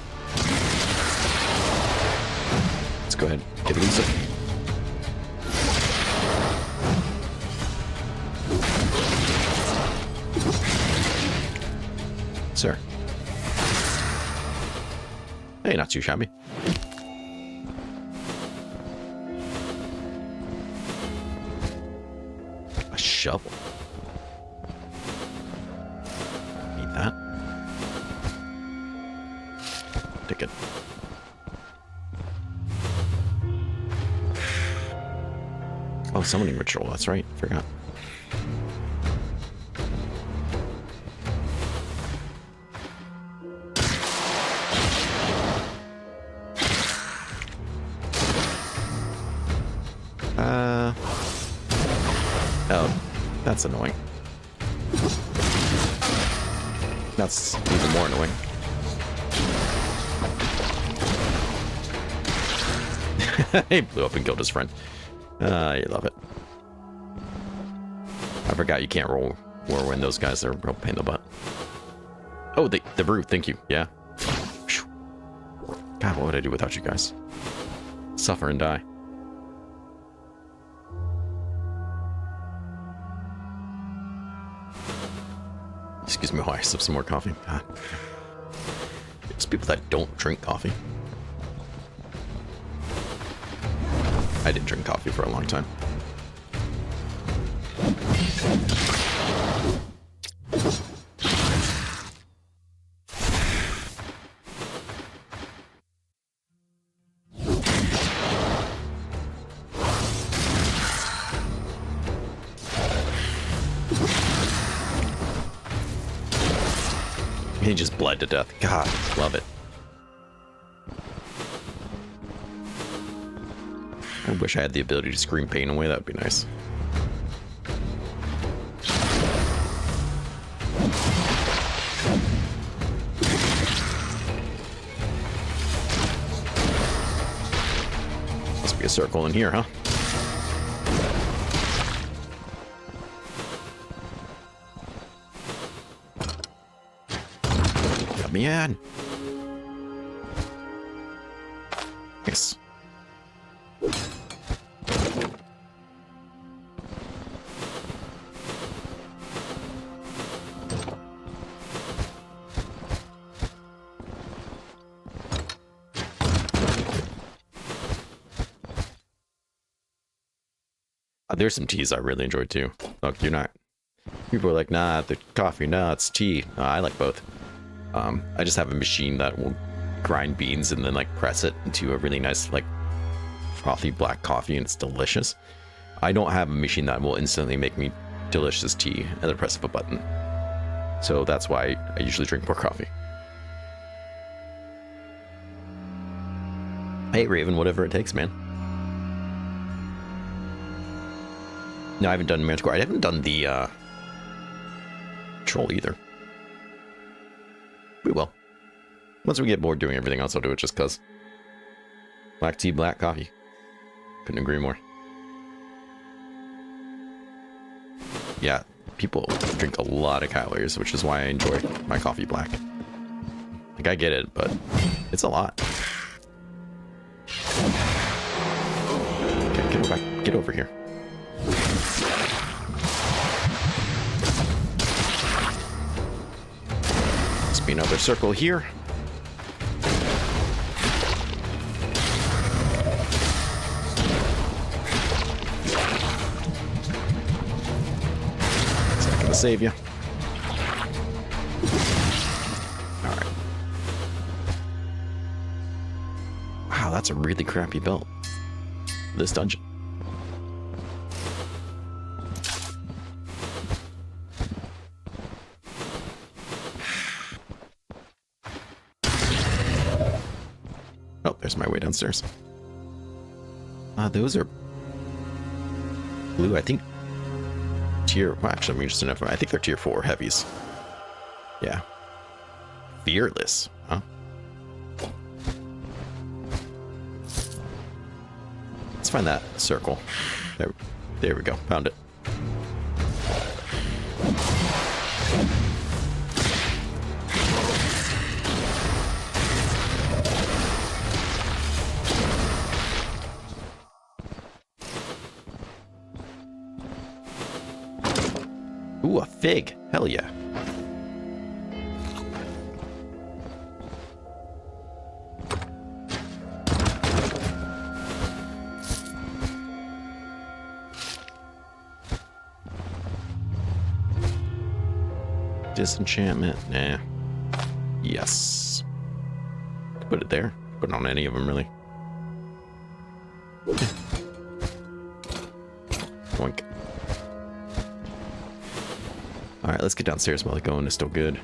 Let's go ahead. Get Lisa. Sir. Hey, not too shabby. A shovel. Need that. Take it. Oh, summoning ritual. That's right. Forgot. Oh, that's annoying. That's even more annoying. He blew up and killed his friend. You love it. I forgot you can't roll whirlwind. Those guys are a real pain in the butt. Oh, the brew. Thank you. Yeah. God, what would I do without you guys? Suffer and die. Excuse me while I sip some more coffee. God. There's people that don't drink coffee. I didn't drink coffee for a long time. He just bled to death. God, love it. I wish I had the ability to scream pain away. That would be nice. Must be a circle in here, huh? Let me in. Yes. There's some teas I really enjoy too. Look, you're not. People are like, nah, the coffee, nah, it's tea. I like both. I just have a machine that will grind beans and then like press it into a really nice like frothy black coffee, and it's delicious. I don't have a machine that will instantly make me delicious tea at the press of a button. So that's why I usually drink more coffee. Hey Raven, whatever it takes, man. No, I haven't done Manticore. I haven't done the troll either. We will. Once we get bored doing everything else, I'll do it just cause. Black tea, black coffee. Couldn't agree more. Yeah, people drink a lot of calories, which is why I enjoy my coffee black. Like, I get it, but it's a lot. Okay, get over here. Must be another circle here. save you. Alright. Wow, that's a really crappy build. This dungeon. Oh, there's my way downstairs. Those are blue, I think. Well, actually, I'm just enough. I think they're tier 4 heavies. Yeah. Fearless, huh? Let's find that circle. There we go. Found it. Ooh, a fig. Hell yeah. Disenchantment. Nah. Yes. Put it there. Put it on any of them, really. Boink. Alright, let's get downstairs while the going is still good.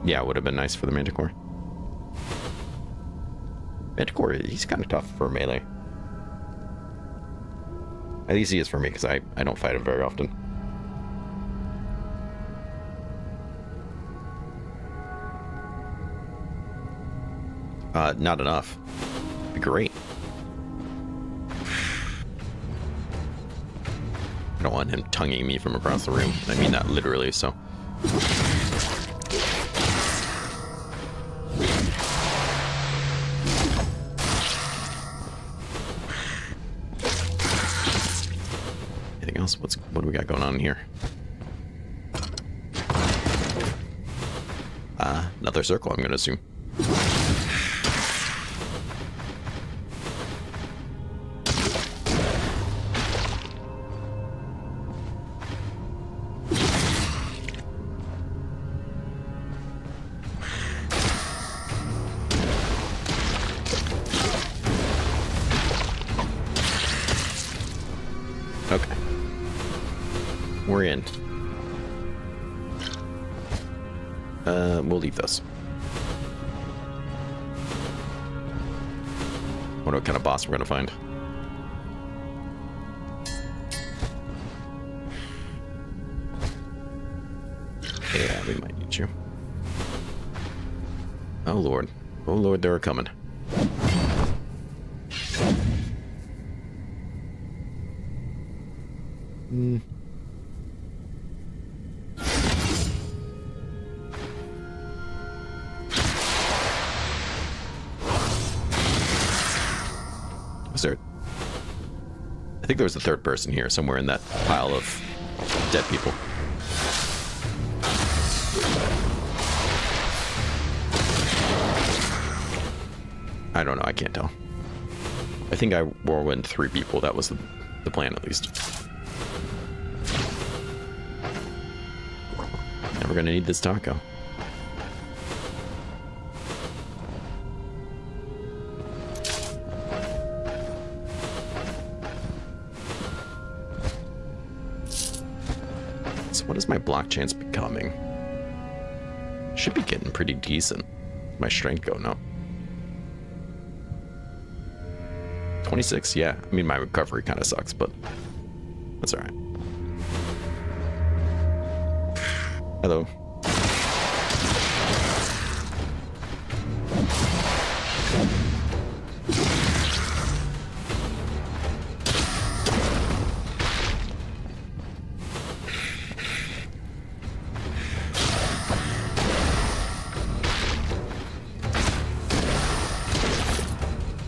Yeah, it would have been nice for the Manticore. Manticore, he's kind of tough for melee. At least he is for me, because I don't fight him very often. Not enough. Be great. I don't want him tonguing me from across the room. I mean that literally, so. Anything else? What do we got going on here? Another circle, I'm gonna assume. Okay. We're in. We'll leave those. Wonder what kind of boss we're gonna find. Yeah, we might need you. Oh lord. Oh lord, they're coming. Was there? I think there was a third person here somewhere in that pile of dead people. I don't know. I can't tell. I think I whirlwind 3 people. That was the plan, at least. Never gonna need this taco. So what is my block chance becoming? Should be getting pretty decent. My strength going up. 26, yeah. I mean, my recovery kind of sucks, but that's all right. Hello.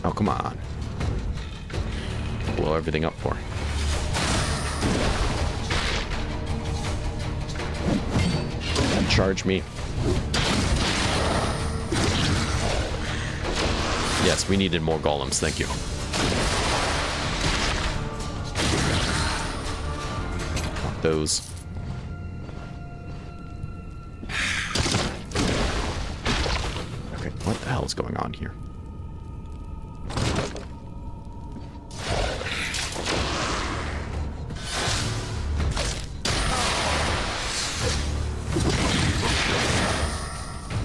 Oh, come on. Blow everything up for. Charge me. Yes, we needed more golems, thank you. those. Okay, what the hell is going on here?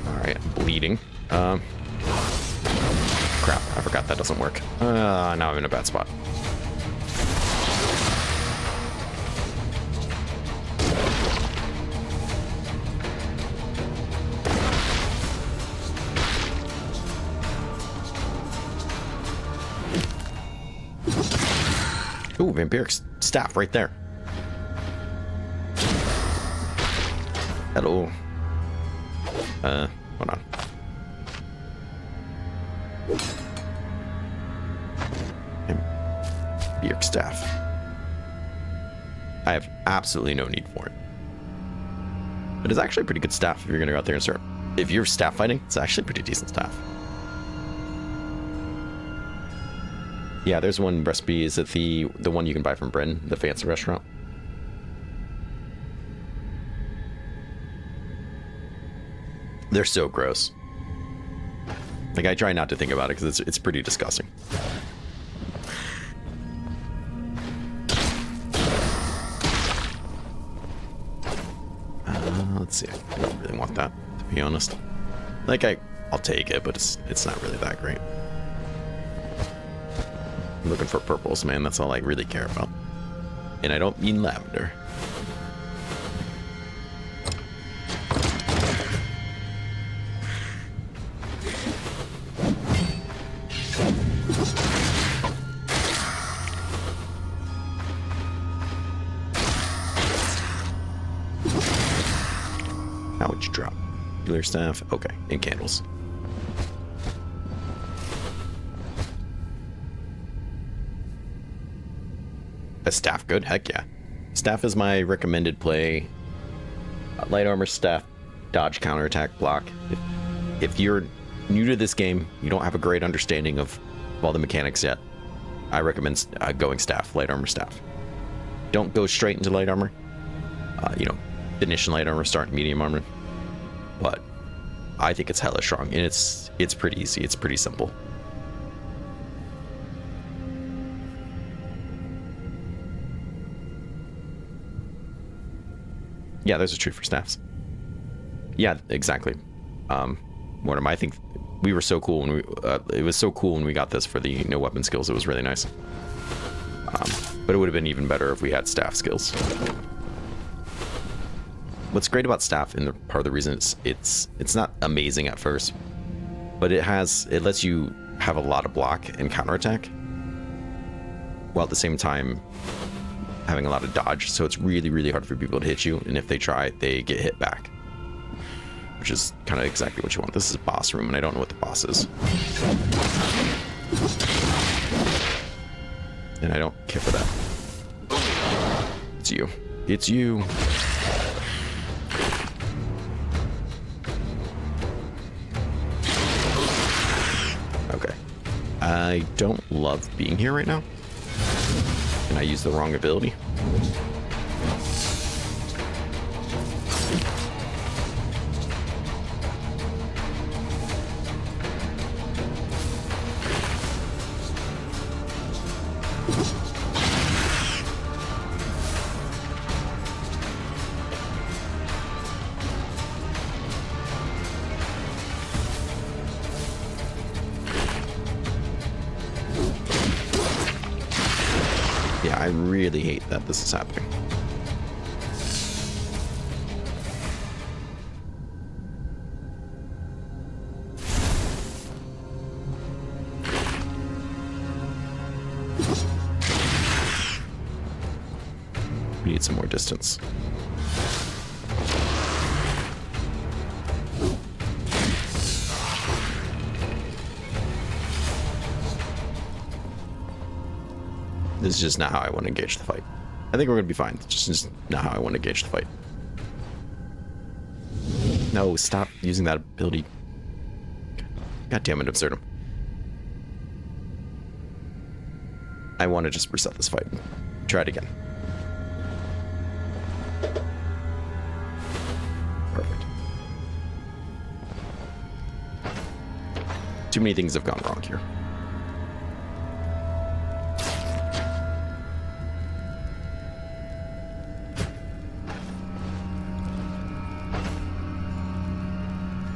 Alright, I'm bleeding. Crap, I forgot that doesn't work. Now I'm in a bad spot. Ooh, vampiric staff right there. Hello. Hold on. Vampiric staff. I have absolutely no need for it. But it's actually a pretty good staff if you're going to go out there and start. If you're staff fighting, it's actually pretty decent staff. Yeah, there's one recipe. Is it the one you can buy from Bryn, the fancy restaurant? They're so gross. Like, I try not to think about it because it's pretty disgusting. Let's see. I don't really want that, to be honest. Like, I'll take it, but it's not really that great. I'm looking for purples, man. That's all I really care about. And I don't mean lavender. How would you drop? Clear staff. Okay, and candles. A staff good? Heck yeah. Staff is my recommended play. Light armor, staff, dodge, counterattack, block. If you're new to this game, you don't have a great understanding of all the mechanics yet, I recommend going staff, light armor, staff. Don't go straight into light armor. You know, finish in light armor, start in medium armor. But I think it's hella strong, and it's pretty easy. It's pretty simple. Yeah, there's a tree for staffs. Yeah, exactly. Mortimer, I think we were so cool when we. It was so cool when we got this for the no weapon skills. It was really nice. But it would have been even better if we had staff skills. What's great about staff, and part of the reason it's not amazing at first, but it lets you have a lot of block and counterattack, while at the same time having a lot of dodge. So it's really, really hard for people to hit you, and if they try, they get hit back, which is kind of exactly what you want. This is boss room, and I don't know what the boss is, and I don't care for that. It's you. It's you. Okay. I don't love being here right now. And I use the wrong ability. Yeah, I really hate that this is happening. We need some more distance. This is just not how I want to engage the fight. I think we're going to be fine. It's just not how I want to engage the fight. No, stop using that ability. God damn it, Absurdum. I want to just reset this fight. Try it again. Too many things have gone wrong here.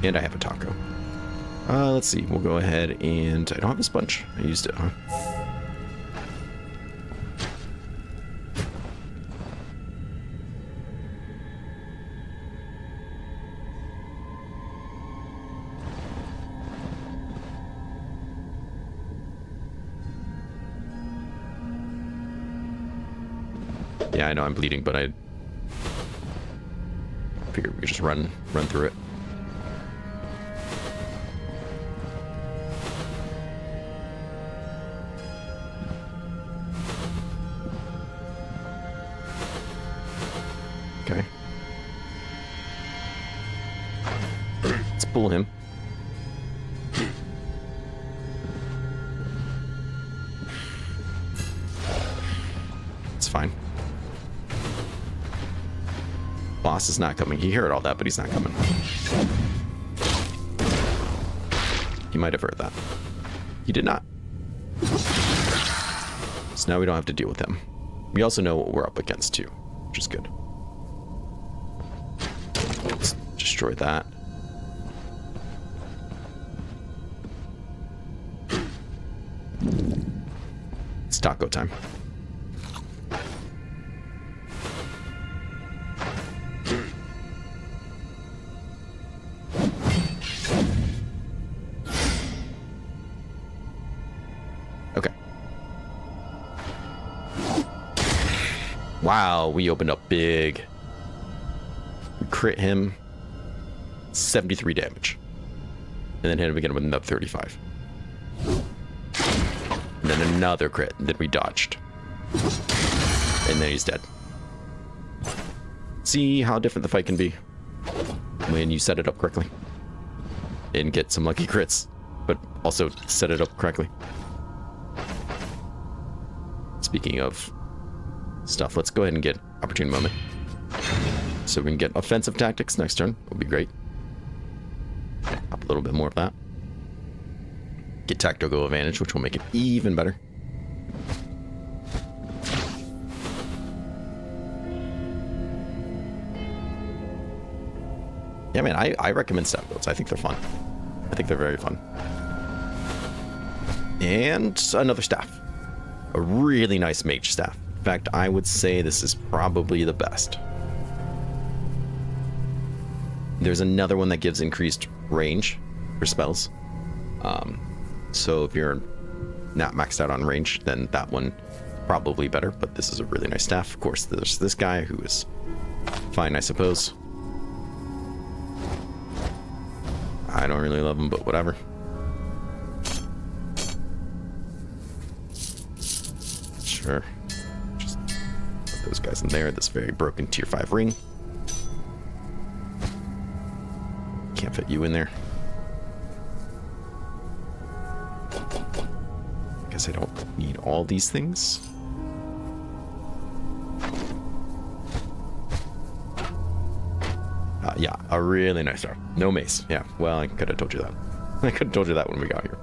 And I have a taco. Let's see. We'll go ahead and... I don't have a sponge. I used it, huh? Yeah, I know I'm bleeding, but I figured we could just run through it. Okay. Let's pull him. It's fine. Boss is not coming. He heard all that, but he's not coming. He might have heard that. He did not. So now we don't have to deal with him. We also know what we're up against too, which is good. Let's destroy that. It's taco time. Okay. Wow, we opened up big. We crit him. 73 damage. And then hit him again with another 35. And then another crit. And then we dodged. And then he's dead. See how different the fight can be when you set it up correctly. And get some lucky crits. But also set it up correctly. Speaking of stuff, let's go ahead and get opportune moment. So we can get offensive tactics next turn. Would be great. Up a little bit more of that. Get tactical advantage, which will make it even better. Yeah, man, I recommend staff builds. I think they're fun. I think they're very fun. And another staff. A really nice mage staff. In fact, I would say this is probably the best. There's another one that gives increased range for spells. So if you're not maxed out on range, then that one probably better. But this is a really nice staff. Of course, there's this guy who is fine, I suppose. I don't really love him, but whatever. Sure. Just put those guys in there. This very broken tier 5 ring. Can't fit you in there. Guess I don't need all these things. Yeah, a really nice star. No mace. Yeah, well, I could have told you that. I could have told you that when we got here.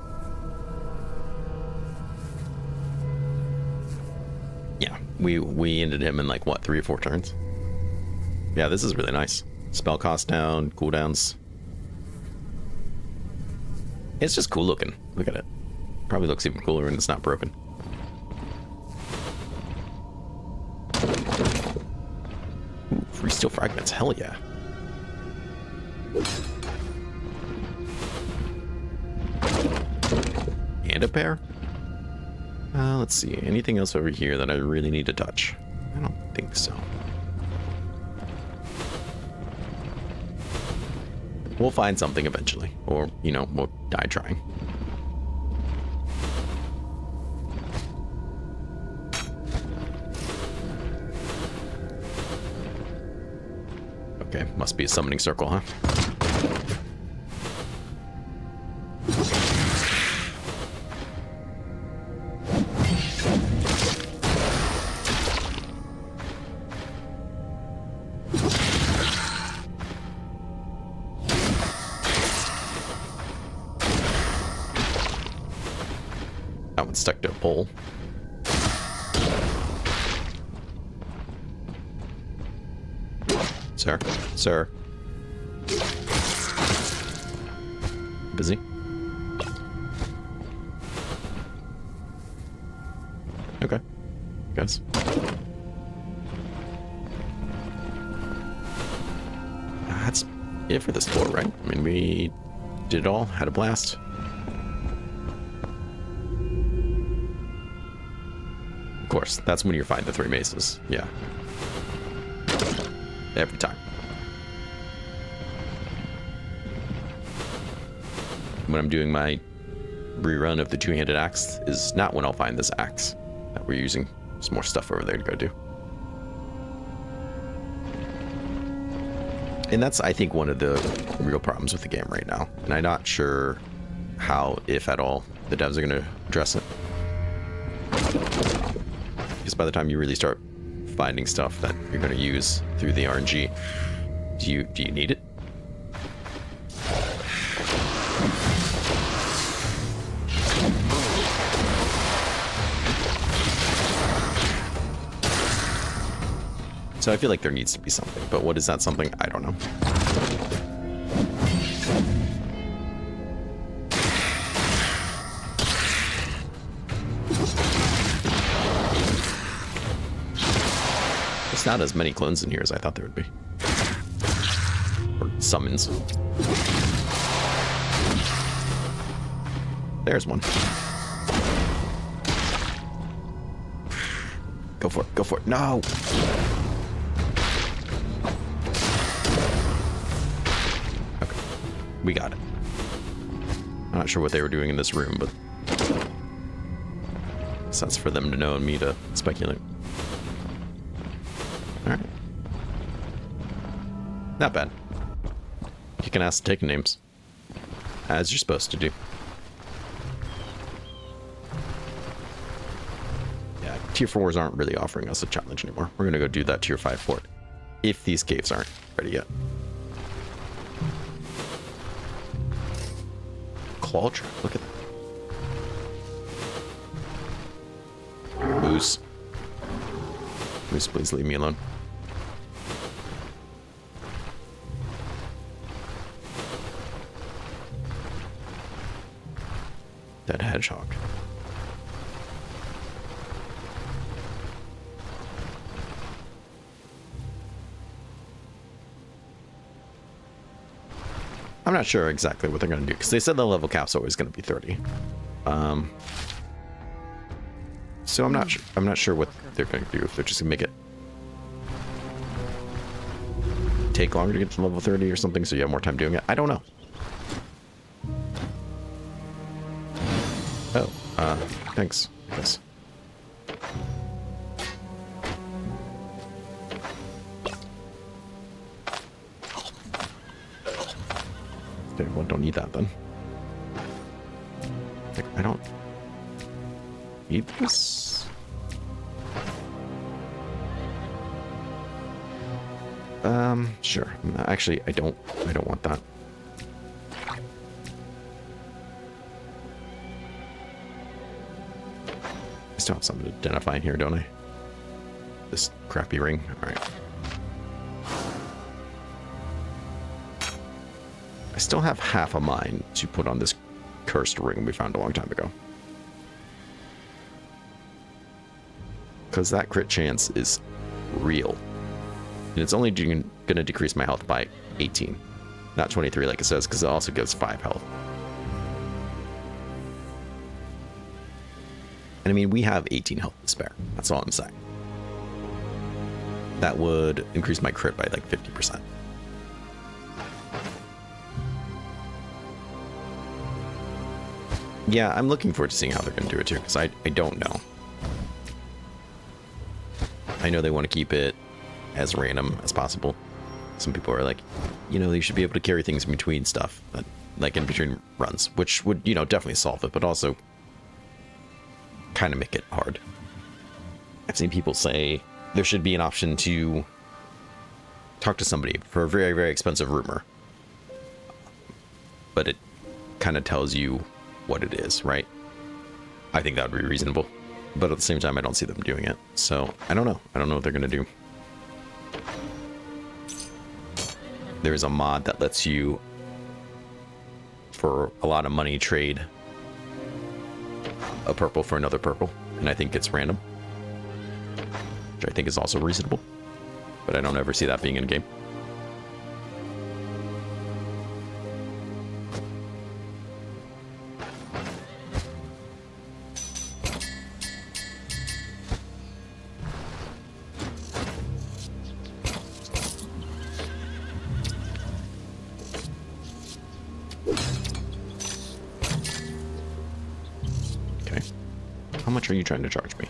Yeah, we ended him in like, what, 3 or 4 turns? Yeah, this is really nice. Spell cost down, cooldowns. It's just cool looking. Look at it. Probably looks even cooler when it's not broken. Ooh, free steel fragments. Hell yeah. And a pair? Let's see. Anything else over here that I really need to touch? I don't think so. We'll find something eventually. Or, you know, we'll die trying. Okay, must be a summoning circle, huh? That one's stuck to a pole. Sir? Sir? Busy? Okay. Guess. That's it for this floor, right? I mean, we did it all, had a blast. Of course, that's when you find the 3 maces. Yeah. Every time. When I'm doing my rerun of the 2-handed axe is not when I'll find this axe that we're using. There's more stuff over there to go do. And that's, I think, one of the real problems with the game right now. And I'm not sure how, if at all, the devs are going to address it. Because by the time you really start finding stuff that you're going to use through the RNG, do you need it? So I feel like there needs to be something, but what is that something? I don't know. There's not as many clones in here as I thought there would be. Or summons. There's one. Go for it, go for it. No! We got it. I'm not sure what they were doing in this room, but so that's for them to know and me to speculate. Alright. Not bad. You can ask to take names. As you're supposed to do. Yeah, tier 4s aren't really offering us a challenge anymore. We're gonna go do that tier 5 fort. If these caves aren't ready yet. Claw trap, look at that. Moose. Moose, please leave me alone. Dead hedgehog. I'm not sure exactly what they're going to do, because they said the level cap's always going to be 30. So I'm not sure what they're going to do, if they're just going to make it take longer to get to level 30 or something, so you have more time doing it. I don't know. Oh, thanks, I guess. Okay, well, don't need that then. I don't need this. Sure. Actually, I don't want that. I still have something to identify in here, don't I? This crappy ring. All right. I still have half a mind to put on this cursed ring we found a long time ago. Because that crit chance is real. And it's only going to decrease my health by 18. Not 23 like it says, because it also gives 5 health. And I mean, we have 18 health to spare. That's all I'm saying. That would increase my crit by like 50%. Yeah, I'm looking forward to seeing how they're going to do it too, because I don't know. I know they want to keep it as random as possible. Some people are like, you know, they should be able to carry things in between stuff, but like in between runs, which would, you know, definitely solve it, but also kind of make it hard. I've seen people say there should be an option to talk to somebody for a very, very expensive rumor, but it kind of tells you what it is, right? I think that would be reasonable. But at the same time, I don't see them doing it. So, I don't know. I don't know what they're going to do. There's a mod that lets you, for a lot of money, trade a purple for another purple. And I think it's random. Which I think is also reasonable. But I don't ever see that being in game. How much are you trying to charge me?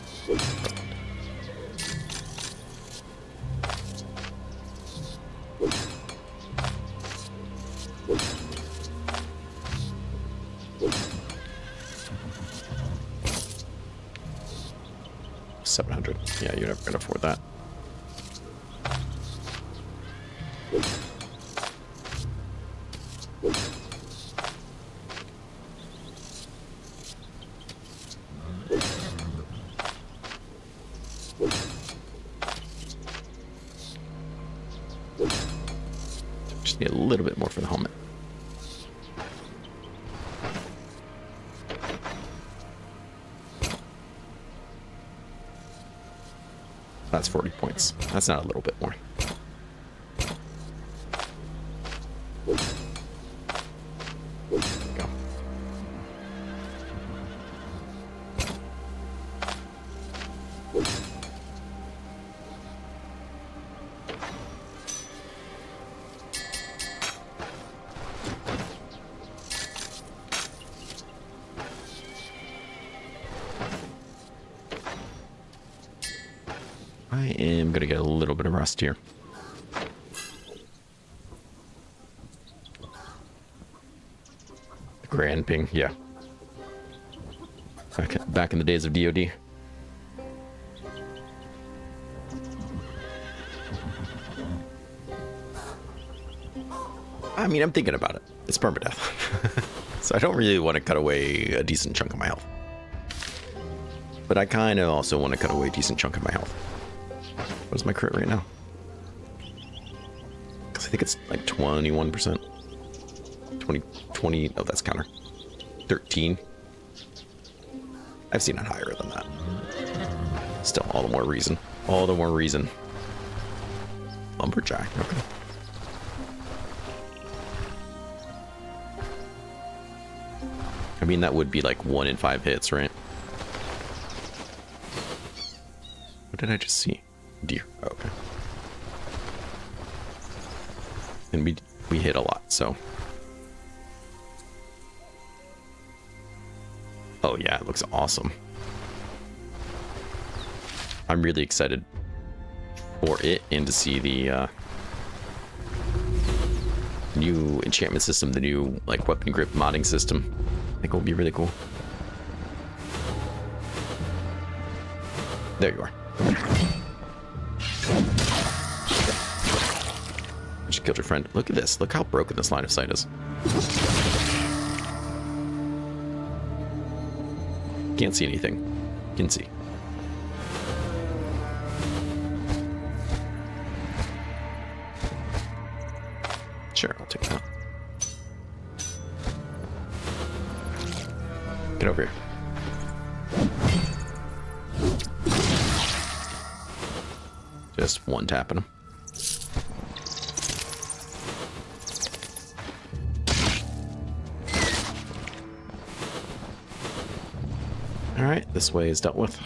$700. Yeah, you're never gonna afford that. Just need a little bit more for the helmet. That's 40 points. That's not a little bit more. Go. I am going to get a little bit of rust here. Grand ping, yeah. Back in the days of DoD. I mean, I'm thinking about it. It's permadeath. So I don't really want to cut away a decent chunk of my health. But I kind of also want to cut away a decent chunk of my health. What is my crit right now? Because I think it's like 21%. 20, oh, that's counter. 13. I've seen it higher than that. Still, all the more reason. All the more reason. Lumberjack, okay. I mean, that would be like 1 in 5 hits, right? What did I just see? Deer. Oh, okay. And we hit a lot, so. Oh yeah, it looks awesome. I'm really excited for it and to see the new enchantment system, the new like weapon grip modding system. I think it will be really cool. There you are. Just killed your friend. Look at this. Look how broken this line of sight is. Can't see anything. Can see. Sure, I'll take that. Get over here. Just one tapping him. Alright, this way is dealt with.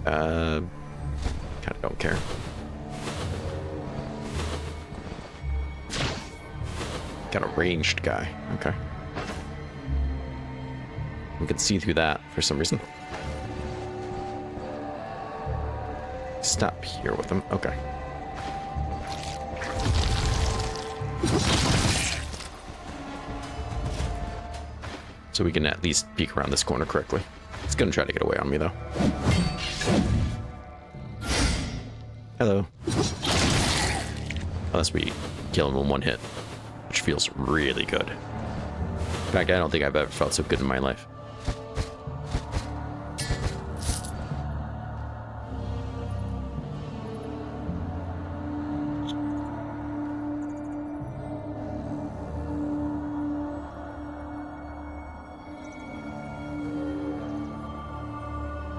Kinda don't care. Got a ranged guy. Okay. We can see through that for some reason. Stop here with him. Okay. So we can at least peek around this corner correctly. It's gonna try to get away on me though. Hello. Unless we kill him in one hit, which feels really good. In fact, I don't think I've ever felt so good in my life.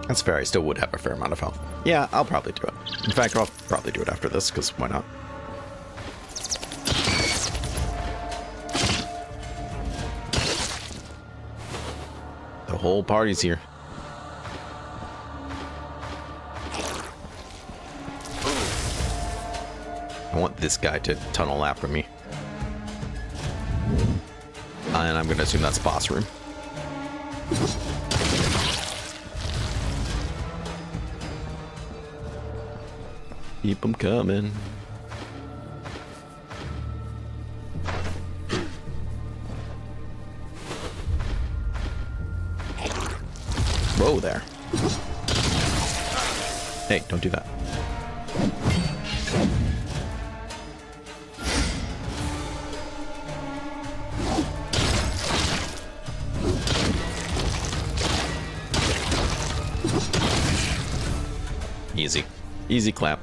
That's fair. I still would have a fair amount of health. Yeah, I'll probably do it. In fact, I'll probably do it after this, because why not? The whole party's here. I want this guy to tunnel after me. And I'm going to assume that's boss room. Keep them coming. Whoa there. Hey, don't do that. Easy. Easy clap.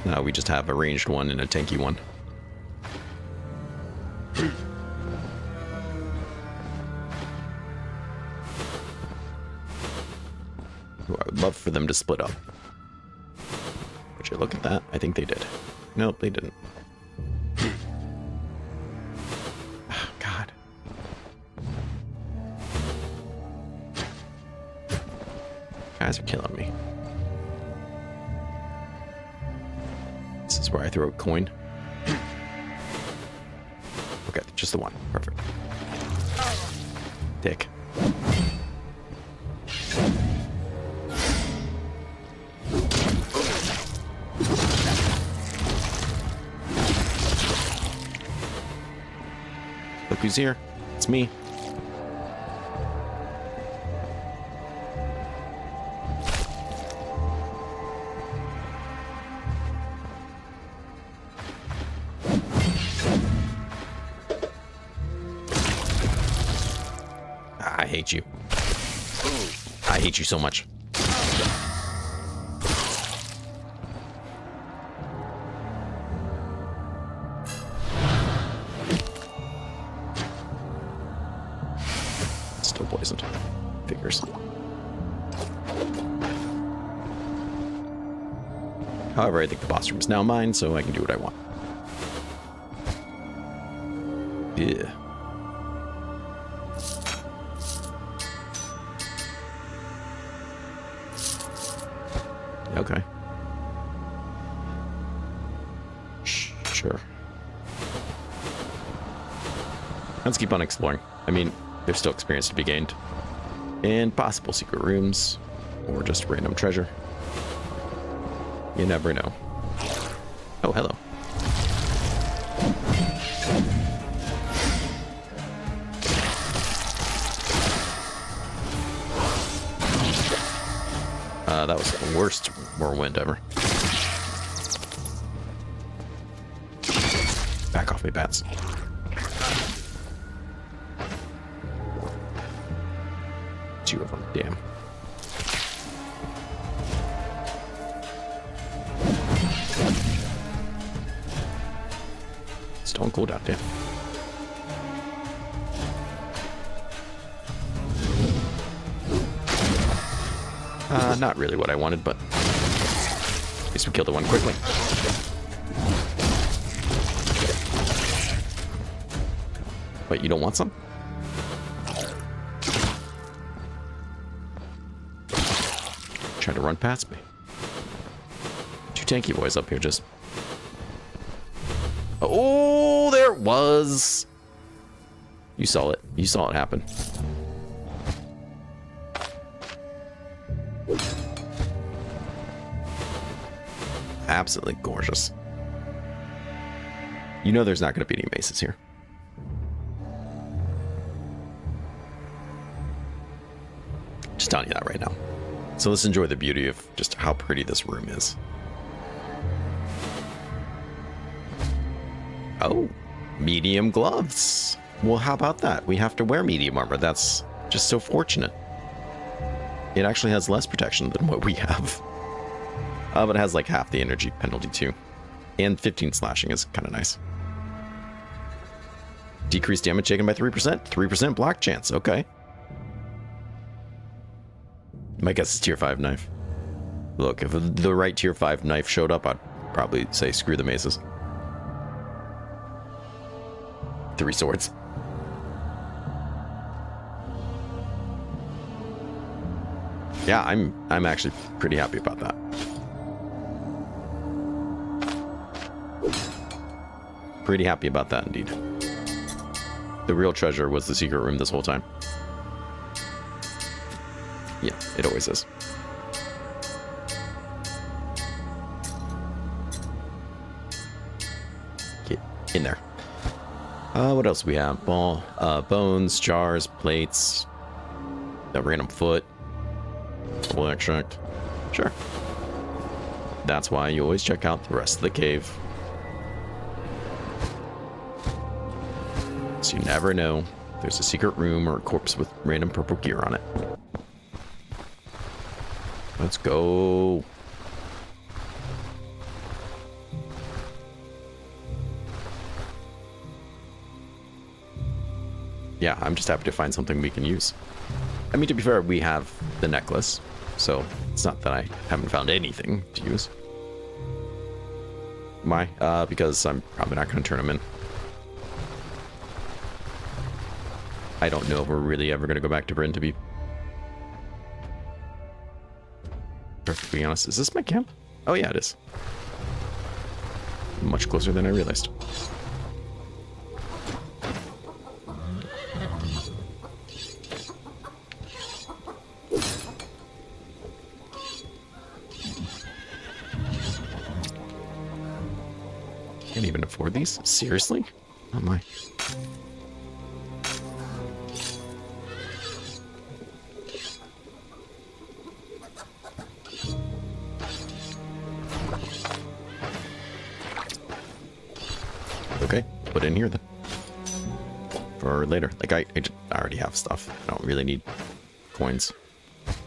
Now we just have a ranged one and a tanky one. Ooh, I would love for them to split up. Would you look at that? I think they did. Nope, they didn't. Oh, God. Guys are killing me. This is where I throw a coin. Okay, just the one. Perfect. Dick. Look who's here. It's me. I hate you. I hate you so much. Still poisoned. Figures. However, I think the boss room is now mine, so I can do what I want. Yeah. Okay. Sure. Let's keep on exploring. I mean, there's still experience to be gained. And possible secret rooms. Or just random treasure. You never know. Oh, hello. That was the worst whirlwind ever. Back off me, bats. Two of them, damn. Stone cooldown, damn. Not really what I wanted, but at least we killed the one quickly. Wait, you don't want some? Trying to run past me. Two tanky boys up here just... Oh, there it was! You saw it. You saw it happen. Absolutely gorgeous. You know there's not going to be any maces here. Just telling you that right now. So let's enjoy the beauty of just how pretty this room is. Oh, medium gloves. Well, how about that? We have to wear medium armor. That's just so fortunate. It actually has less protection than what we have. But it has like half the energy penalty too. And 15 slashing is kind of nice. Decreased damage taken by 3%. 3% block chance. Okay. My guess is tier 5 knife. Look, if the right tier 5 knife showed up, I'd probably say screw the maces. 3 swords. Yeah, I'm actually pretty happy about that. Pretty happy about that indeed. The real treasure was the secret room this whole time. Yeah, it always is. Get in there. What else do we have? Bones, jars, plates, that random foot, full extract. Sure. That's why you always check out the rest of the cave. So you never know if there's a secret room or a corpse with random purple gear on it. Let's go. Yeah, I'm just happy to find something we can use. I mean, to be fair, we have the necklace, so it's not that I haven't found anything to use. Why? Because I'm probably not going to turn them in. I don't know if we're really ever going to go back to Bryn, to be perfectly honest. Is this my camp? Oh yeah, it is. Much closer than I realized. Can't even afford these? Seriously? Oh my. Okay, put in here then. For later. Like, I already have stuff. I don't really need coins.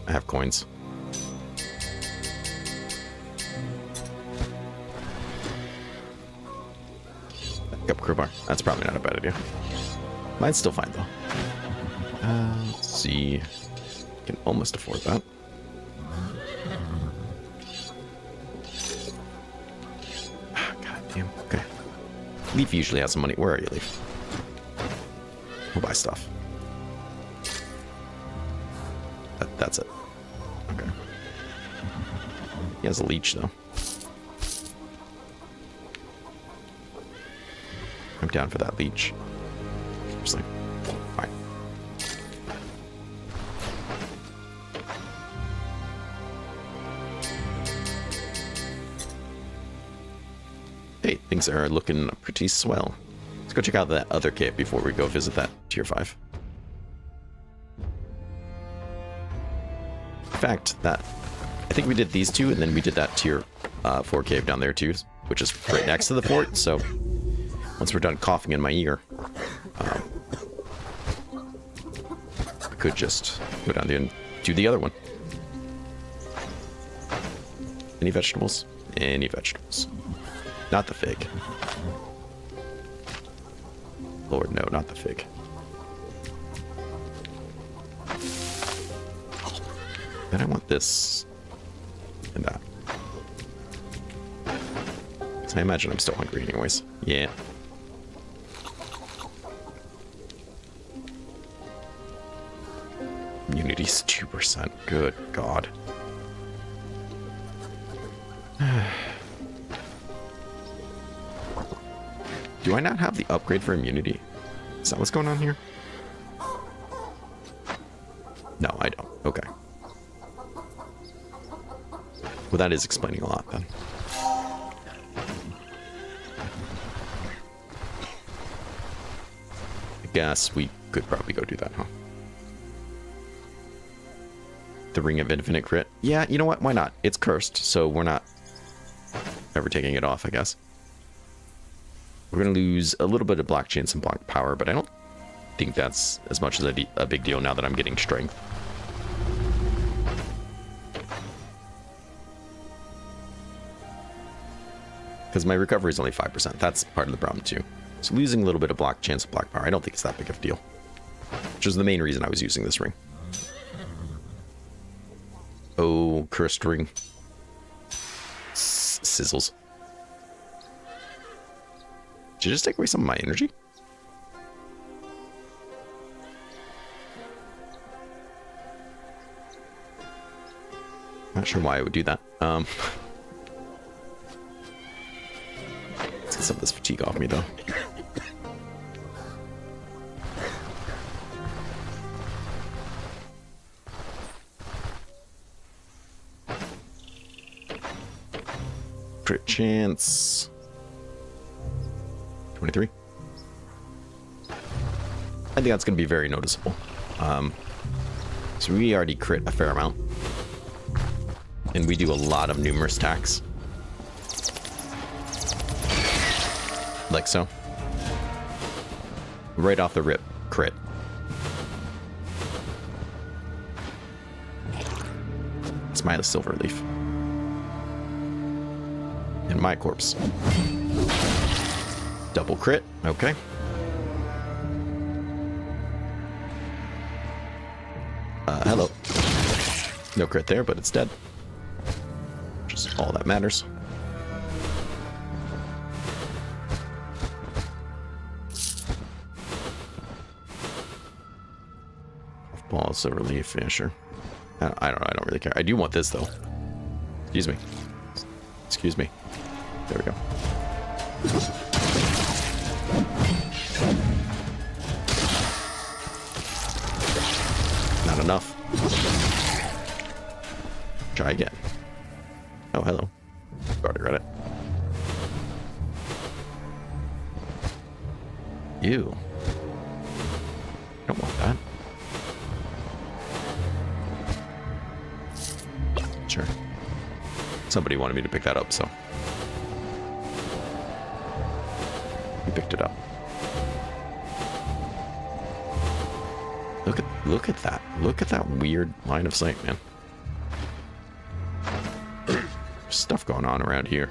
I have coins. Backup crowbar. That's probably not a bad idea. Mine's still fine, though. Let's see. Can almost afford that. God damn. Okay. Leaf usually has some money. Where are you, Leaf? We'll buy stuff. That's it. Okay. He has a leech, though. I'm down for that leech. Seriously. Fine. Hey, things are looking pretty swell. Let's go check out that other cave before we go visit that tier 5. In fact, I think we did these two, and then we did that tier 4 cave down there too, which is right next to the fort. So once we're done coughing in my ear, I could just go down there and do the other one. Any vegetables? Any vegetables. Not the fig. Lord, no, not the fig. Then I want this and that. So I imagine I'm still hungry anyways. Yeah. Immunity's 2%. Good God. Do I not have the upgrade for immunity? Is that what's going on here? No, I don't. Okay. Well, that is explaining a lot, then. I guess we could probably go do that, huh? The Ring of Infinite Crit. Yeah, you know what? Why not? It's cursed, so we're not ever taking it off, I guess. We're going to lose a little bit of block chance and block power, but I don't think that's as much as a big deal now that I'm getting strength. Because my recovery is only 5%. That's part of the problem, too. So losing a little bit of block chance and block power, I don't think it's that big of a deal. Which is the main reason I was using this ring. Oh, cursed ring. Sizzles. Did you just take away some of my energy? Not sure why I would do that. Let's get some of this fatigue off me, though. Crit chance. 23. I think that's going to be very noticeable. So we already crit a fair amount. And we do a lot of numerous attacks. Like so. Right off the rip, crit. Smiley silver leaf. And my corpse. Double crit. Okay. Hello. No crit there, but it's dead. Just all that matters. Ball, silver leaf, yeah, sure. I don't really care. I do want this though. Excuse me. Excuse me. There we go. Not enough. Try again. Oh, hello. Already read it. Ew. I don't want that. Sure. Somebody wanted me to pick that up, so we picked it up. Look at that. Look at that weird line of sight, man. There's stuff going on around here.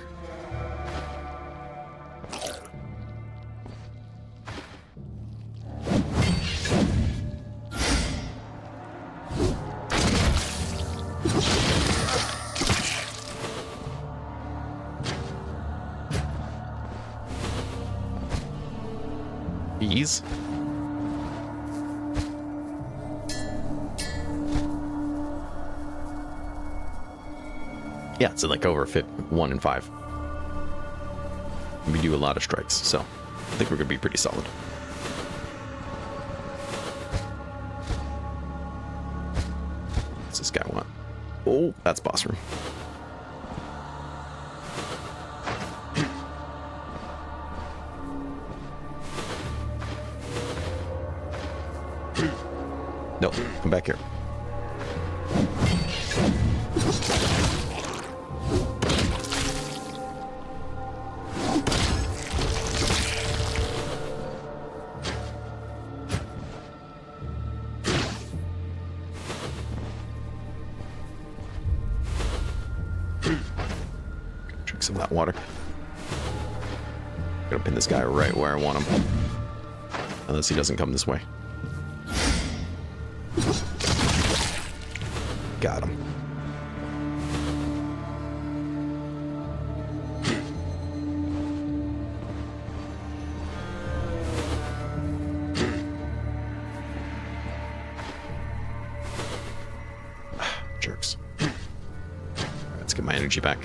Bees? Yeah, it's like over 1 in 5. We do a lot of strikes, so I think we're gonna be pretty solid. What's this guy want? Oh, that's boss room. No, come back here. Drink some of that water. Gonna pin this guy right where I want him. Unless he doesn't come this way. Got him. Jerks. All right, let's get my energy back.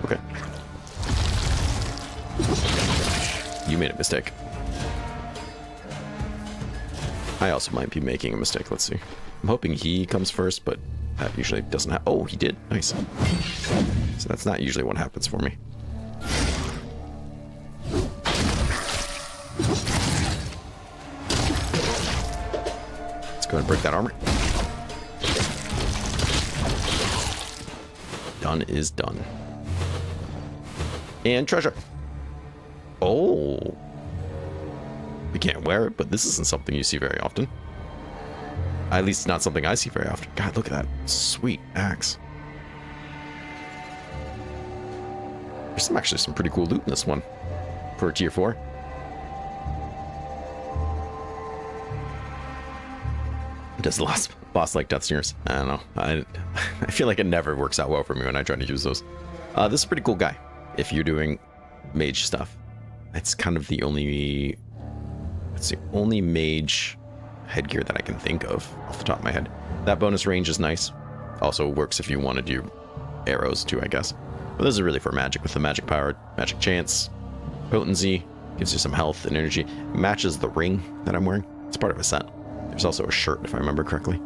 Okay. You made a mistake. I also might be making a mistake. Let's see. I'm hoping he comes first, but that usually doesn't happen. Oh, he did. Nice. So that's not usually what happens for me. Let's go ahead and break that armor. done is done. And treasure. Oh. We can't wear it, but this isn't something you see very often. At least not something I see very often. God, look at that sweet axe. There's actually some pretty cool loot in this one for a tier 4. Does the last boss like death sneers? I don't know. I feel like it never works out well for me when I try to use those. This is a pretty cool guy if you're doing mage stuff. It's kind of the only... It's the only mage headgear that I can think of off the top of my head. That bonus range is nice. Also works if you want to do arrows too, I guess. But this is really for magic with the magic power, magic chance, potency, gives you some health and energy. Matches the ring that I'm wearing. It's part of a set. There's also a shirt, if I remember correctly.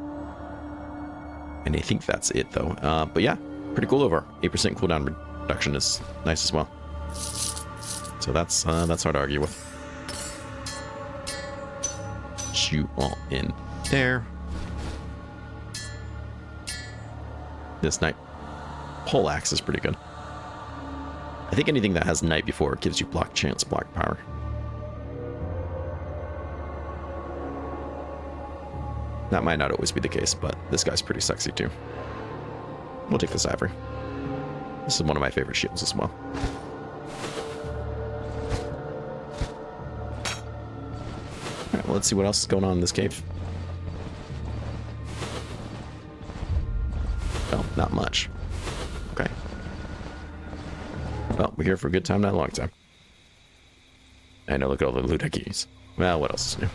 And I think that's it, though. But yeah, pretty cool over. 8% cooldown reduction is nice as well. So that's hard to argue with. Shoot all in there. This knight pole axe is pretty good. I think anything that has knight before it gives you block chance, block power. That might not always be the case, but this guy's pretty sexy too. We'll take this ivory. This is one of my favorite shields as well. Alright, well, let's see what else is going on in this cave. Well, not much. Okay. Well, we're here for a good time, not a long time. I know, look at all the loot I can use. Well, what else is new?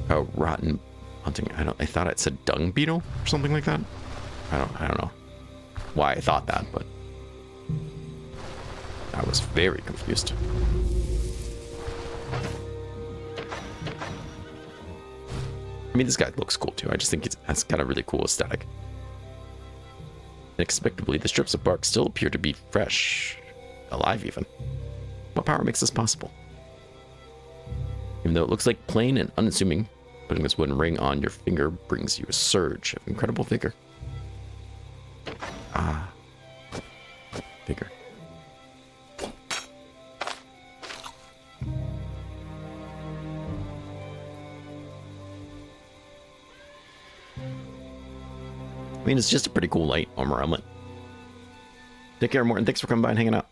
Oh, rotten hunting. I thought it said dung beetle or something like that. I don't know why I thought that, but I was very confused. I mean, this guy looks cool too. I just think it has got a really cool aesthetic. Inexplicably, the strips of bark still appear to be fresh, alive even. What power makes this possible? Even though it looks like plain and unassuming, putting this wooden ring on your finger brings you a surge of incredible vigor. Ah. Vigor. I mean, it's just a pretty cool light armor helmet. Take care, Morton. Thanks for coming by and hanging out.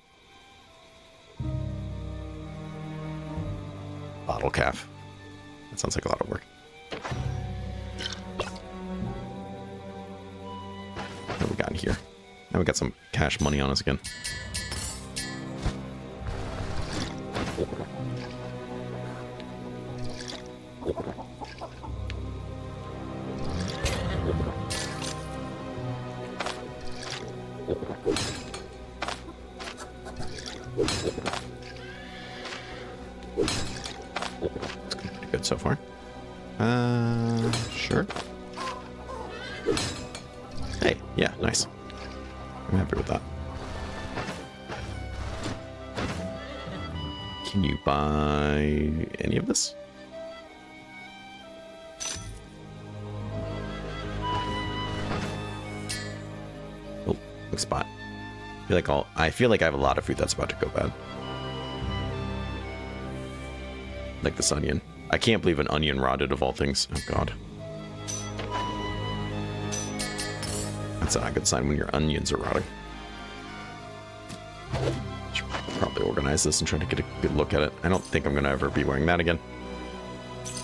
Bottle calf. That sounds like a lot of work. What we got in here? Now we got some cash money on us again. Pretty good so far. Sure. Hey, yeah, nice. I'm happy with that. Can you buy any of this? Oh, quick spot. I feel like I have a lot of food that's about to go bad. Like this onion. I can't believe an onion rotted of all things. Oh god. That's not a good sign when your onions are rotting. Should probably organize this and try to get a good look at it. I don't think I'm going to ever be wearing that again.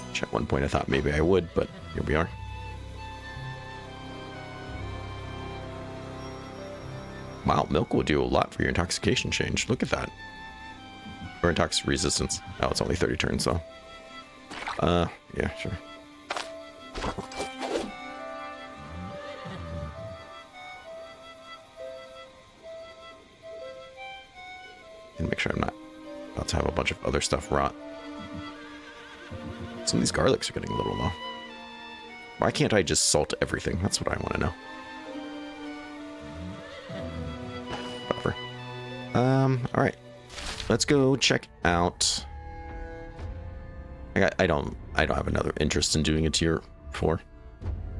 Which at one point I thought maybe I would, but here we are. Wow, milk will do a lot for your intoxication change. Look at that. Or intox resistance. Oh, it's only 30 turns, though. Yeah, sure. And make sure I'm not about to have a bunch of other stuff rot. Some of these garlics are getting a little low. Why can't I just salt everything? That's what I want to know. Whatever. Alright. Let's go check out... I don't have another interest in doing a tier 4.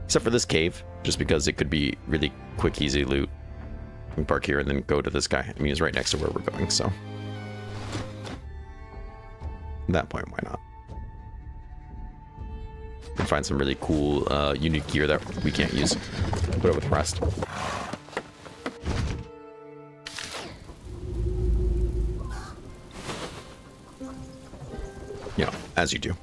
Except for this cave. just because it could be really quick, easy loot. We can park here and then go to this guy. I mean, he's right next to where we're going, so at that point, why not? We can find some really cool, unique gear that we can't use. Put it with rest. You know, as you do.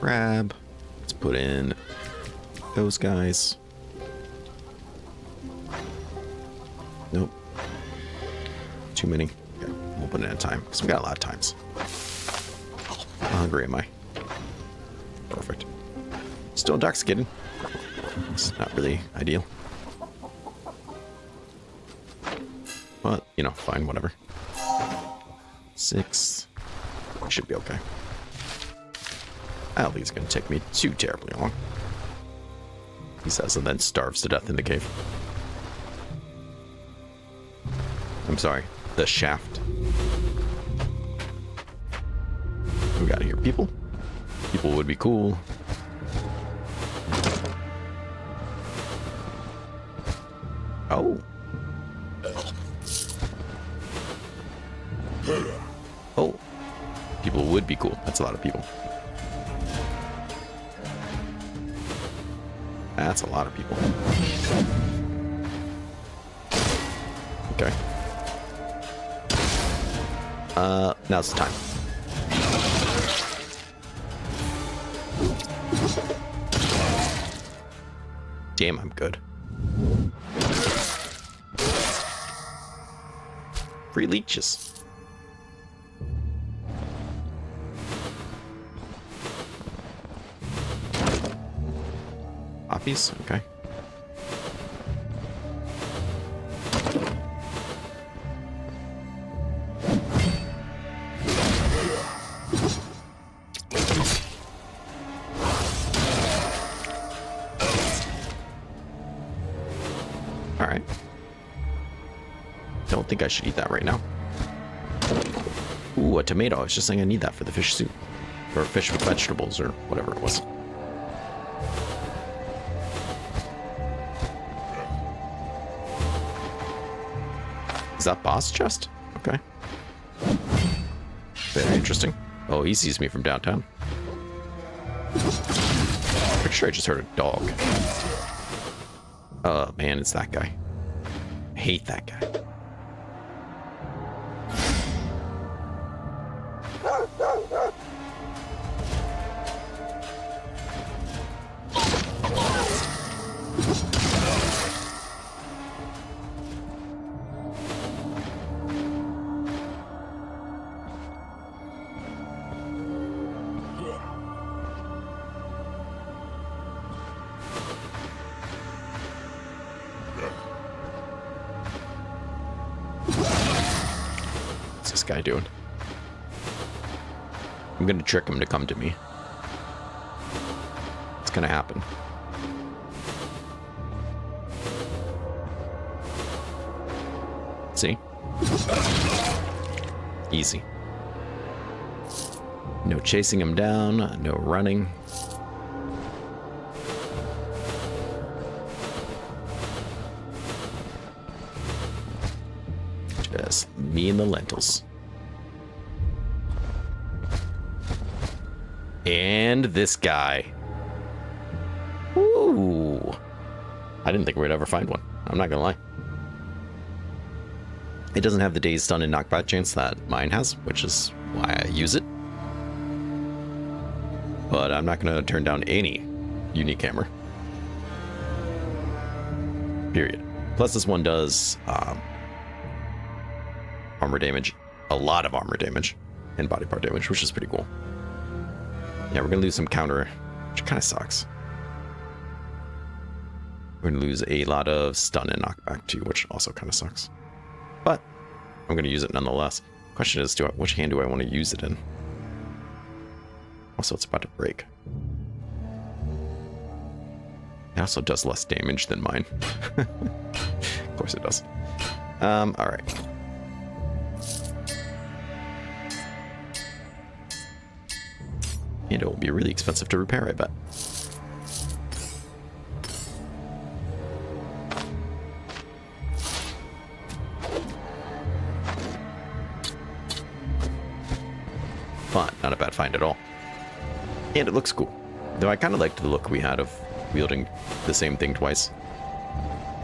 Grab. Let's put in those guys. Nope. Too many. Okay, we'll put it in time because we got a lot of times. How hungry am I? Perfect. Still intoxicated. It's not really ideal. But, you know, fine, whatever. 6. Should be okay. I don't think it's going to take me too terribly long. He says, and then starves to death in the cave. I'm sorry, the shaft. We got here. People? People would be cool. Oh. Oh. People would be cool. That's a lot of people. That's a lot of people. Okay. Now's the time. Damn, I'm good. Free leeches. Poppies? Okay. Alright. Don't think I should eat that right now. Ooh, a tomato. I was just saying I need that for the fish soup. Or fish with vegetables, or whatever it was. Is that boss chest? Okay. Very interesting. Oh, he sees me from downtown. Pretty sure I just heard a dog. Oh, man, it's that guy. I hate that guy. Guy doing? I'm gonna trick him to come to me. It's gonna happen. See? Easy. No chasing him down, no running. Just me and the lentils. And this guy. Ooh. I didn't think we'd ever find one. I'm not gonna lie. It doesn't have the dazed, stun, and knockback chance that mine has, which is why I use it. But I'm not gonna turn down any unique hammer. Period. Plus this one does armor damage. A lot of armor damage. And body part damage, which is pretty cool. Yeah, we're gonna lose some counter, which kind of sucks. We're gonna lose a lot of stun and knockback too, which also kind of sucks. But I'm gonna use it nonetheless. Question is, which hand do I want to use it in? Also, it's about to break. It also does less damage than mine. Of course it does. All right. And it will be really expensive to repair, I bet. But not a bad find at all. And it looks cool. Though I kind of liked the look we had of wielding the same thing twice.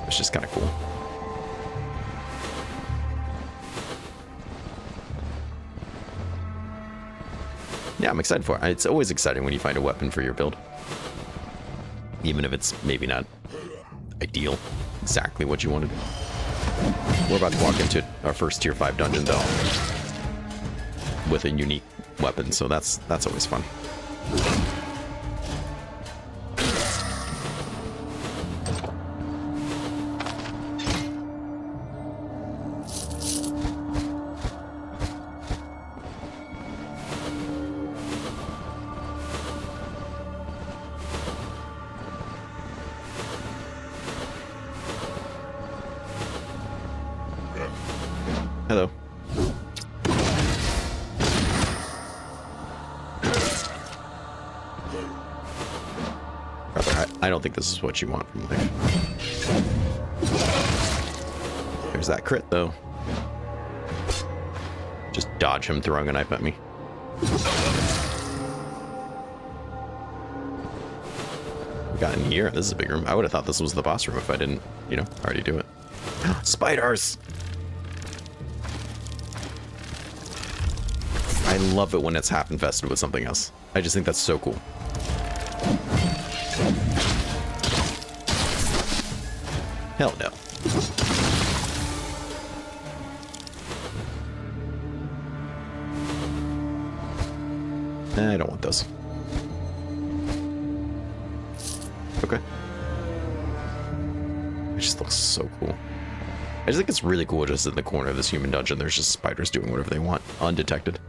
It's just kind of cool. Yeah, I'm excited for it. It's always exciting when you find a weapon for your build. Even if it's maybe not ideal, exactly what you wanted. We're about to walk into our first tier 5 dungeon, though, with a unique weapon, so that's always fun. Hello. I don't think this is what you want from life. There's that crit, though. Just dodge him throwing a knife at me. We got in here. This is a big room. I would have thought this was the boss room if I didn't, you know, already do it. Spiders! I love it when it's half infested with something else. I just think that's so cool. Hell no. I don't want those. Okay. It just looks so cool. I just think it's really cool just in the corner of this human dungeon. There's just spiders doing whatever they want, undetected.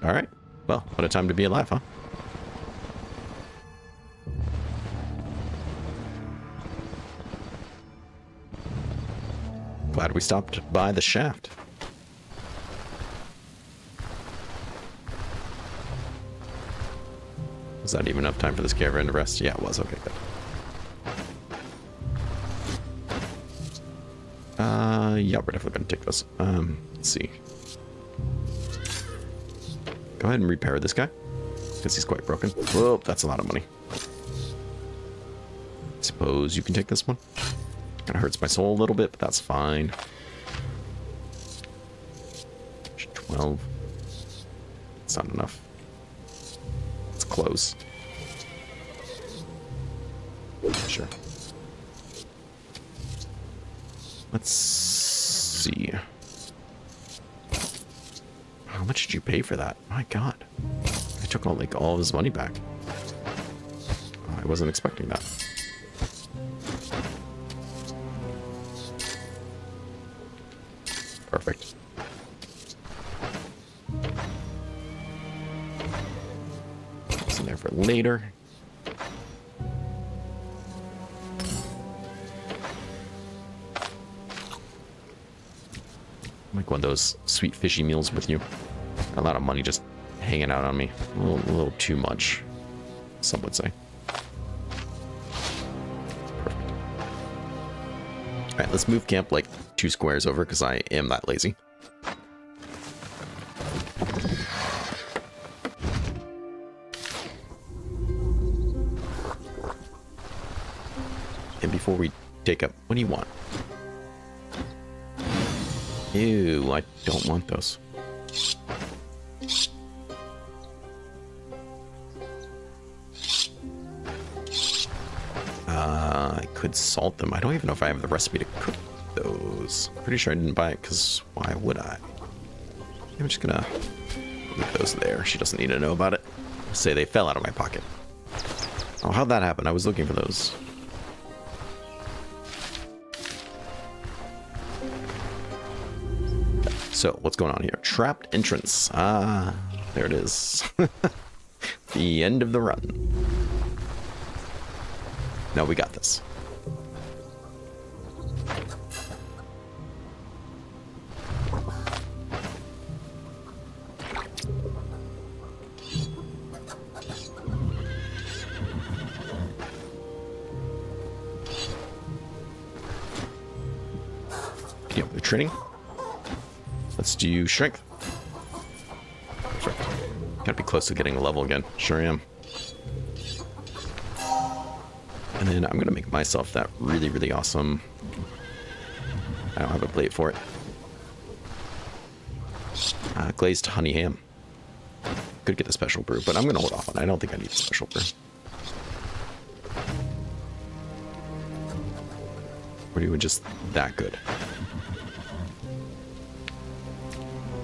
All right. Well, what a time to be alive, huh? Glad we stopped by the shaft. Was that even enough time for this caravan to rest? Yeah, it was. Okay, good. Yeah, we're definitely going to take this. Let's see. Go ahead and repair this guy, because he's quite broken. Whoa, that's a lot of money. Suppose you can take this one. Kind of hurts my soul a little bit, but that's fine. 12. It's not enough. It's close. Sure. Let's see. How much did you pay for that? My God. I took all of his money back. I wasn't expecting that. Perfect. It's in there for later. Like one of those sweet fishy meals with you. A lot of money just hanging out on me. A little too much, some would say. Perfect. Alright, let's move camp like 2 squares over because I am that lazy. And before we take up, what do you want? Ew, I don't want those. I could salt them. I don't even know if I have the recipe to cook those. Pretty sure I didn't buy it, because why would I? I'm just gonna leave those there. She doesn't need to know about it. Say they fell out of my pocket. Oh, how'd that happen? I was looking for those. So, what's going on here? Trapped entrance. Ah, there it is. The end of the run. No, we got this. training. Let's do strength. Perfect. Gotta be close to getting a level again. Sure am. And then I'm gonna make myself that really, really awesome. I don't have a plate for it. Glazed honey ham. Could get the special brew, but I'm gonna hold off on it. I don't think I need a special brew. We're doing just that good.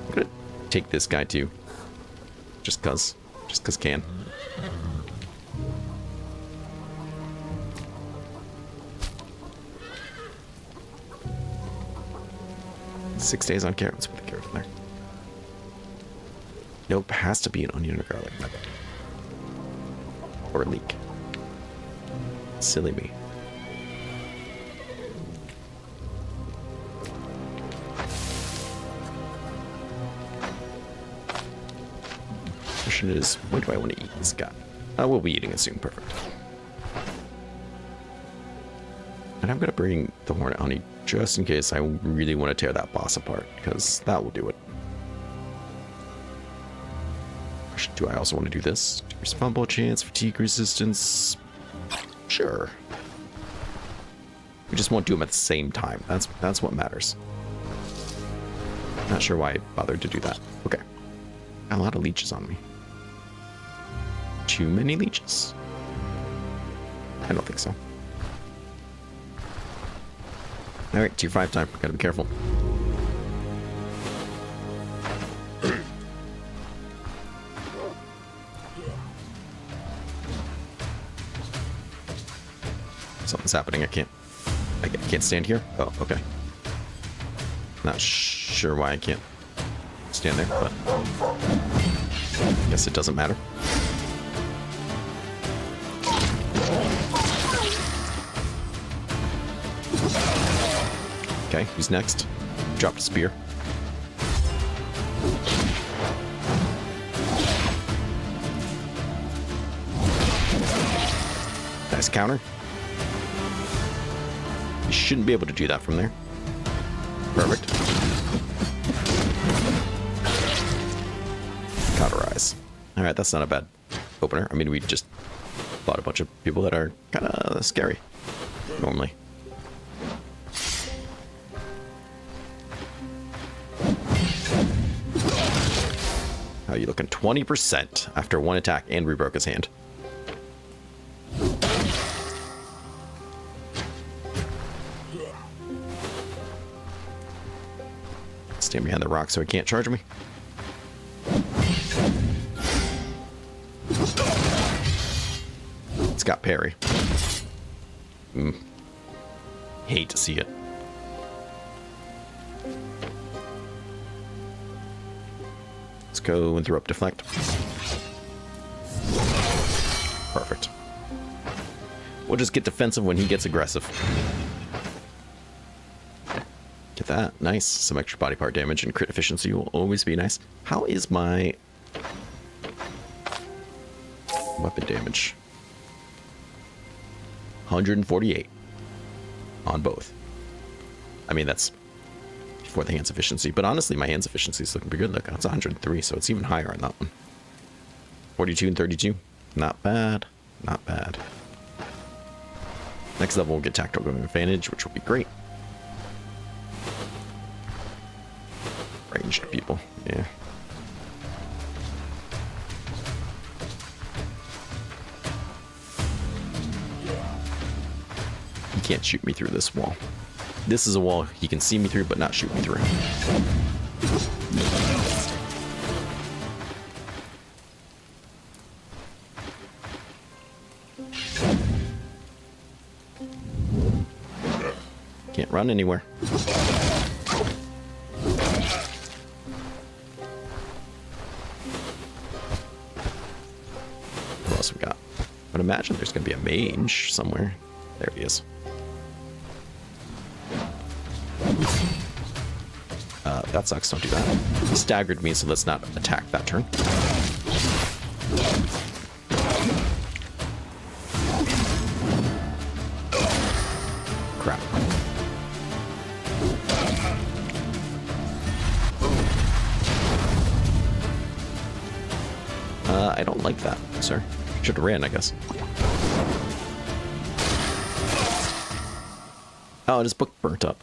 I'm gonna take this guy too. Just cause can. Six days on carrot. Let's put the carrot in there. Nope, has to be an onion or garlic. My bad. Or a leek. Silly me. Question is, when do I want to eat this guy? We'll be eating it soon. Perfect. And I'm going to bring the hornet honey just in case I really want to tear that boss apart, because that will do it. Do I also want to do this? Decrease fumble chance, fatigue resistance. Sure. We just won't do them at the same time. That's what matters. Not sure why I bothered to do that. Okay. Got a lot of leeches on me. Too many leeches? I don't think so. Alright, tier 5 time. Gotta be careful. Something's happening. I can't stand here. Oh, okay. Not sure why I can't stand there, but guess it doesn't matter. Okay, who's next? Dropped a spear. Nice counter. You shouldn't be able to do that from there. Perfect. Cauterize. Alright, that's not a bad opener. I mean, we just fought a bunch of people that are kind of scary, normally. How are you looking? 20% after one attack, and we broke his hand. Stand behind the rock so he can't charge me. It's got parry. Hate to see it. Let's go interrupt, deflect. Perfect. We'll just get defensive when he gets aggressive. Get that. Nice. Some extra body part damage and crit efficiency will always be nice. How is my weapon damage? 148 on both. I mean, that's before the hands efficiency, but honestly, my hands efficiency is looking pretty good. Look, that's 103, so it's even higher on that one. 42 and 32. Not bad. Not bad. Next level, we'll get tactical advantage, which will be great. Ranged people, yeah. He can't shoot me through this wall. This is a wall he can see me through, but not shoot me through. Can't run anywhere. What else we got? But imagine there's going to be a mage somewhere. There he is. That sucks. Don't do that. He staggered me, so let's not attack that turn. Crap. like that, sir. Should have ran, I guess. Oh, and his book burnt up.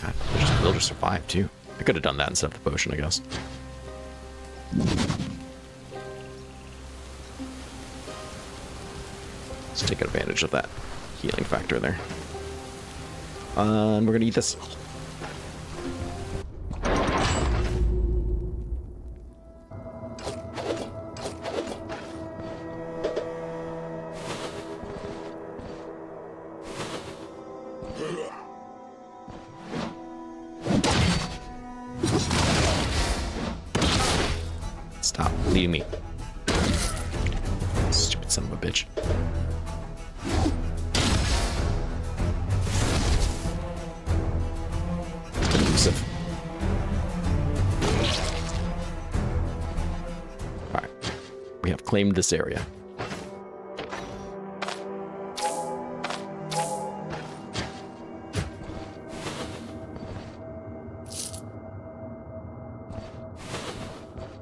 God, they'll just survive, too. I could have done that instead of the potion, I guess. Let's take advantage of that healing factor there. And we're gonna eat this. Stop leading me. Stupid son of a bitch. Elusive. Alright. We have claimed this area.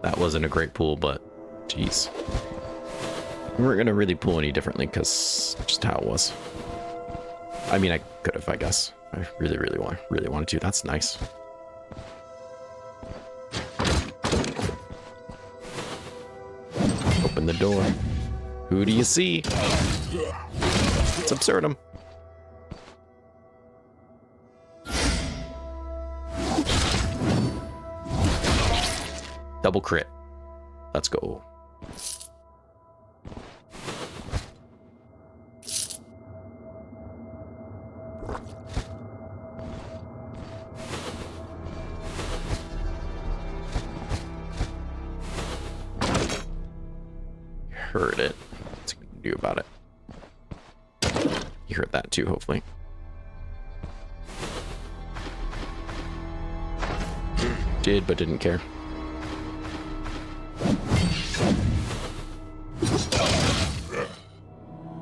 That wasn't a great pool, but jeez. We weren't gonna really pull any differently because just how it was. I mean, I could have, I guess. I really wanted to. That's nice. Open the door. Who do you see? It's absurdum. Double crit. Let's go. Heard it. What's it gonna do about it? You heard that too, hopefully. Did, but didn't care.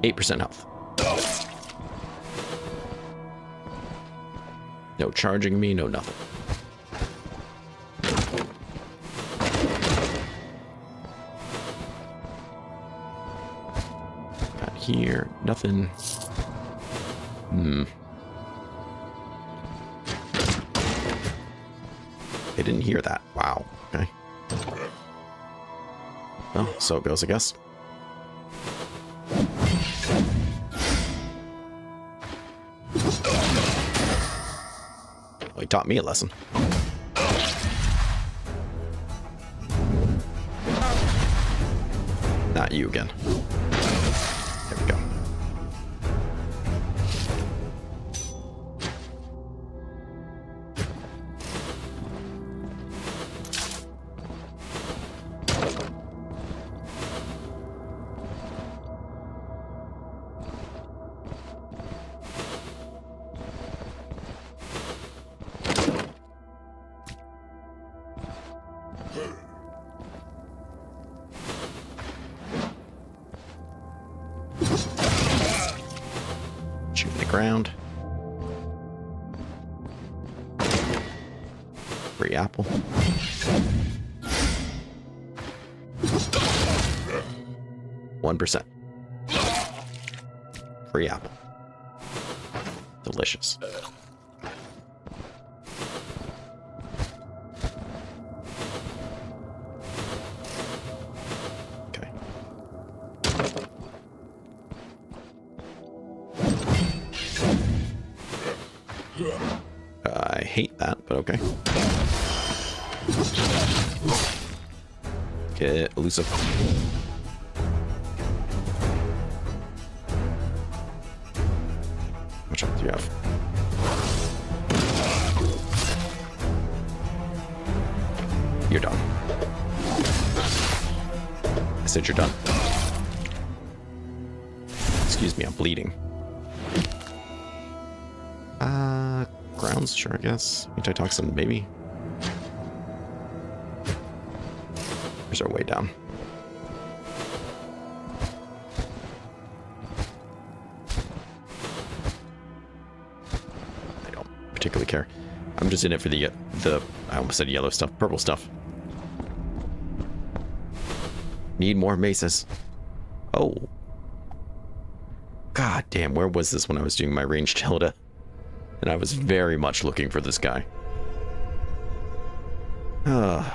%8 health. No charging me, no nothing. Got here, nothing. They didn't hear that. Wow. Okay. Well, so it goes, I guess. Well, he taught me a lesson. Not you again. There we go. Shooting the ground. Free apple. %1. Free apple. Delicious. Okay. I hate that, but okay. Get elusive. Which one do you have? You're done. I said you're done. Excuse me, I'm bleeding. Grounds, sure, I guess. Antitoxin, maybe. Where's our way down? I don't particularly care. I'm just in it for the the, I almost said yellow stuff, purple stuff. Need more maces. Oh. God damn, where was this when I was doing my ranged Hilda? And I was very much looking for this guy. The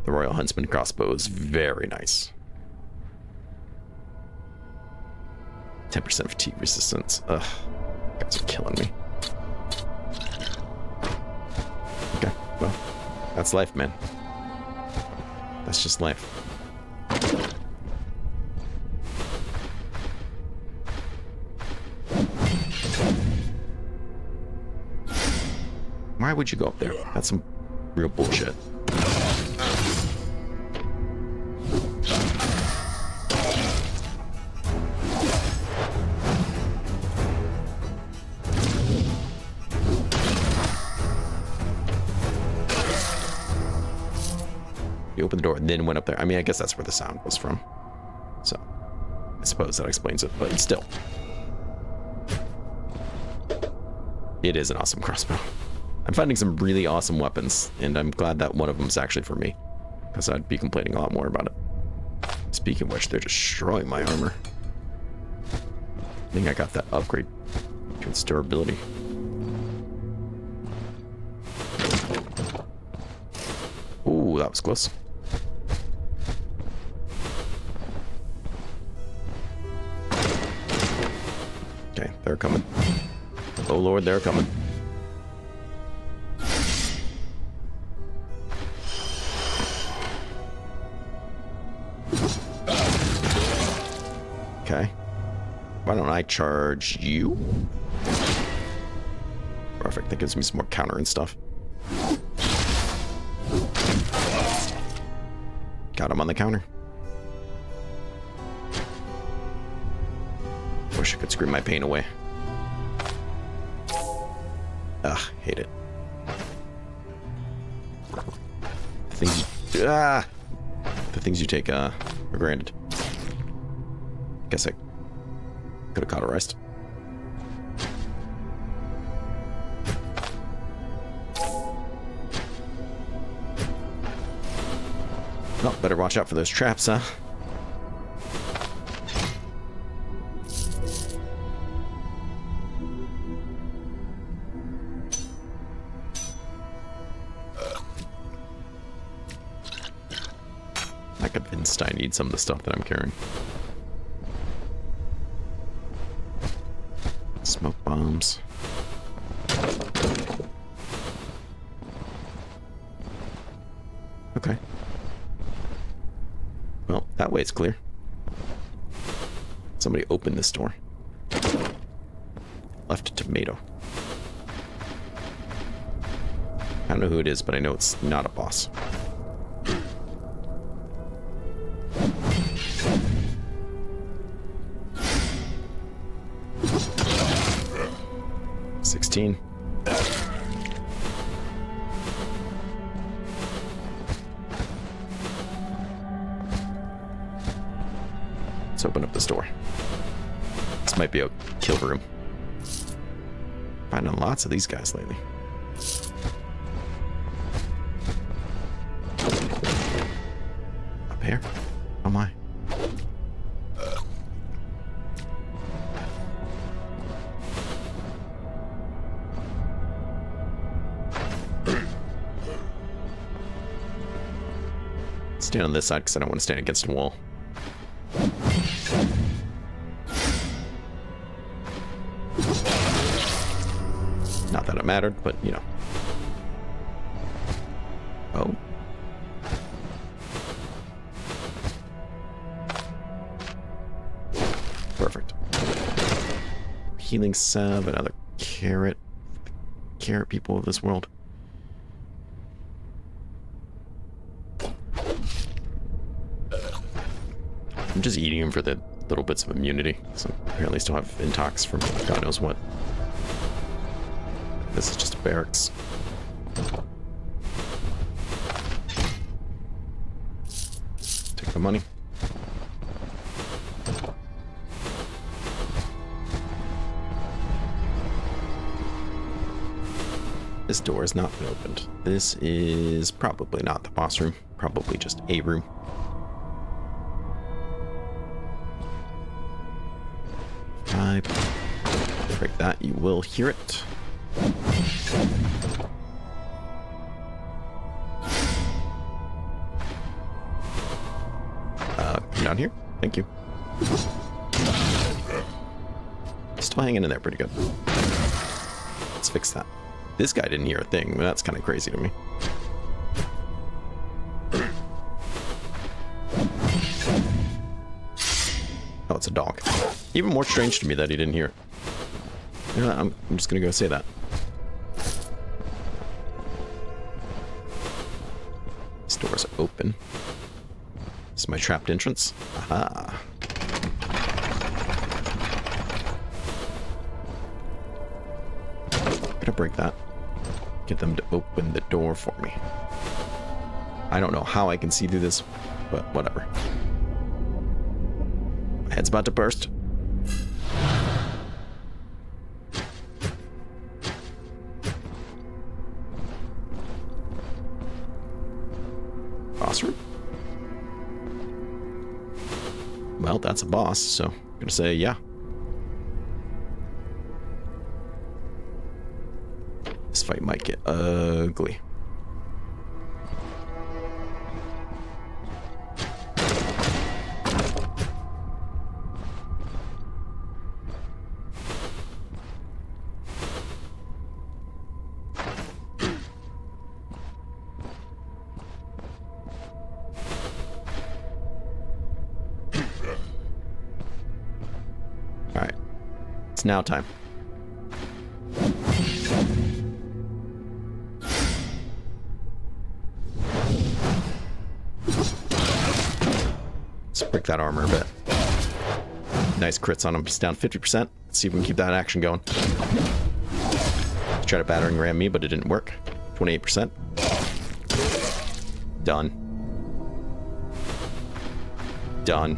Royal Huntsman crossbow is very nice. 10% fatigue resistance. Ugh. Guys are killing me. Okay, well, that's life, man. That's just life. Why would you go up there? That's some real bullshit. You opened the door and then went up there. I mean, I guess that's where the sound was from. So, I suppose that explains it, but still. It is an awesome crossbow. I'm finding some really awesome weapons, and I'm glad that one of them is actually for me, because I'd be complaining a lot more about it. Speaking of which, they're destroying my armor. I think I got that upgrade to its durability. Ooh, that was close. Okay, they're coming. Oh Lord, they're coming. Okay. Why don't I charge you? Perfect. That gives me some more counter and stuff. Got him on the counter. Wish I could scream my pain away. Ugh, hate it. The things you take for granted. Guess I could have cauterized. Well, better watch out for those traps, huh? I'm convinced I need some of the stuff that I'm carrying. Smoke bombs. Okay. Well, that way it's clear. Somebody opened this door. Left a tomato. I don't know who it is, but I know it's not a boss. Let's open up this door. This might be a kill room. Finding lots of these guys lately. Up here? Oh my. Stand on this side because I don't want to stand against a wall. Not that it mattered, but you know. Oh. Perfect. Healing salve, another carrot. Carrot people of this world. I'm just eating them for the little bits of immunity. So apparently still have intox from God knows what. This is just a barracks. Take the money. This door has not been opened. This is probably not the boss room. Probably just a room. If I break that, you will hear it. Come down here. Thank you. Still hanging in there pretty good. Let's fix that. This guy didn't hear a thing, but that's kind of crazy to me. Oh, it's a dog. Even more strange to me that he didn't hear it. You know what? I'm just gonna go say that. These doors are open. This is my trapped entrance. Aha. Gonna break that. Get them to open the door for me. I don't know how I can see through this, but whatever. My head's about to burst. Boss room? Well, that's a boss, so I'm gonna say yeah. This fight might get ugly. All right, it's now time. Break that armor a bit. Nice crits on him. Just down 50%. Let's see if we can keep that action going. Try to battering ram me, but it didn't work. 28%. Done. Done.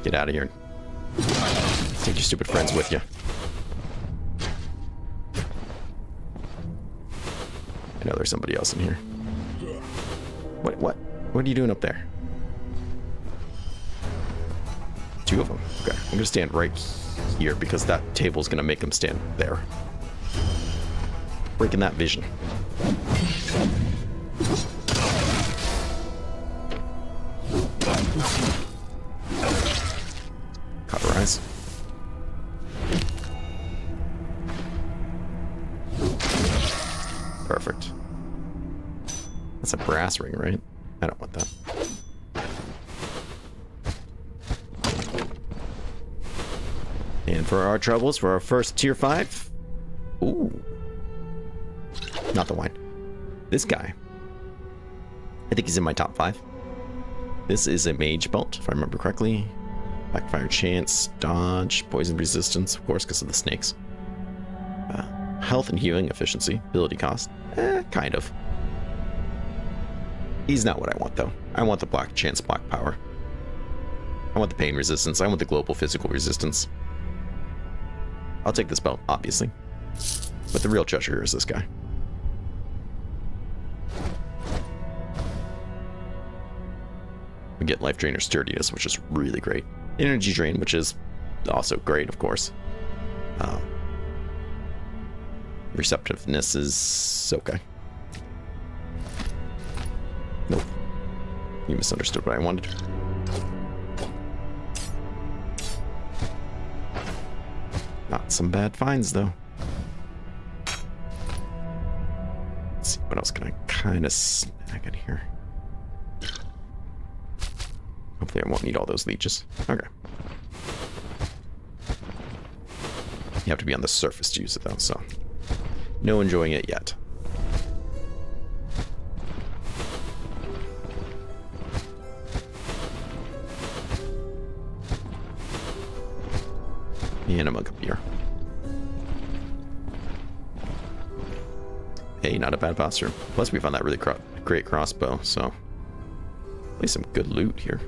Get out of here. Take your stupid friends with you. I know there's somebody else in here. What are you doing up there? Two of them. Okay, I'm gonna stand right here because that table's gonna make them stand there. Breaking that vision. Cauterize. Perfect. That's a brass ring, right? I don't want that. And for our troubles, for our first tier 5. Ooh. Not the wine. This guy. I think he's in my top 5. This is a mage belt, if I remember correctly. Backfire chance, dodge, poison resistance, of course, because of the snakes. Health and healing efficiency, ability cost. Kind of. He's not what I want, though. I want the black chance, black power. I want the pain resistance. I want the global physical resistance. I'll take this belt, obviously. But the real treasure here is this guy. We get life drain or sturdiness, which is really great. Energy drain, which is also great, of course. Receptiveness is okay. Nope. You misunderstood what I wanted. Not some bad finds, though. Let's see, what else can I kind of snag in here? Hopefully I won't need all those leeches. Okay. You have to be on the surface to use it, though, so... No enjoying it yet. And a mug of beer. Hey, not a bad posture. Plus, we found that really great crossbow, so... At least some good loot here.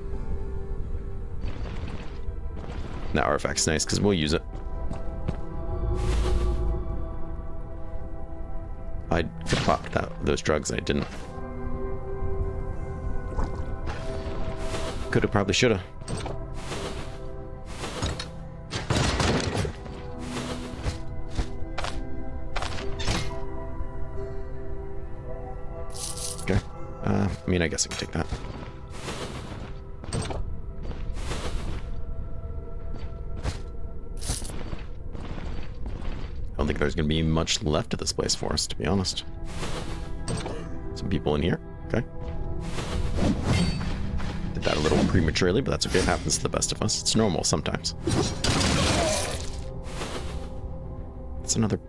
That artifact's nice, because we'll use it. I could have popped those drugs and I didn't. Could have, probably should have. Okay. I mean, I guess I can take that. I don't think there's going to be much left of this place for us, to be honest. Some people in here. Okay. Did that a little prematurely, but that's okay. It happens to the best of us. It's normal sometimes. It's another...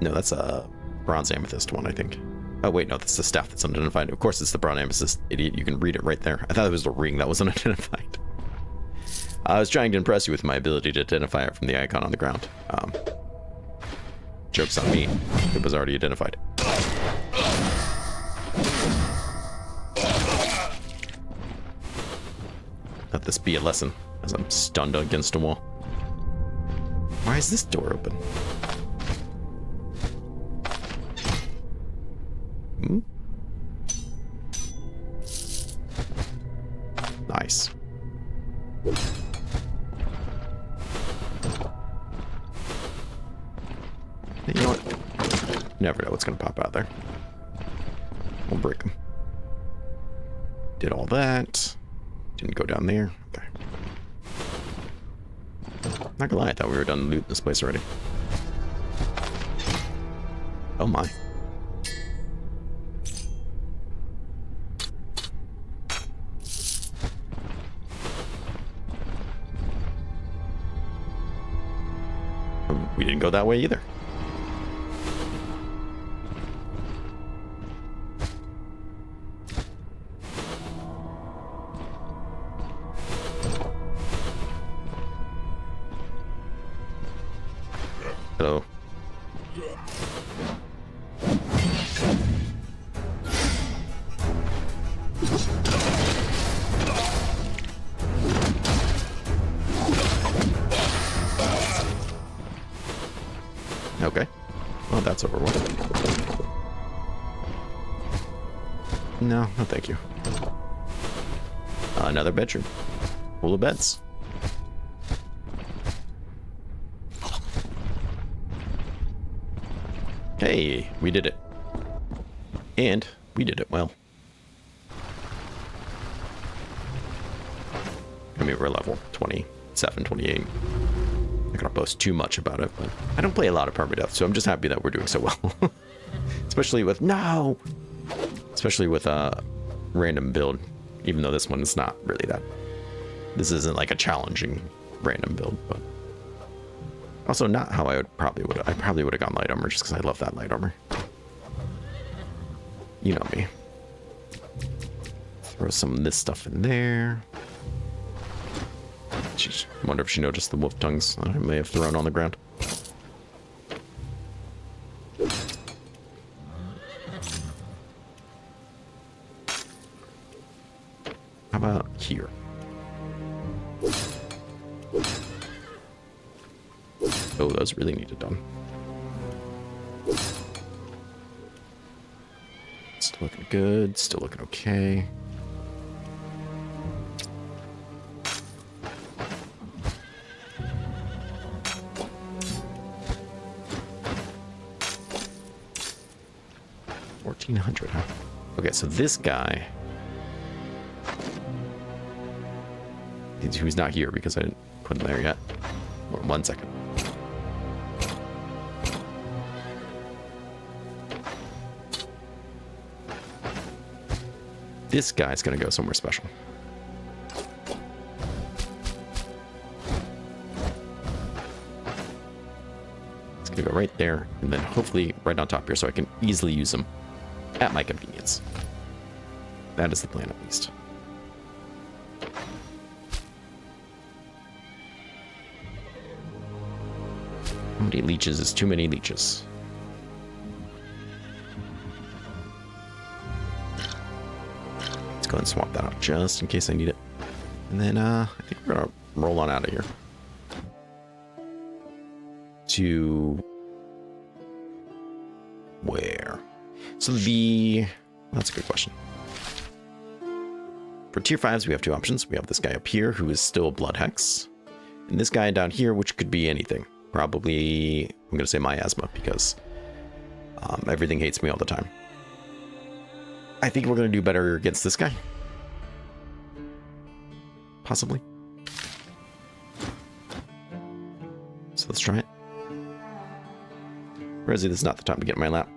No, that's a bronze amethyst one, I think. Oh, wait, no, that's the staff that's unidentified. Of course, it's the bronze amethyst, idiot. You can read it right there. I thought it was the ring that was unidentified. I was trying to impress you with my ability to identify it from the icon on the ground. Joke's on me. It was already identified. Let this be a lesson as I'm stunned against a wall. Why is this door open? Hmm? Nice. You know what? Never know what's going to pop out there. We'll break them. Did all that. Didn't go down there. Okay. Not gonna lie, I thought we were done looting this place already. Oh my. We didn't go that way either. Hello. Okay. Well, that's over with. No, thank you. Another bedroom. Full of beds. Hey, we did it. And we did it well. I mean, we're level 27, 28. I cannot boast too much about it, but I don't play a lot of Permadeath, so I'm just happy that we're doing so well. Especially with... No! Especially with a random build, even though this one is not really that... This isn't like a challenging random build, but... Also, not how I probably would have gone light armor just because I love that light armor. You know me. Throw some of this stuff in there. Jeez, I wonder if she noticed the wolf tongues I may have thrown on the ground. How about here? Oh, those really need it done. Still looking good. Still looking okay. $1,400, huh? Okay, so this guy... Who's not here because I didn't put him there yet. 1 second. This guy's gonna go somewhere special. It's gonna go right there, and then hopefully right on top here so I can easily use them at my convenience. That is the plan, at least. How many leeches is too many leeches? Let's go ahead and swap that out just in case I need it. And then I think we're gonna roll on out of here. To where? So that's a good question. For tier 5s, we have two options. We have this guy up here who is still Blood Hex. And this guy down here, which could be anything. Probably, I'm going to say miasma because everything hates me all the time. I think we're going to do better against this guy. Possibly. So let's try it. Resi, this is not the time to get in my lap.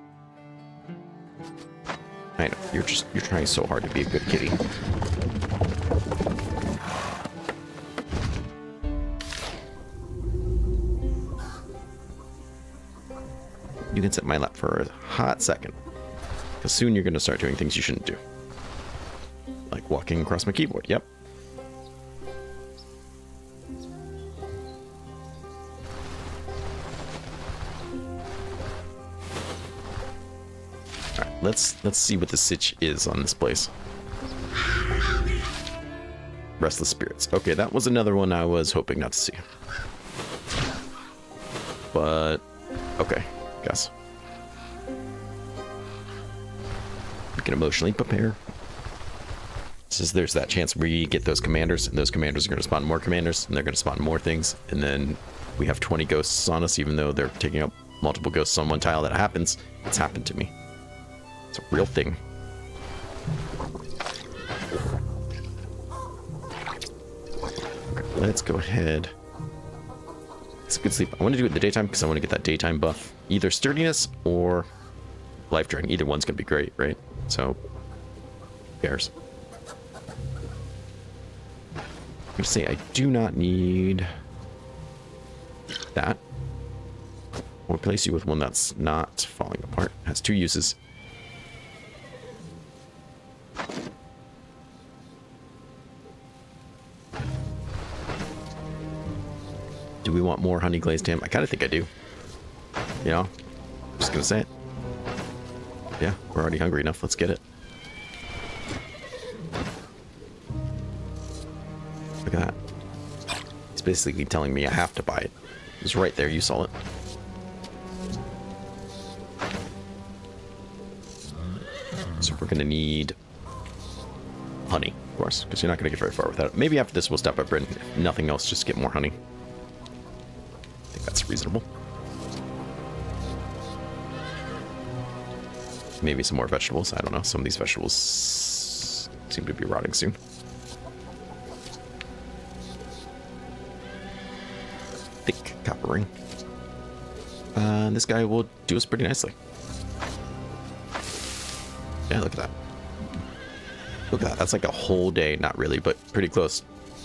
I know, you're trying so hard to be a good kitty. You can sit in my lap for a hot second. Because soon you're going to start doing things you shouldn't do. Like walking across my keyboard, yep. Alright, let's see what the sitch is on this place. Restless Spirits. Okay, that was another one I was hoping not to see. But, okay, guess. We can emotionally prepare. Since there's that chance we get those commanders, and those commanders are going to spawn more commanders, and they're going to spawn more things, and then we have 20 ghosts on us, even though they're taking up multiple ghosts on one tile. That happens. It's happened to me. It's a real thing. Okay, let's go ahead. It's a good sleep. I want to do it in the daytime because I want to get that daytime buff. Either sturdiness or life drain. Either one's going to be great, right? So, who cares? I'm going to say I do not need that. I'll replace you with one that's not falling apart. Has two uses. Do we want more honey glazed ham? I kind of think I do. You know, I'm just gonna say it. Yeah, we're already hungry enough. Let's get it. Look at that. It's basically telling me I have to buy it. It was right there. You saw it. So we're gonna need honey, of course, because you're not gonna get very far without it. Maybe after this we'll stop at Britain. If nothing else, just get more honey. I think that's reasonable. Maybe some more vegetables. I don't know. Some of these vegetables seem to be rotting soon. Thick copper ring. This guy will do us pretty nicely. Yeah, look at that. Look at that. That's like a whole day. Not really, but pretty close.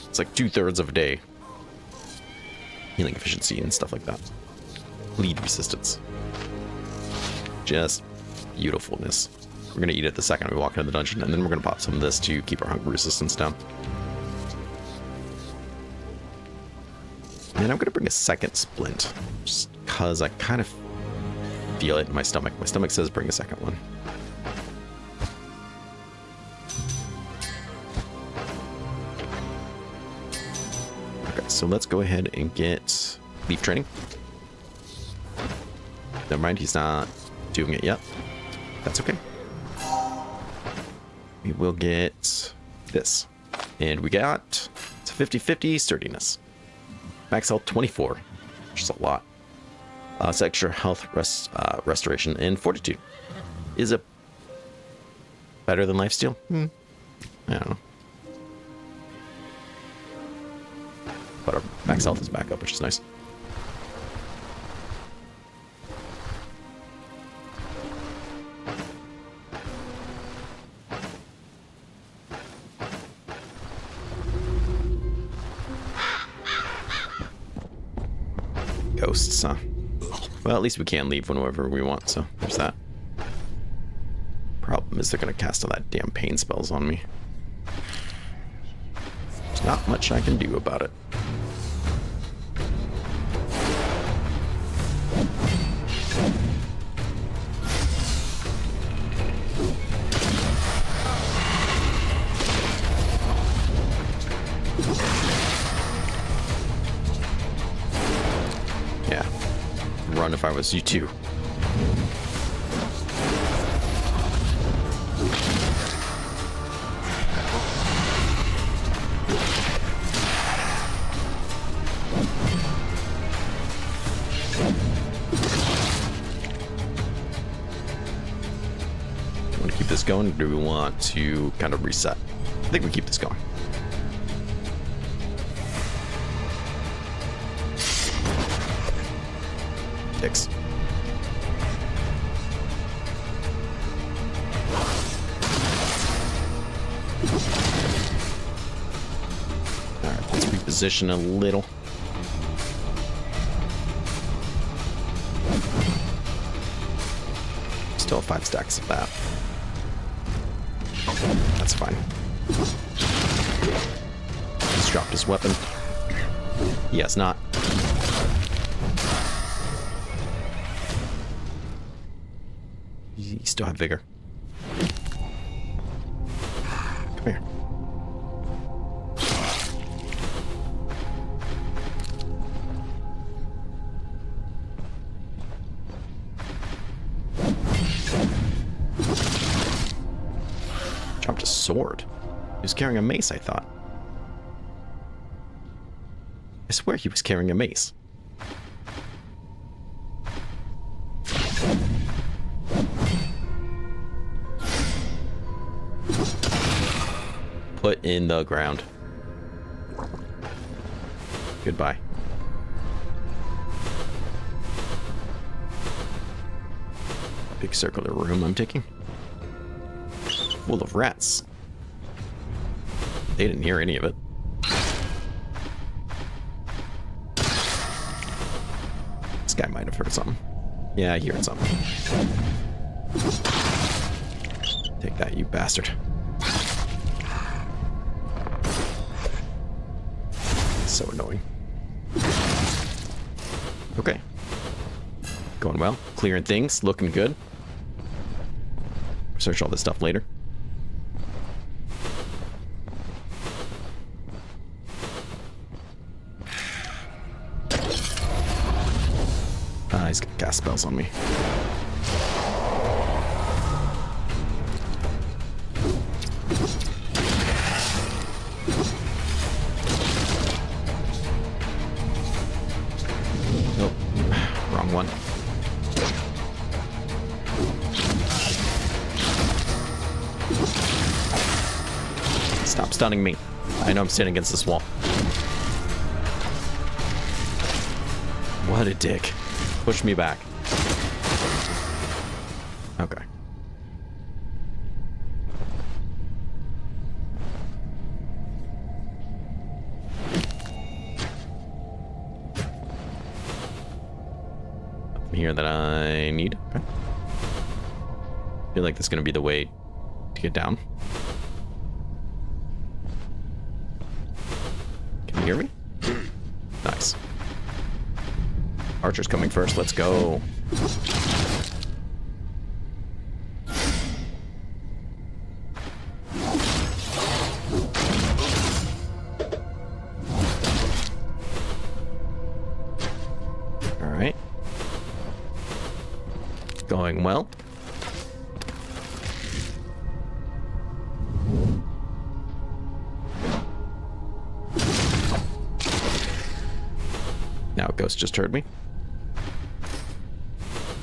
It's like 2/3 of a day. Healing efficiency and stuff like that. Bleed resistance. Just beautifulness. We're going to eat it the second we walk into the dungeon, and then we're going to pop some of this to keep our hunger resistance down. And I'm going to bring a second splint, just because I kind of feel it in my stomach. My stomach says bring a second one. Okay, so let's go ahead and get leaf training. Never mind, he's not doing it yet. That's okay. We will get this. And we got it's a 50-50 sturdiness. Max health 24, which is a lot. It's extra health restoration and fortitude. Is it better than lifesteal? I don't know. But our max health is back up, which is nice. Ghosts, huh? Well, at least we can leave whenever we want, so there's that. Problem is they're gonna cast all that damn pain spells on me. There's not much I can do about it. If I was you too. going, or do we want to kind of reset? I think we keep this going. Dicks. Alright, let's reposition a little. Still have 5 stacks of that. That's fine. He's dropped his weapon. He has not. You still have vigor. Come here. Dropped a sword. He was carrying a mace, I thought. I swear he was carrying a mace. Put in the ground. Goodbye. Big circular room I'm taking. Full of rats. They didn't hear any of it. This guy might have heard something. Yeah, he heard something. Take that, you bastard. So annoying. Okay. Going well. Clearing things. Looking good. Search all this stuff later. He's gonna cast spells on me. Nope. Wrong one. Stop stunning me. I know I'm standing against this wall. What a dick. Push me back. Okay. Nothing here that I need. Okay. Feel like this is gonna be the way to get down. Can you hear me? Nice. Archer's coming first. Let's go. All right. Going well. Now Ghost just heard me.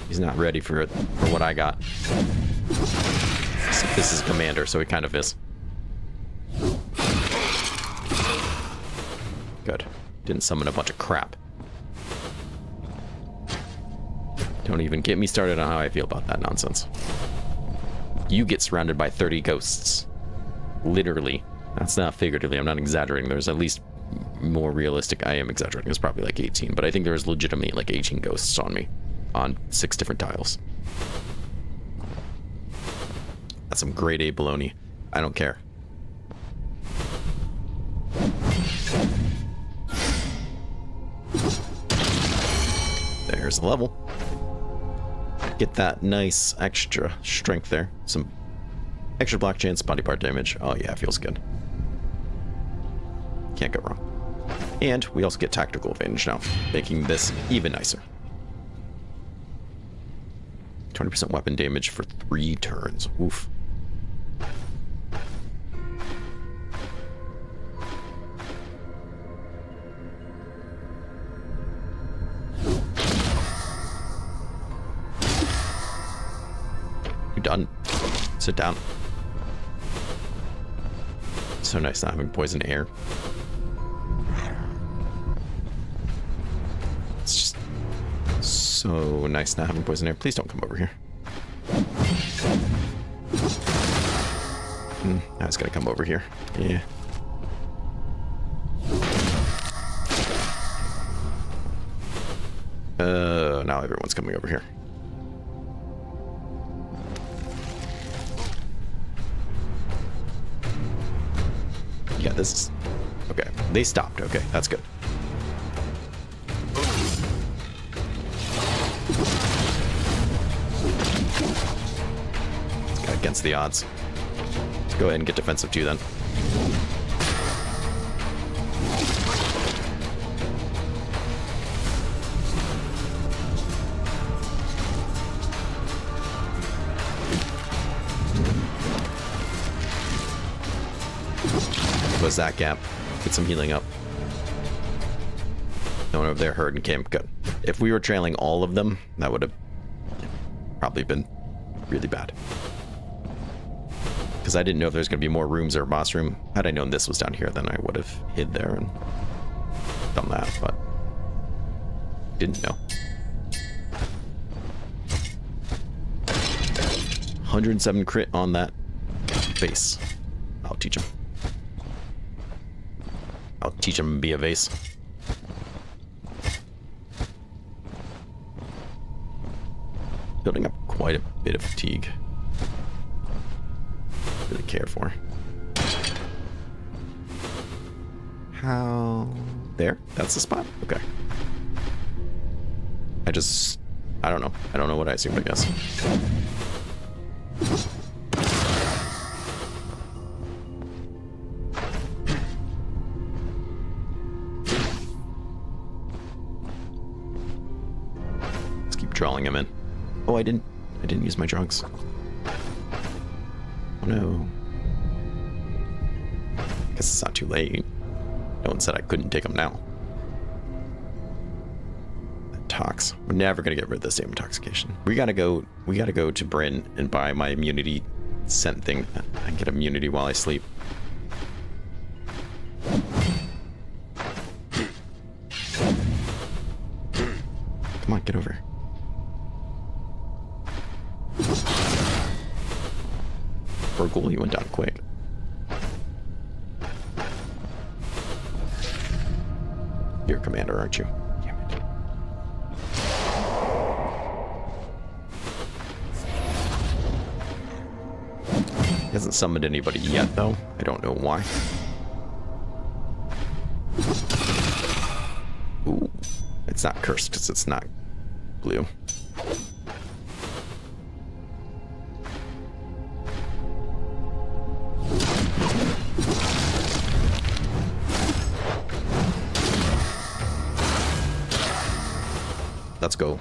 He's not ready for it, for what I got. This is Commander, so he kind of is. Good. Didn't summon a bunch of crap. Don't even get me started on how I feel about that nonsense. You get surrounded by 30 ghosts. Literally. That's not figuratively, I'm not exaggerating. There's at least more realistic. I am exaggerating. It's probably like 18, but I think there's legitimately like 18 ghosts on me. On 6 different tiles. That's some grade A baloney. I don't care. There's a level. Get that nice extra strength there. Some extra block chance, body part damage. Oh yeah, feels good. Can't go wrong. And we also get tactical advantage now, making this even nicer. 20% weapon damage for 3 turns. Oof. You done? Sit down. So nice not having poison air. It's just so nice not having poison air. Please don't come over here. I was gonna come over here. Yeah. Now everyone's coming over here. Yeah, this is... Okay, they stopped. Okay, that's good. It's got against the odds. Let's go ahead and get defensive too then. Close that gap. Get some healing up. No one over there heard and came. Good. If we were trailing all of them, that would have probably been really bad. Because I didn't know if there's going to be more rooms or a boss room. Had I known this was down here, then I would have hid there and done that, but didn't know. 107 crit on that base. I'll teach him. I'll teach him to be a vase. Building up quite a bit of fatigue. Really cared for. How? There? That's the spot? Okay. I don't know. I don't know what I assumed, I guess. Drawing him in. Oh, I didn't use my drugs. Oh no. Guess it's not too late. No one said I couldn't take them now. That tox. We're never gonna get rid of this same intoxication. We gotta go to Bryn and buy my immunity scent thing. I can get immunity while I sleep. Come on, get over. Ghoul, he went down quick. You're commander, aren't you? Damn it. He hasn't summoned anybody yet, though. I don't know why. Ooh. It's not cursed because it's not blue. Let's go.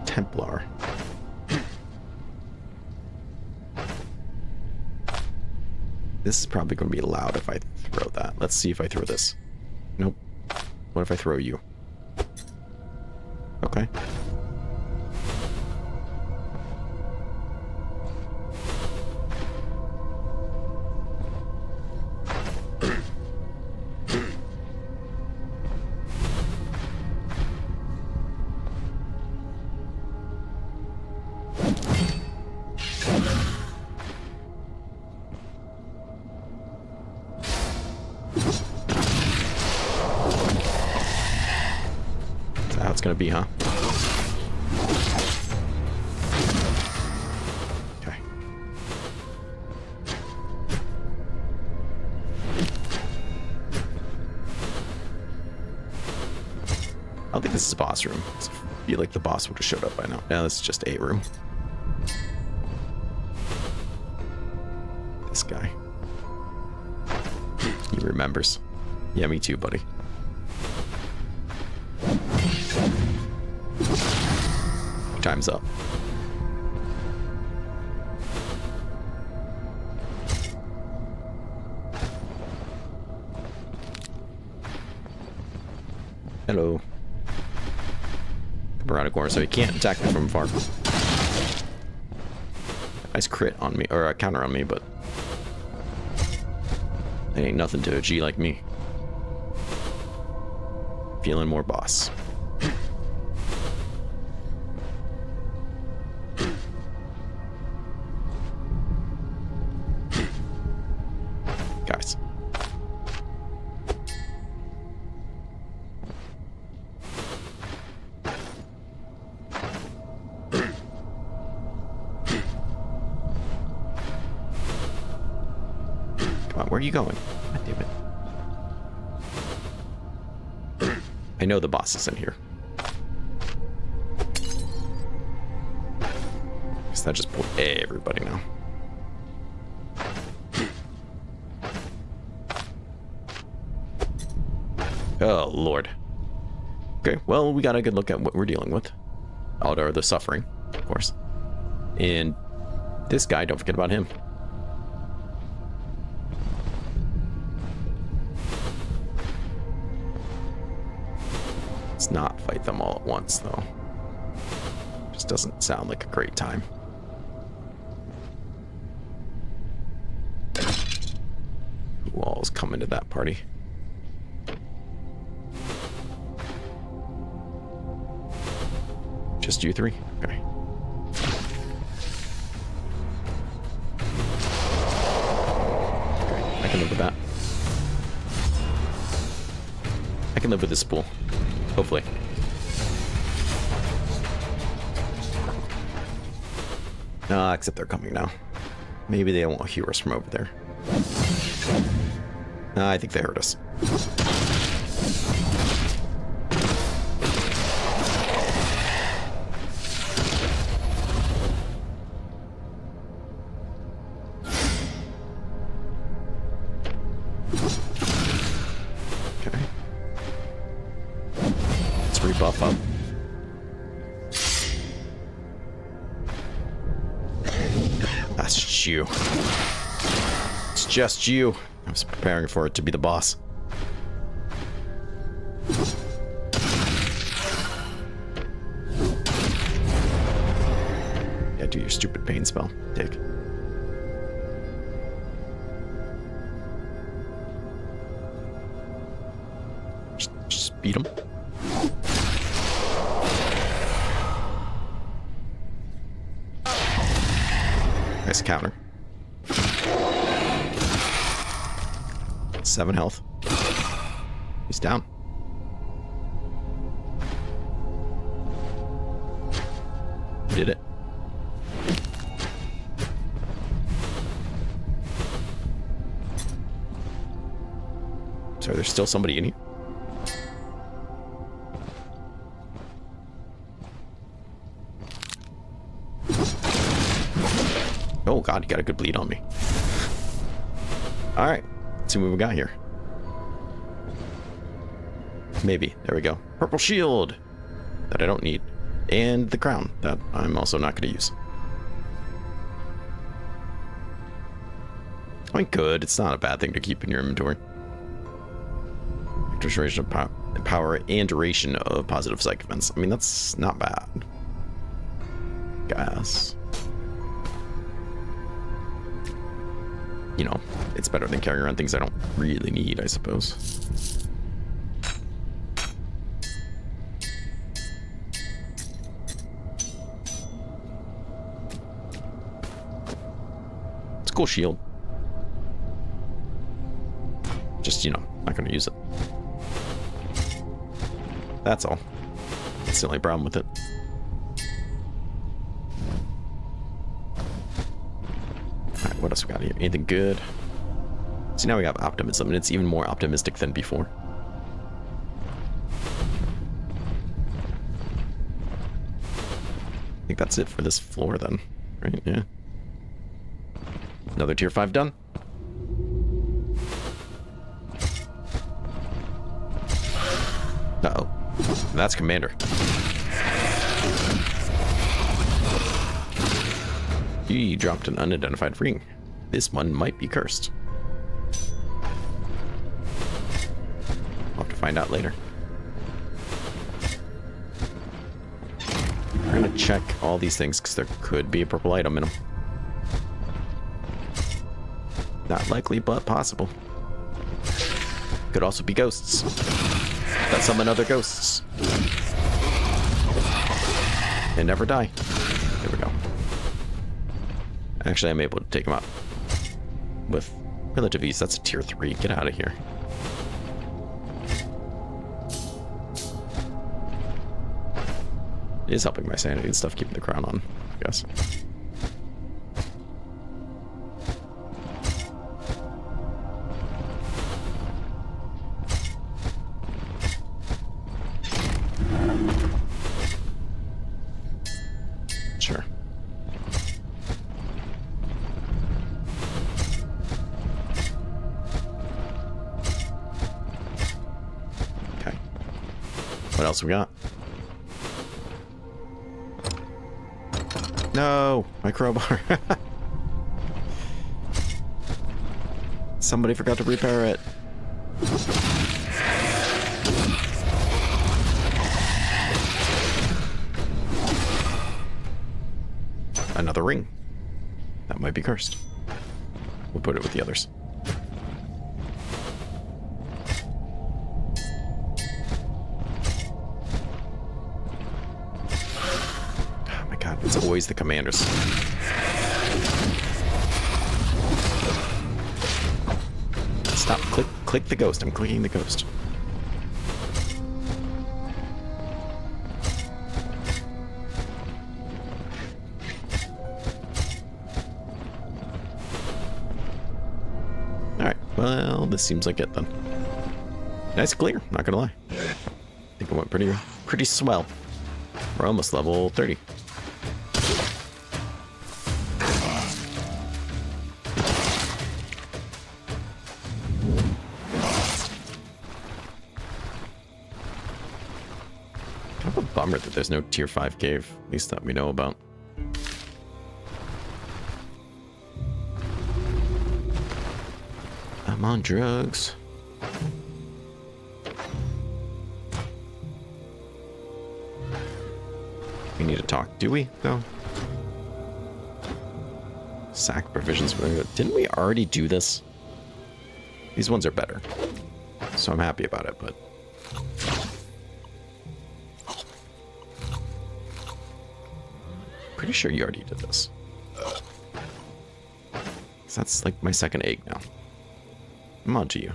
Templar. This is probably going to be loud if I throw that. Let's see if I throw this. Nope. What if I throw you? Okay. Gonna be, huh? Okay. I don't think this is a boss room. I feel like the boss would have showed up by now. Yeah, this is just a room. This guy. He remembers. Yeah, me too, buddy. Time's up. around a corner, so he can't attack me from far. Nice crit on me, or a counter on me, but it ain't nothing to a G like me. Feeling more boss. Guys. Come on, where are you going? God damn it. I know the boss is in here. Guess that just pulled everybody now. Oh, Lord. Okay, well, we got a good look at what we're dealing with. Aldor, the Suffering, of course. And this guy, don't forget about him. Let's not fight them all at once, though. Just doesn't sound like a great time. Who all's coming to that party? Just you three? Okay. Okay, I can live with that. I can live with this spool. Hopefully. Except they're coming now. Maybe they won't hear us from over there. I think they heard us. Buff up. That's just you. It's just you. I was preparing for it to be the boss. Yeah, do your stupid pain spell, dick. Just beat him. Nice counter. 7 health. He's down. Did it. Sorry, there's still somebody in here. Oh god, you got a good bleed on me. Alright, let's see what we got here. Maybe, there we go. Purple shield! That I don't need. And the crown, that I'm also not going to use. I mean, good, it's not a bad thing to keep in your inventory. Duration of power and duration of positive psych events. I mean, that's not bad. Guess. You know, it's better than carrying around things I don't really need, I suppose. It's a cool shield. Just, you know, not going to use it. That's all. That's the only problem with it. Alright, what else we got here? Anything good? See, now we have optimism, and it's even more optimistic than before. I think that's it for this floor then. Right, yeah. Another tier 5 done. Uh-oh. That's Commander. He dropped an unidentified ring. This one might be cursed. I'll have to find out later. gonna check all these things because there could be a purple item in them. Not likely, but possible. Could also be ghosts that summon other ghosts and never die. There we go. Actually, I'm able to take them out with relative ease. That's a tier 3. Get out of here. It is helping my sanity and stuff, keeping the crown on, I guess. Sure. Okay. What else we got? No, my crowbar. Somebody forgot to repair it. Another ring. That might be cursed. We'll put it with the others. It's always the commanders. Stop. Click the ghost. I'm clicking the ghost. Alright, well, this seems like it then. Nice clear, not gonna lie. I think it went pretty swell. We're almost level 30. Bummer that there's no tier 5 cave, at least that we know about. I'm on drugs. We need to talk, do we? No. Sack provisions. Didn't we already do this? These ones are better, so I'm happy about it, but pretty sure you already did this. So that's like my second egg now. I'm on to you.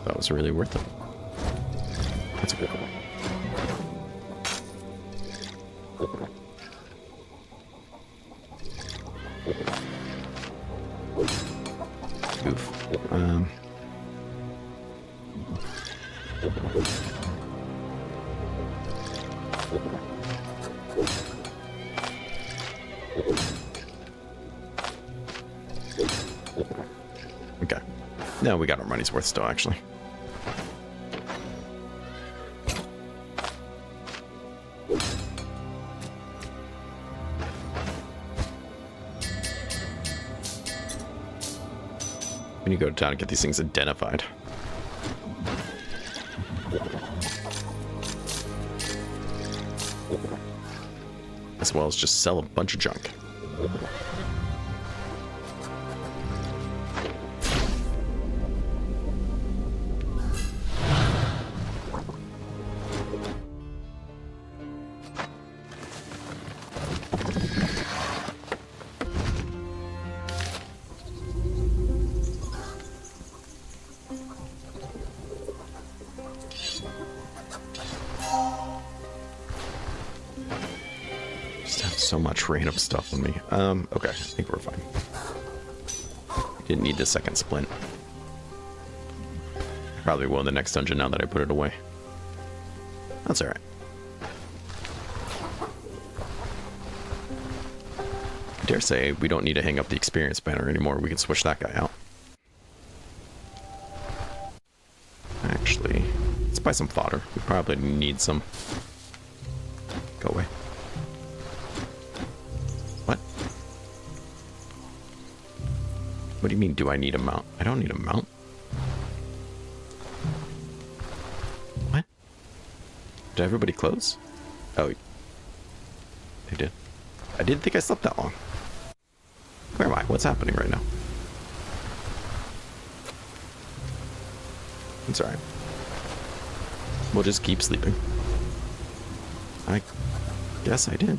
That was really worth it. That's a good one. Oof. Okay. No, we got our money's worth still, actually. We need to go to town and get these things identified. As well as just sell a bunch of junk. So much random stuff on me. Okay, I think we're fine. Didn't need the second splint. Probably will in the next dungeon now that I put it away. That's alright. I dare say we don't need to hang up the experience banner anymore. We can switch that guy out. buy some fodder. We probably need some. Go away. What? What do you mean, do I need a mount? I don't need a mount. What? Did everybody close? Oh, they did. I didn't think I slept that long. Where am I? What's happening right now? It's alright. We'll just keep sleeping. I guess I did.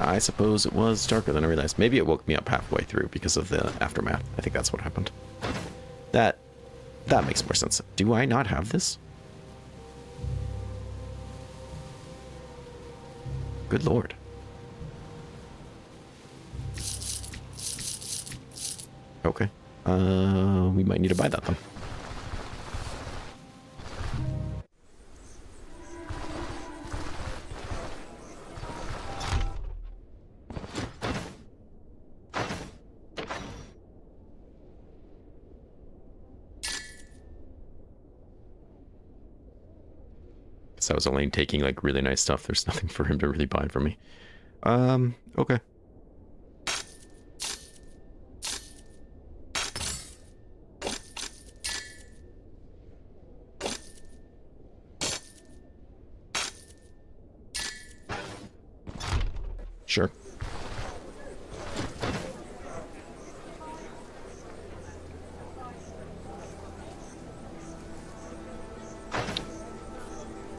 I suppose it was darker than I realized. Maybe it woke me up halfway through because of the aftermath. I think that's what happened. That makes more sense. Do I not have this? Good lord. Okay. We might need to buy that then. I was only taking like really nice stuff. There's nothing for him to really buy from me. Okay. Sure.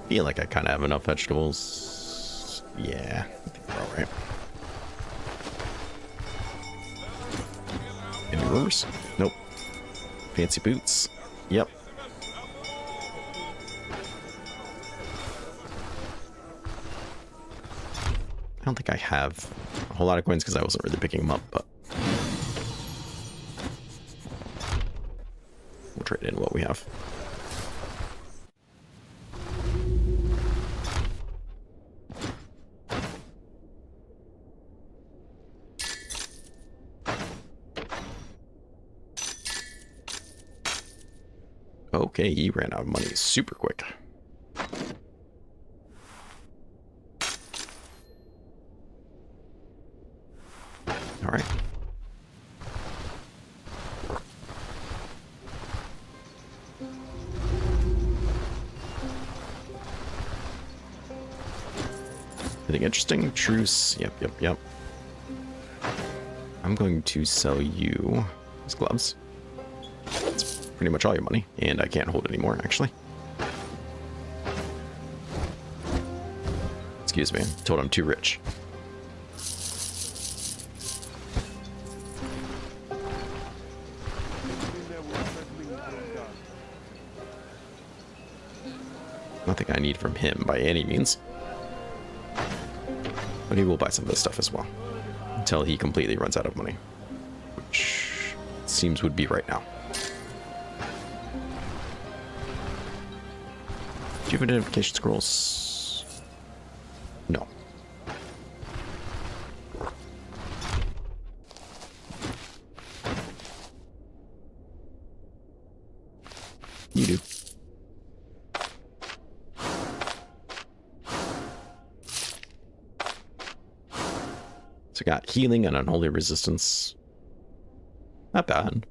Feel like I kind of have enough vegetables. Yeah, I think we're all right. Any rumors? Nope. Fancy boots? Yep. I don't think I have a whole lot of coins because I wasn't really picking them up, but we'll trade in what we have. Okay, he ran out of money super quick. All right. Anything interesting? Truce. Yep. I'm going to sell you these gloves. That's pretty much all your money, and I can't hold any more, actually. Excuse me, I told I'm too rich. Nothing I need from him by any means. But he will buy some of this stuff as well. Until he completely runs out of money. Which it seems would be right now. Do you have identification scrolls? No. You do. So I got healing and unholy resistance. Not bad.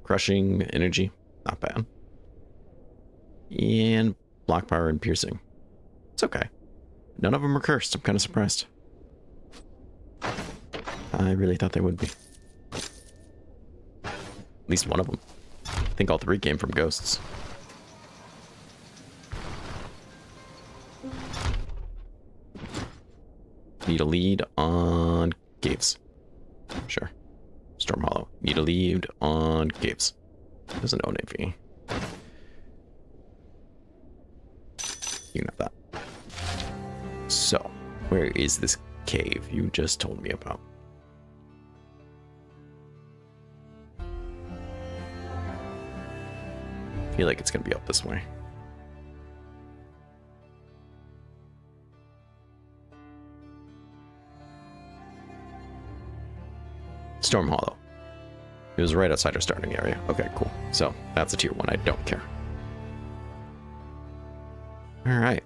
Crushing energy. Not bad. And block power and piercing. It's okay. None of them are cursed. I'm kind of surprised. I really thought they would be. At least one of them. I think all three came from ghosts. Need a lead on caves. Sure. Storm Hollow. Need a lead on caves. Doesn't own AV. You can have that. So, where is this cave you just told me about? I feel like it's gonna be up this way. Storm Hollow. It was right outside our starting area. Okay, cool. So that's a tier 1. I don't care. All right.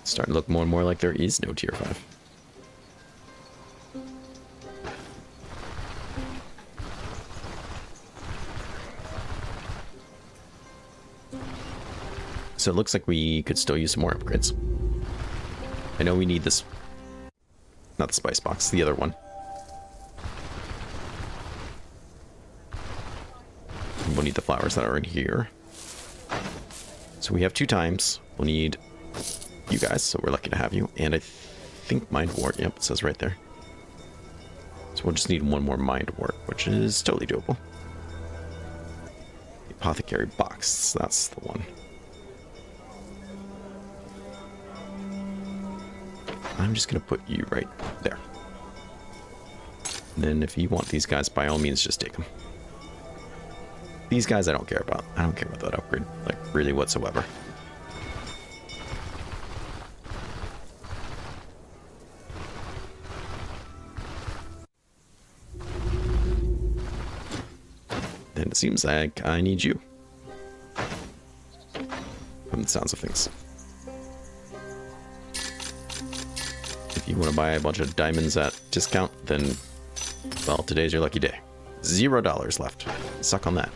Starting to look more and more like there is no tier 5. So it looks like we could still use some more upgrades. I know we need this, not the spice box, the other one. We'll need the flowers that are in here. So we have 2 times. We'll need you guys, so we're lucky to have you. And I think Mind Wart, yep, it says right there. So we'll just need 1 more Mind Wart, which is totally doable. The Apothecary box, that's the one. I'm just going to put you right there. And then if you want these guys, by all means, just take them. These guys I don't care about. I don't care about that upgrade, like, really whatsoever. Then it seems like I need you. From the sounds of things. If you want to buy a bunch of diamonds at discount, then, well, today's your lucky day. $0 left. Suck on that.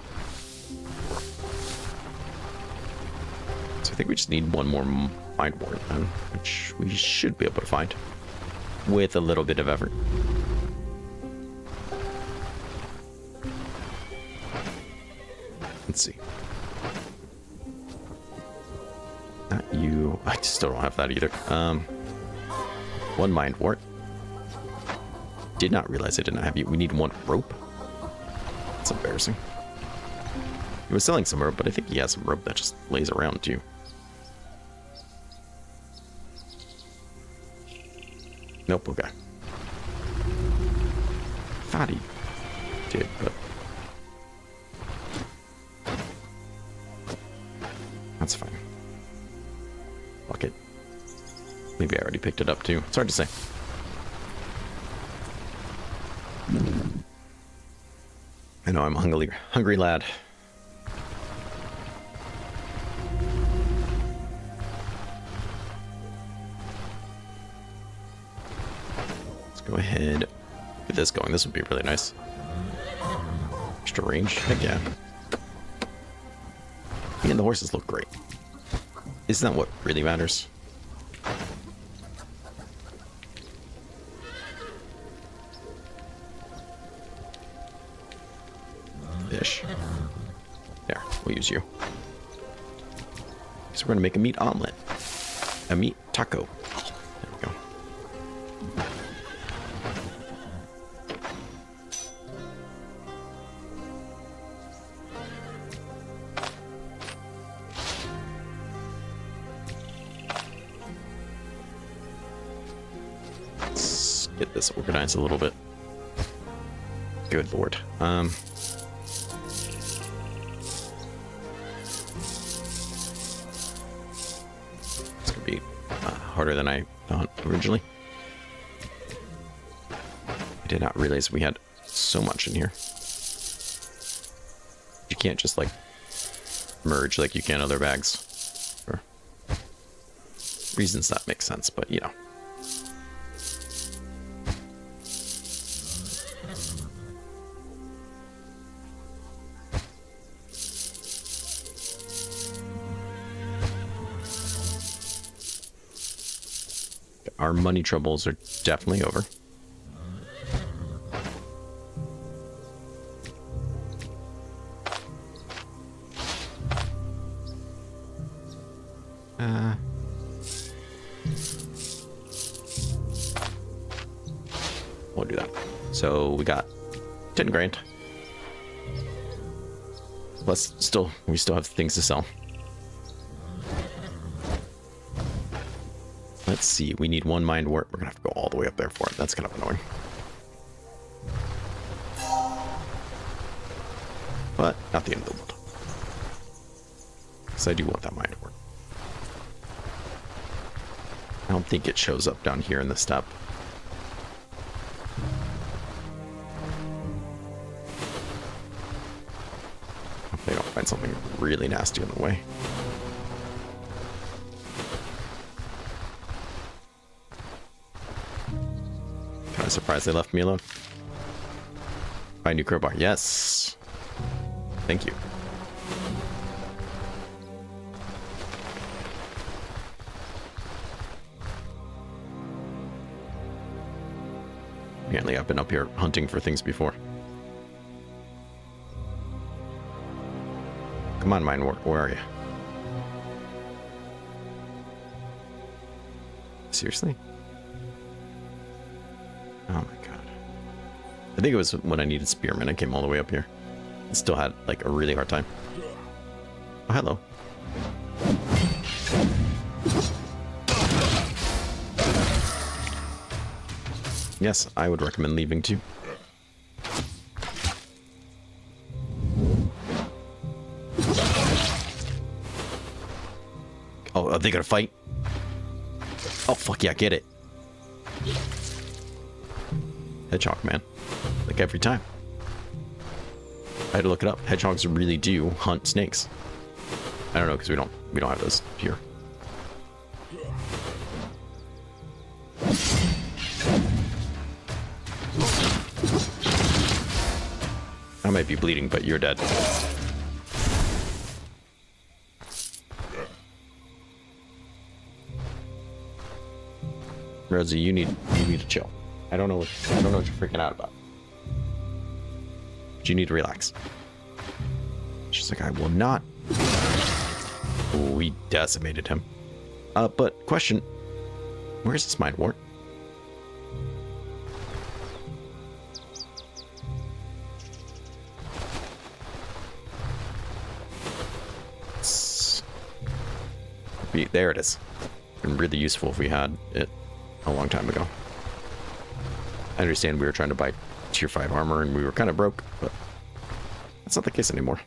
So I think we just need 1 more Mind Wart, which we should be able to find with a little bit of effort. Let's see. Not you. I still don't have that either. 1 Mind Wart. Did not realize I did not have you. We need 1 rope. That's embarrassing. He was selling some rope, but I think he has some rope that just lays around too. Nope, okay. Thought he did, but that's fine. Fuck it. Maybe I already picked it up too. It's hard to say. I know I'm a hungry lad. Let's go ahead. Get this going. This would be really nice. Extra range. Heck yeah. And the horses look great. Isn't that what really matters? Fish. There, we'll use you. So we're gonna make a meat omelet. A meat taco. There we go. Let's get this organized a little bit. Good lord. Harder than I thought originally. I did not realize we had so much in here. You can't just like merge like you can other bags for reasons that make sense, but you know. Our money troubles are definitely over. We'll do that. So we got 10 grand. Plus, we still have things to sell. Let's see, we need 1 Mind Wart. We're gonna have to go all the way up there for it. That's kind of annoying. But not the end of the world. Because I do want that Mind Wart. I don't think it shows up down here in the step. find something really nasty on the way. Kind of surprised they left me alone. Buy a new crowbar. Yes. Thank you. Apparently I've been up here hunting for things before. Come on, mine, where are you? Seriously? Oh my god. I think it was when I needed spearmen, I came all the way up here. I still had, like, a really hard time. Oh, hello. Yes, I would recommend leaving too. Oh, are they gonna fight? Oh, fuck yeah, get it. Hedgehog, man. Like every time. I had to look it up. Hedgehogs really do hunt snakes. I don't know, because we don't have those here. I might be bleeding, but you're dead. Rosie, you need to chill. I don't know what you're freaking out about. But you need to relax. She's like, I will not. Oh, we decimated him. But question, where's this mine wart? There it is. Been really useful if we had it a long time ago. I understand we were trying to buy tier 5 armor and we were kind of broke, but that's not the case anymore.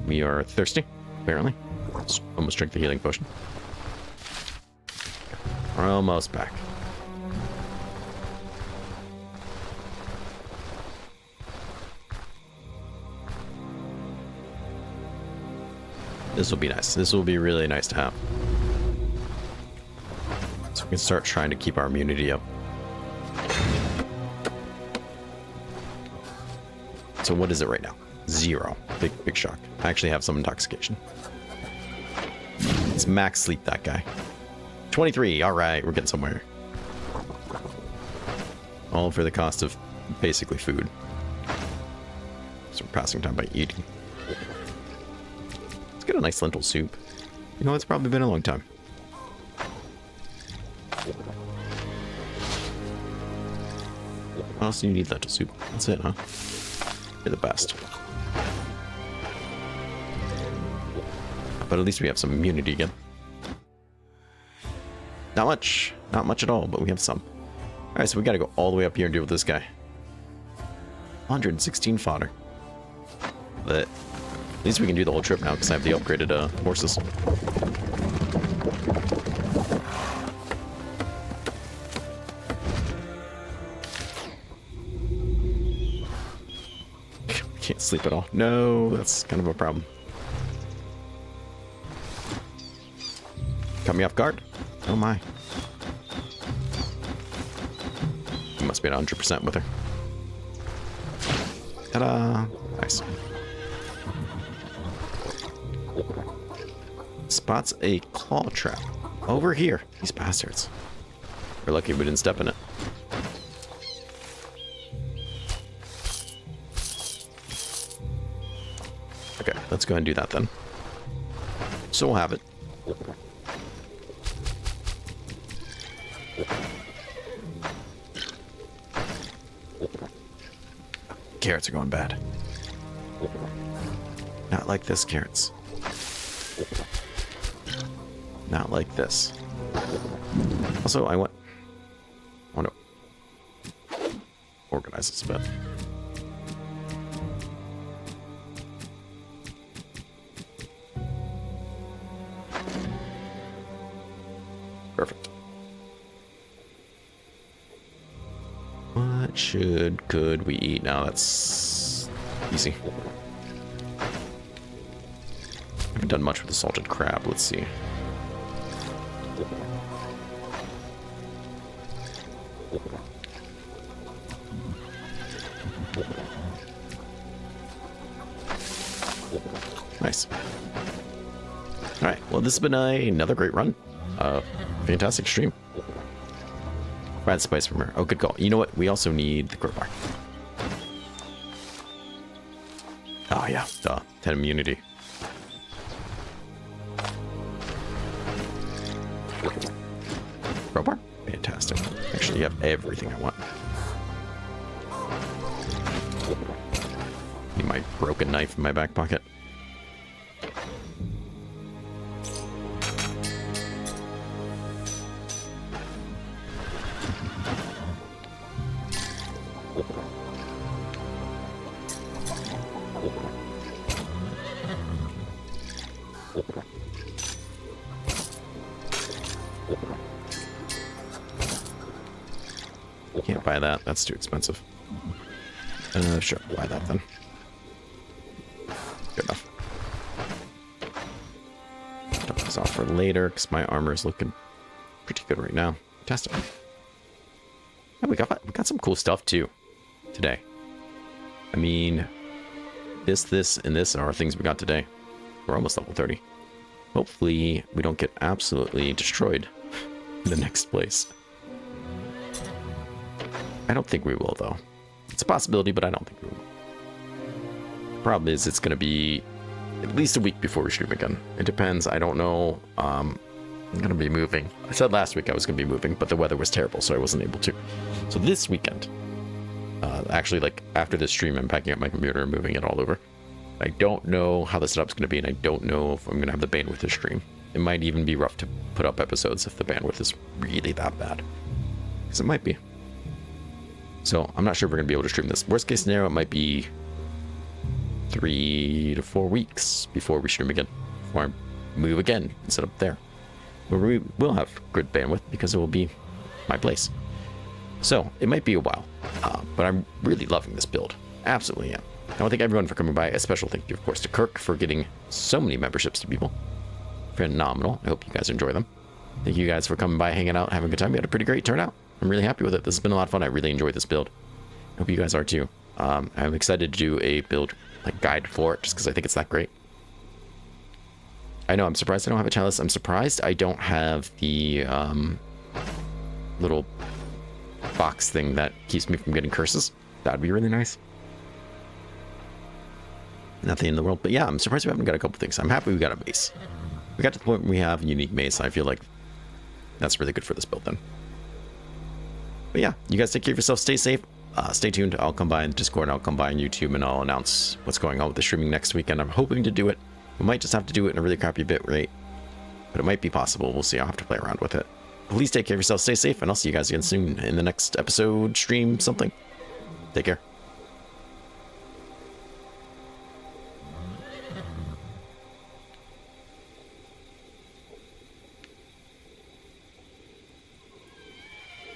We are thirsty, apparently. Let's almost drink the healing potion. We're almost back. This will be nice. This will be really nice to have. So we can start trying to keep our immunity up. So what is it right now? 0. Big shock. I actually have some intoxication. Let's max sleep that guy. 23. All right, we're getting somewhere. All for the cost of basically food. So we're passing time by eating. Let's get a nice lentil soup. You know, it's probably been a long time. What else do you need? Lentil soup. That's it, huh? You're the best. But at least we have some immunity again. Not much. Not much at all, but we have some. Alright, so we gotta go all the way up here and deal with this guy. 116 fodder. But at least we can do the whole trip now, because I have the upgraded horses. Can't sleep at all. No, that's kind of a problem. Cut me off guard. Oh my. You must be at 100% with her. Ta-da! Nice. Spots a claw trap. Over here. These bastards. We're lucky we didn't step in it. Okay, let's go ahead and do that then. So we'll have it. Carrots are going bad. Not like this, carrots. Not like this. Also, I want to organize this a bit. Perfect. What could we eat now? That's easy. Haven't done much with the salted crab. Let's see. Nice. All right. Well, this has been another great run. Fantastic stream. Rat spice from her. Oh, good call. You know what? We also need the crowbar. Oh, yeah. Duh. 10 immunity. Crowbar? Fantastic. Actually, you have everything I want. Need my broken knife in my back pocket. Can't buy that. That's too expensive. Sure, buy that then. Good enough. Dump this off for later, because my armor is looking pretty good right now. Fantastic. And we got some cool stuff too today. I mean, this, and this are things we got today. We're almost level 30. Hopefully, we don't get absolutely destroyed in the next place. I don't think we will, though. It's a possibility, but I don't think we will. The problem is it's going to be at least a week before we stream again. It depends. I don't know. I'm going to be moving. I said last week I was going to be moving, but the weather was terrible, so I wasn't able to. So this weekend, actually, like, after this stream, I'm packing up my computer and moving it all over. I don't know how the setup's going to be, and I don't know if I'm going to have the bandwidth to stream. It might even be rough to put up episodes if the bandwidth is really that bad. Because it might be. So I'm not sure if we're going to be able to stream this. Worst case scenario, it might be 3 to 4 weeks before we stream again. Before I move again and set up there. Where we will have good bandwidth because it will be my place. So it might be a while. But I'm really loving this build. Absolutely am. I want to thank everyone for coming by. A special thank you, of course, to Kirk for getting so many memberships to people. Phenomenal. I hope you guys enjoy them. Thank you guys for coming by, hanging out, having a good time. We had a pretty great turnout. I'm really happy with it. This has been a lot of fun. I really enjoyed this build. I hope you guys are too. I'm excited to do a build like guide for it just because I think it's that great. I know, I'm surprised I don't have a chalice. I'm surprised I don't have the little box thing that keeps me from getting curses. That'd be really nice. Nothing in the world, but yeah, I'm surprised we haven't got a couple things. I'm happy we got a mace. We got to the point where we have a unique mace. I feel like that's really good for this build then. But yeah, you guys take care of yourself. Stay safe. Stay tuned. I'll come by in Discord. I'll come by on YouTube and I'll announce what's going on with the streaming next weekend. I'm hoping to do it. We might just have to do it in a really crappy bit rate, but it might be possible. We'll see. I'll have to play around with it. Please take care of yourself. Stay safe, and I'll see you guys again soon in the next episode, stream, something. Take care.